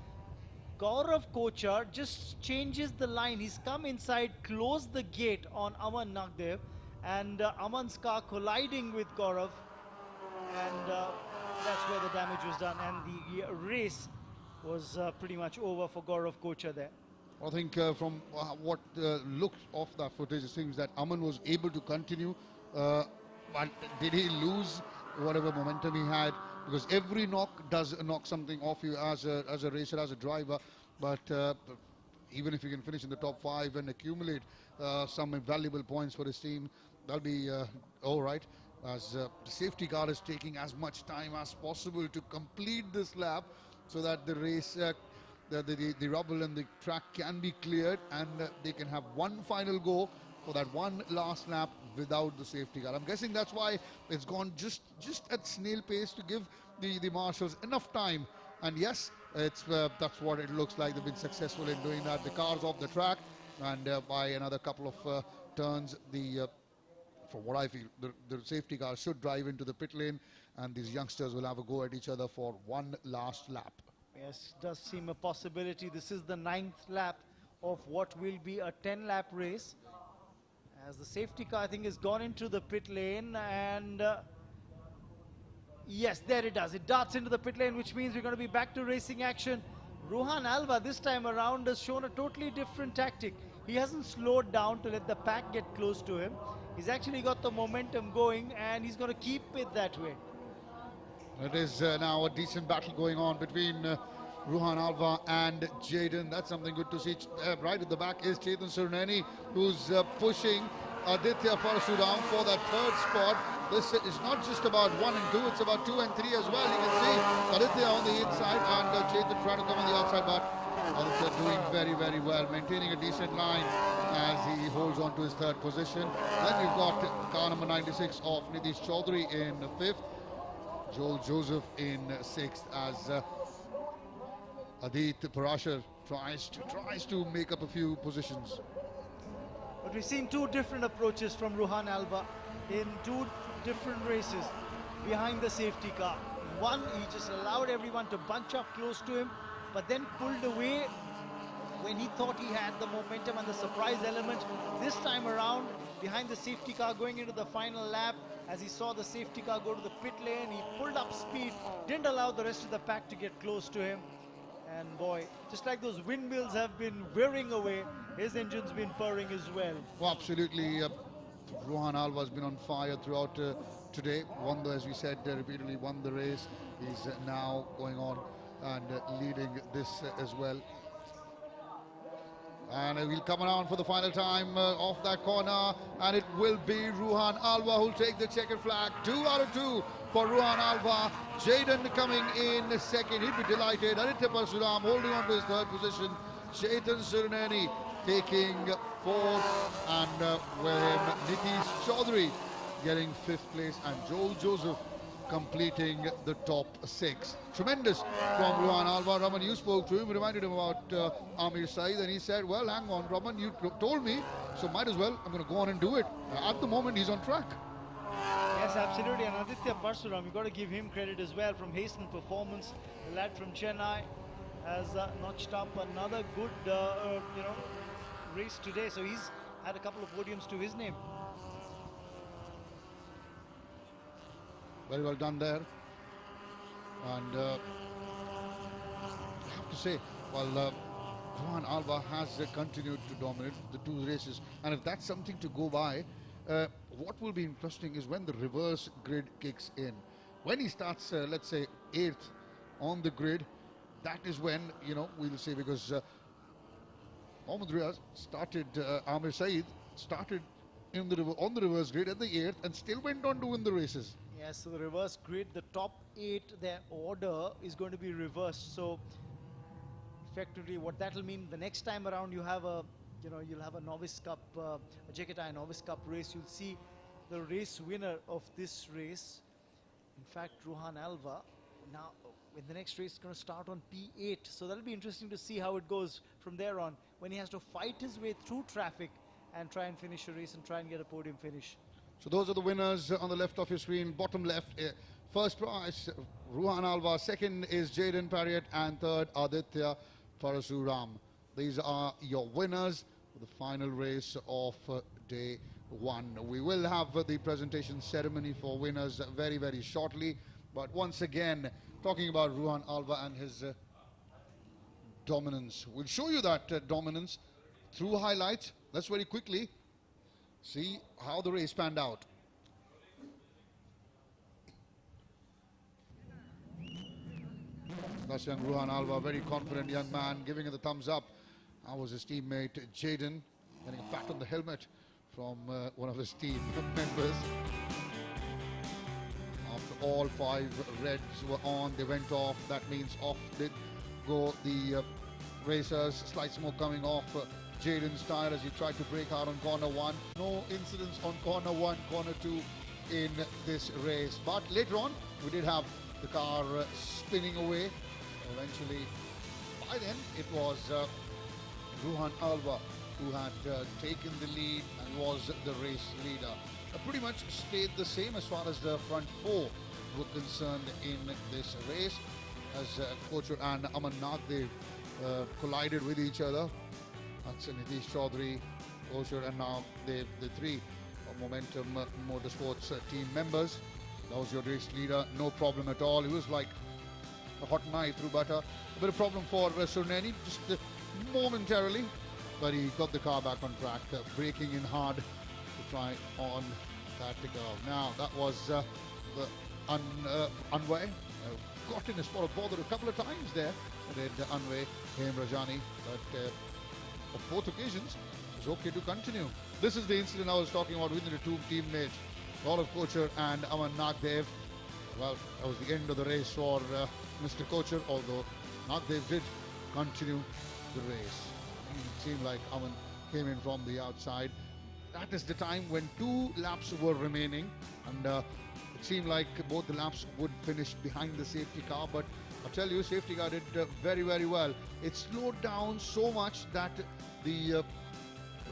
Gaurav Kochar just changes the line. He's come inside, closed the gate on Aman Nagdev, and Aman's car colliding with Gaurav. And that's where the damage was done. And the race was pretty much over for Gaurav Kochar there. I think from what looked of that footage, it seems that Aman was able to continue. But did he lose whatever momentum he had? Because every knock does knock something off you as a racer, as a driver. But even if you can finish in the top 5 and accumulate some valuable points for his team, that'll be all right. As the safety car is taking as much time as possible to complete this lap, so that the race, the rubble and the track can be cleared, and they can have one final go for that one last lap without the safety car. I'm guessing that's why it's gone just at snail pace to give the marshals enough time. And yes, it's that's what it looks like. They've been successful in doing that. The car's off the track, and by another couple of turns, from what I feel, the safety car should drive into the pit lane, and these youngsters will have a go at each other for one last lap. Yes, does seem a possibility. This is the 9th lap of what will be a 10-lap race. As the safety car, I think, has gone into the pit lane, and yes, there it does. It darts into the pit lane, which means we're going to be back to racing action. Ruhan Alva this time around has shown a totally different tactic. He hasn't slowed down to let the pack get close to him. He's actually got the momentum going, and he's going to keep it that way. It is now a decent battle going on between Ruhan Alva and Jaden. That's something good to see. Right at the back is Chetan Surneni, who's pushing Aditya Parasuram for that 3rd spot. This is not just about 1 and 2, it's about 2 and 3 as well. You can see Aditya on the inside and Chetan trying to come on the outside, but Aditya doing very, very well, maintaining a decent line as he holds on to his 3rd position. Then you've got car number 96 of Nitish Chaudhary in 5th. Joel Joseph in 6th, as Adit Parashar tries to make up a few positions. But we've seen 2 different approaches from Ruhan Alva in 2 different races behind the safety car. One, he just allowed everyone to bunch up close to him, but then pulled away when he thought he had the momentum and the surprise element. This time around, behind the safety car going into the final lap, as he saw the safety car go to the pit lane, he pulled up speed, didn't allow the rest of the pack to get close to him. And boy, just like those windmills have been whirring away, his engine's been purring as well. Well, absolutely. Ruhan Alva has been on fire throughout today. Won the, as we said, repeatedly won the race. He's now going on and leading this as well. And we'll come around for the final time off that corner, and it will be Ruhan Alva who'll take the checkered flag. 2 out of 2 for Ruhan Alva. Jaden coming in 2nd. He'd be delighted. Aditya Parasuram holding on to his 3rd position. Chetan Surineni taking fourth, and with him Nitish Chaudhary getting fifth place, and Joel Joseph completing the top six. Tremendous from Ruhan Alva. Raman, you spoke to him, reminded him about Amir Saeed, and he said, well, hang on, Raman, you told me, so might as well, I'm going to go on and do it. At the moment, he's on track. Yes, absolutely. And Aditya Parsuram, you've got to give him credit as well from Hasten Performance. The lad from Chennai has notched up another good, race today. So he's had a couple of podiums to his name. Very well done there. And I have to say, well, Ruhan Alva has continued to dominate the two races. And if that's something to go by, what will be interesting is when the reverse grid kicks in. When he starts, let's say, 8th on the grid, that is when, we'll say, because Mohammad Riaz started, Amir Saeed started on the reverse grid at the 8th and still went on to win the races. Yes, so the reverse grid, the top 8, their order is going to be reversed. So effectively what that will mean, the next time around you have a, you'll have a Novice Cup, a JK Tyre Novice Cup race. You'll see the race winner of this race, in fact, Ruhan Alva. Now, in the next race, is going to start on P8. So that'll be interesting to see how it goes from there on, when he has to fight his way through traffic and try and finish a race and try and get a podium finish. So those are the winners on the left of your screen. Bottom left, first prize, Ruhan Alva. Second is Jaden Parriott, and third, Aditya Parasuram. These are your winners for the final race of day one. We will have the presentation ceremony for winners very, very shortly. But once again, talking about Ruhan Alva and his dominance. We'll show you that dominance through highlights. Let's very quickly see how the race panned out. That's young Ruhan Alva, very confident young man, giving it the thumbs up. That was his teammate Jaden, getting a pat on the helmet from one of his team members. After all 5 reds were on, they went off. That means off did go the racers. Slight smoke coming off Jaden's tire as he tried to brake hard on corner 1. No incidents on corner 1, corner 2 in this race. But later on, we did have the car spinning away. Eventually, by then, it was Ruhan Alva who had taken the lead and was the race leader. Pretty much stayed the same as far as the front 4 were concerned in this race, as Kocher and Aman Nagdev collided with each other. That's Nitish Chaudhary, Kocher, and now the 3 Momentum Motorsports team members. That was your race leader, no problem at all. It was like a hot knife through butter. A bit of problem for Surineni, just momentarily, but he got the car back on track, braking in hard to try on that to go. Now, that was the Anway. Got in a spot of bother a couple of times there. Did Anway, Hem Rajani, but on both occasions, it was okay to continue. This is the incident I was talking about with the 2 teammates, Gaurav Kocher and Aman Nagdev. Well, that was the end of the race for Mr. Kocher, although Nagdev did continue the race. It seemed like Aman came in from the outside. That is the time when 2 laps were remaining, and it seemed like both the laps would finish behind the safety car, but I'll tell you, safety car did very, very well. It slowed down so much that the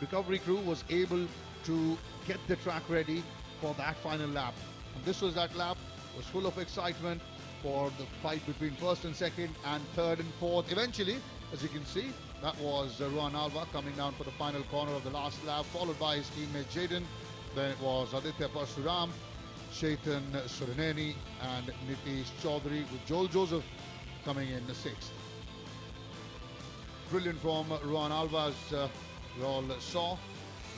recovery crew was able to get the track ready for that final lap. And this was that lap. It was full of excitement for the fight between first and second and third and fourth. Eventually, as you can see, that was Ruhan Alva coming down for the final corner of the last lap, followed by his teammate Jaden. Then it was Aditya Parsuram, Chetan Surineni, and Nitish Chaudhary, with Joel Joseph coming in the 6th. Brilliant from Ruhan Alva, as we all saw.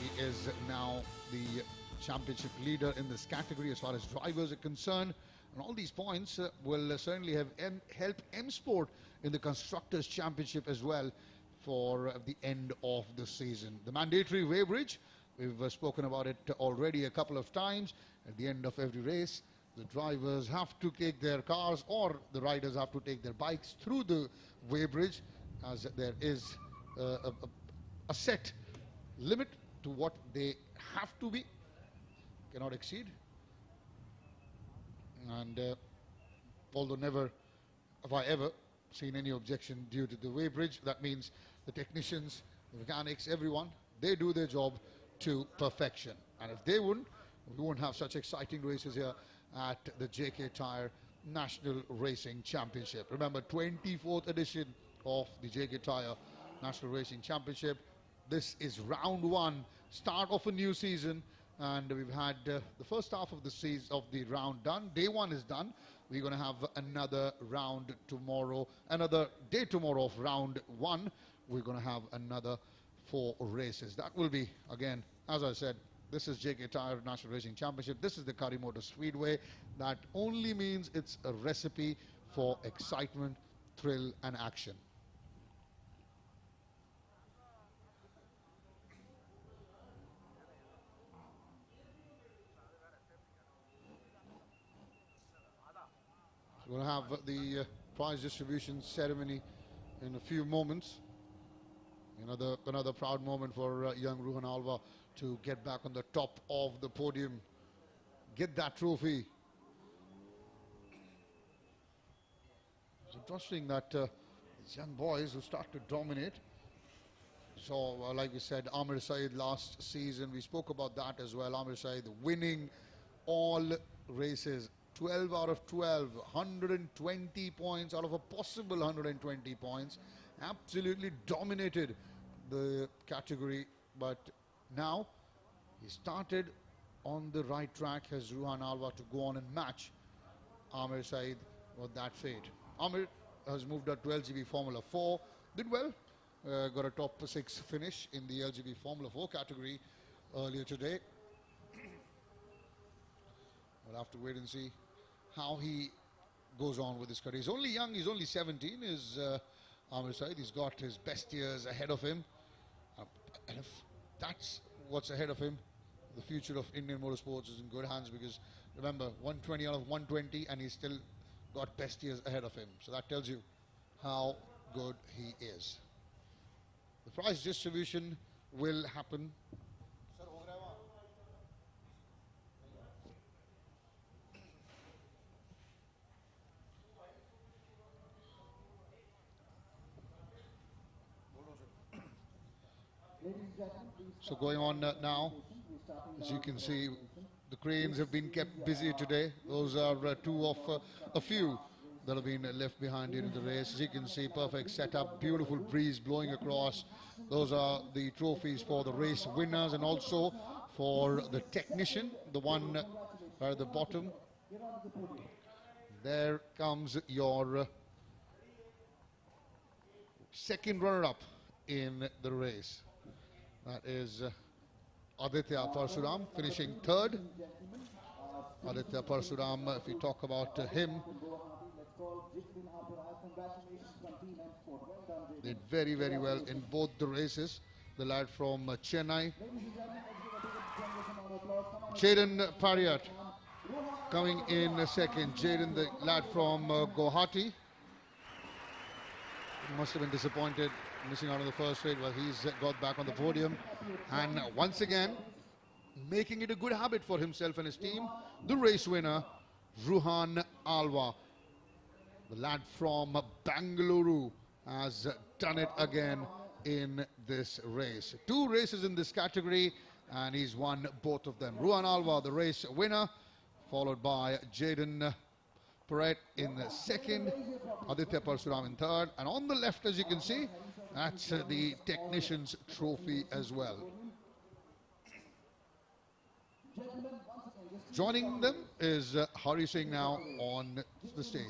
He is now the championship leader in this category as far as drivers are concerned. And all these points will certainly have helped M Sport in the Constructors' Championship as well for the end of the season. The mandatory weighbridge, we've spoken about it already a couple of times. At the end of every race, the drivers have to take their cars, or the riders have to take their bikes through the weighbridge, as there is a set limit to what they have to be, cannot exceed. And although never have I ever seen any objection due to the weighbridge, that means the technicians, the mechanics, everyone, they do their job to perfection. And if they wouldn't, we wouldn't have such exciting races here at the JK Tyre National Racing Championship. Remember, 24th edition of the JK Tyre National Racing Championship. This is round one, start of a new season, and we've had the first half of the season of the round done. Day one is done. We're going to have another round tomorrow, another day tomorrow of round one. We're going to have another 4 races. That will be, again, as I said, this is JK Tyre National Racing Championship. This is the Kari Motor Speedway. That only means it's a recipe for excitement, thrill and action. We'll have the prize distribution ceremony in a few moments. Another proud moment for young Ruhan Alva to get back on the top of the podium, get that trophy. It's interesting that these young boys who start to dominate. So, like we said, Amir Saeed last season, we spoke about that as well. Amir Saeed winning all races. 12 out of 12, 120 points out of a possible 120 points. Absolutely dominated the category, but now he started on the right track as Ruhan Alva to go on and match Amir Saeed with that fate. Amir has moved up to LGB Formula 4, did well, got a top 6 finish in the LGB Formula 4 category earlier today. We'll have to wait and see how he goes on with his career. He's only young, he's only 17, is Amir Saeed. He's got his best years ahead of him. And if that's what's ahead of him, the future of Indian motorsports is in good hands, because remember, 120 out of 120 and he's still got best years ahead of him. So that tells you how good he is. The prize distribution will happen. So going on now, as you can see, the cranes have been kept busy today. Those are 2 of a few that have been left behind during the race. As you can see, perfect setup, beautiful breeze blowing across. Those are the trophies for the race winners and also for the technician, the one at the bottom. There comes your second runner-up in the race. That is Aditya Parsuram finishing 3rd. Aditya Parsuram, if we talk about him, did very, very well in both the races. The lad from Chennai. Jaden Pariat coming in 2nd. Jaden, the lad from Guwahati. Must have been disappointed missing out on the first straight, but he's got back on the podium. And once again, making it a good habit for himself and his team, the race winner, Ruhan Alva. The lad from Bangalore has done it again in this race. 2 races in this category, and he's won both of them. Ruhan Alva, the race winner, followed by Jaden Paret in 2nd, Aditya Parsuram in 3rd, and on the left, as you can see, that's the technician's trophy as well. Joining them is Hari Singh now on the stage.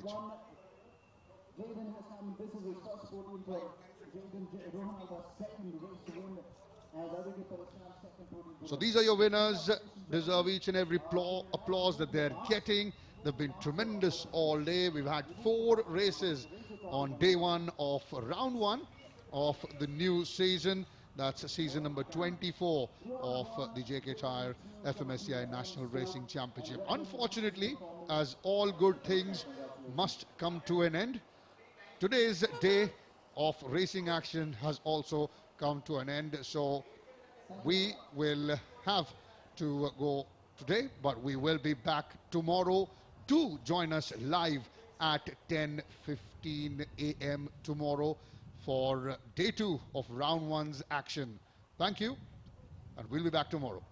So these are your winners. Deserve each and every applause that they're getting. They've been tremendous all day. We've had 4 races on day 1 of round 1 of the new season. That's season number 24 of the JK Tyre FMSCI National Racing Championship. Unfortunately, as all good things must come to an end, today's day of racing action has also come to an end. So we will have to go today, but we will be back tomorrow. Do join us live at 10:15 a.m. tomorrow for day 2 of round 1's action. Thank you, and we'll be back tomorrow.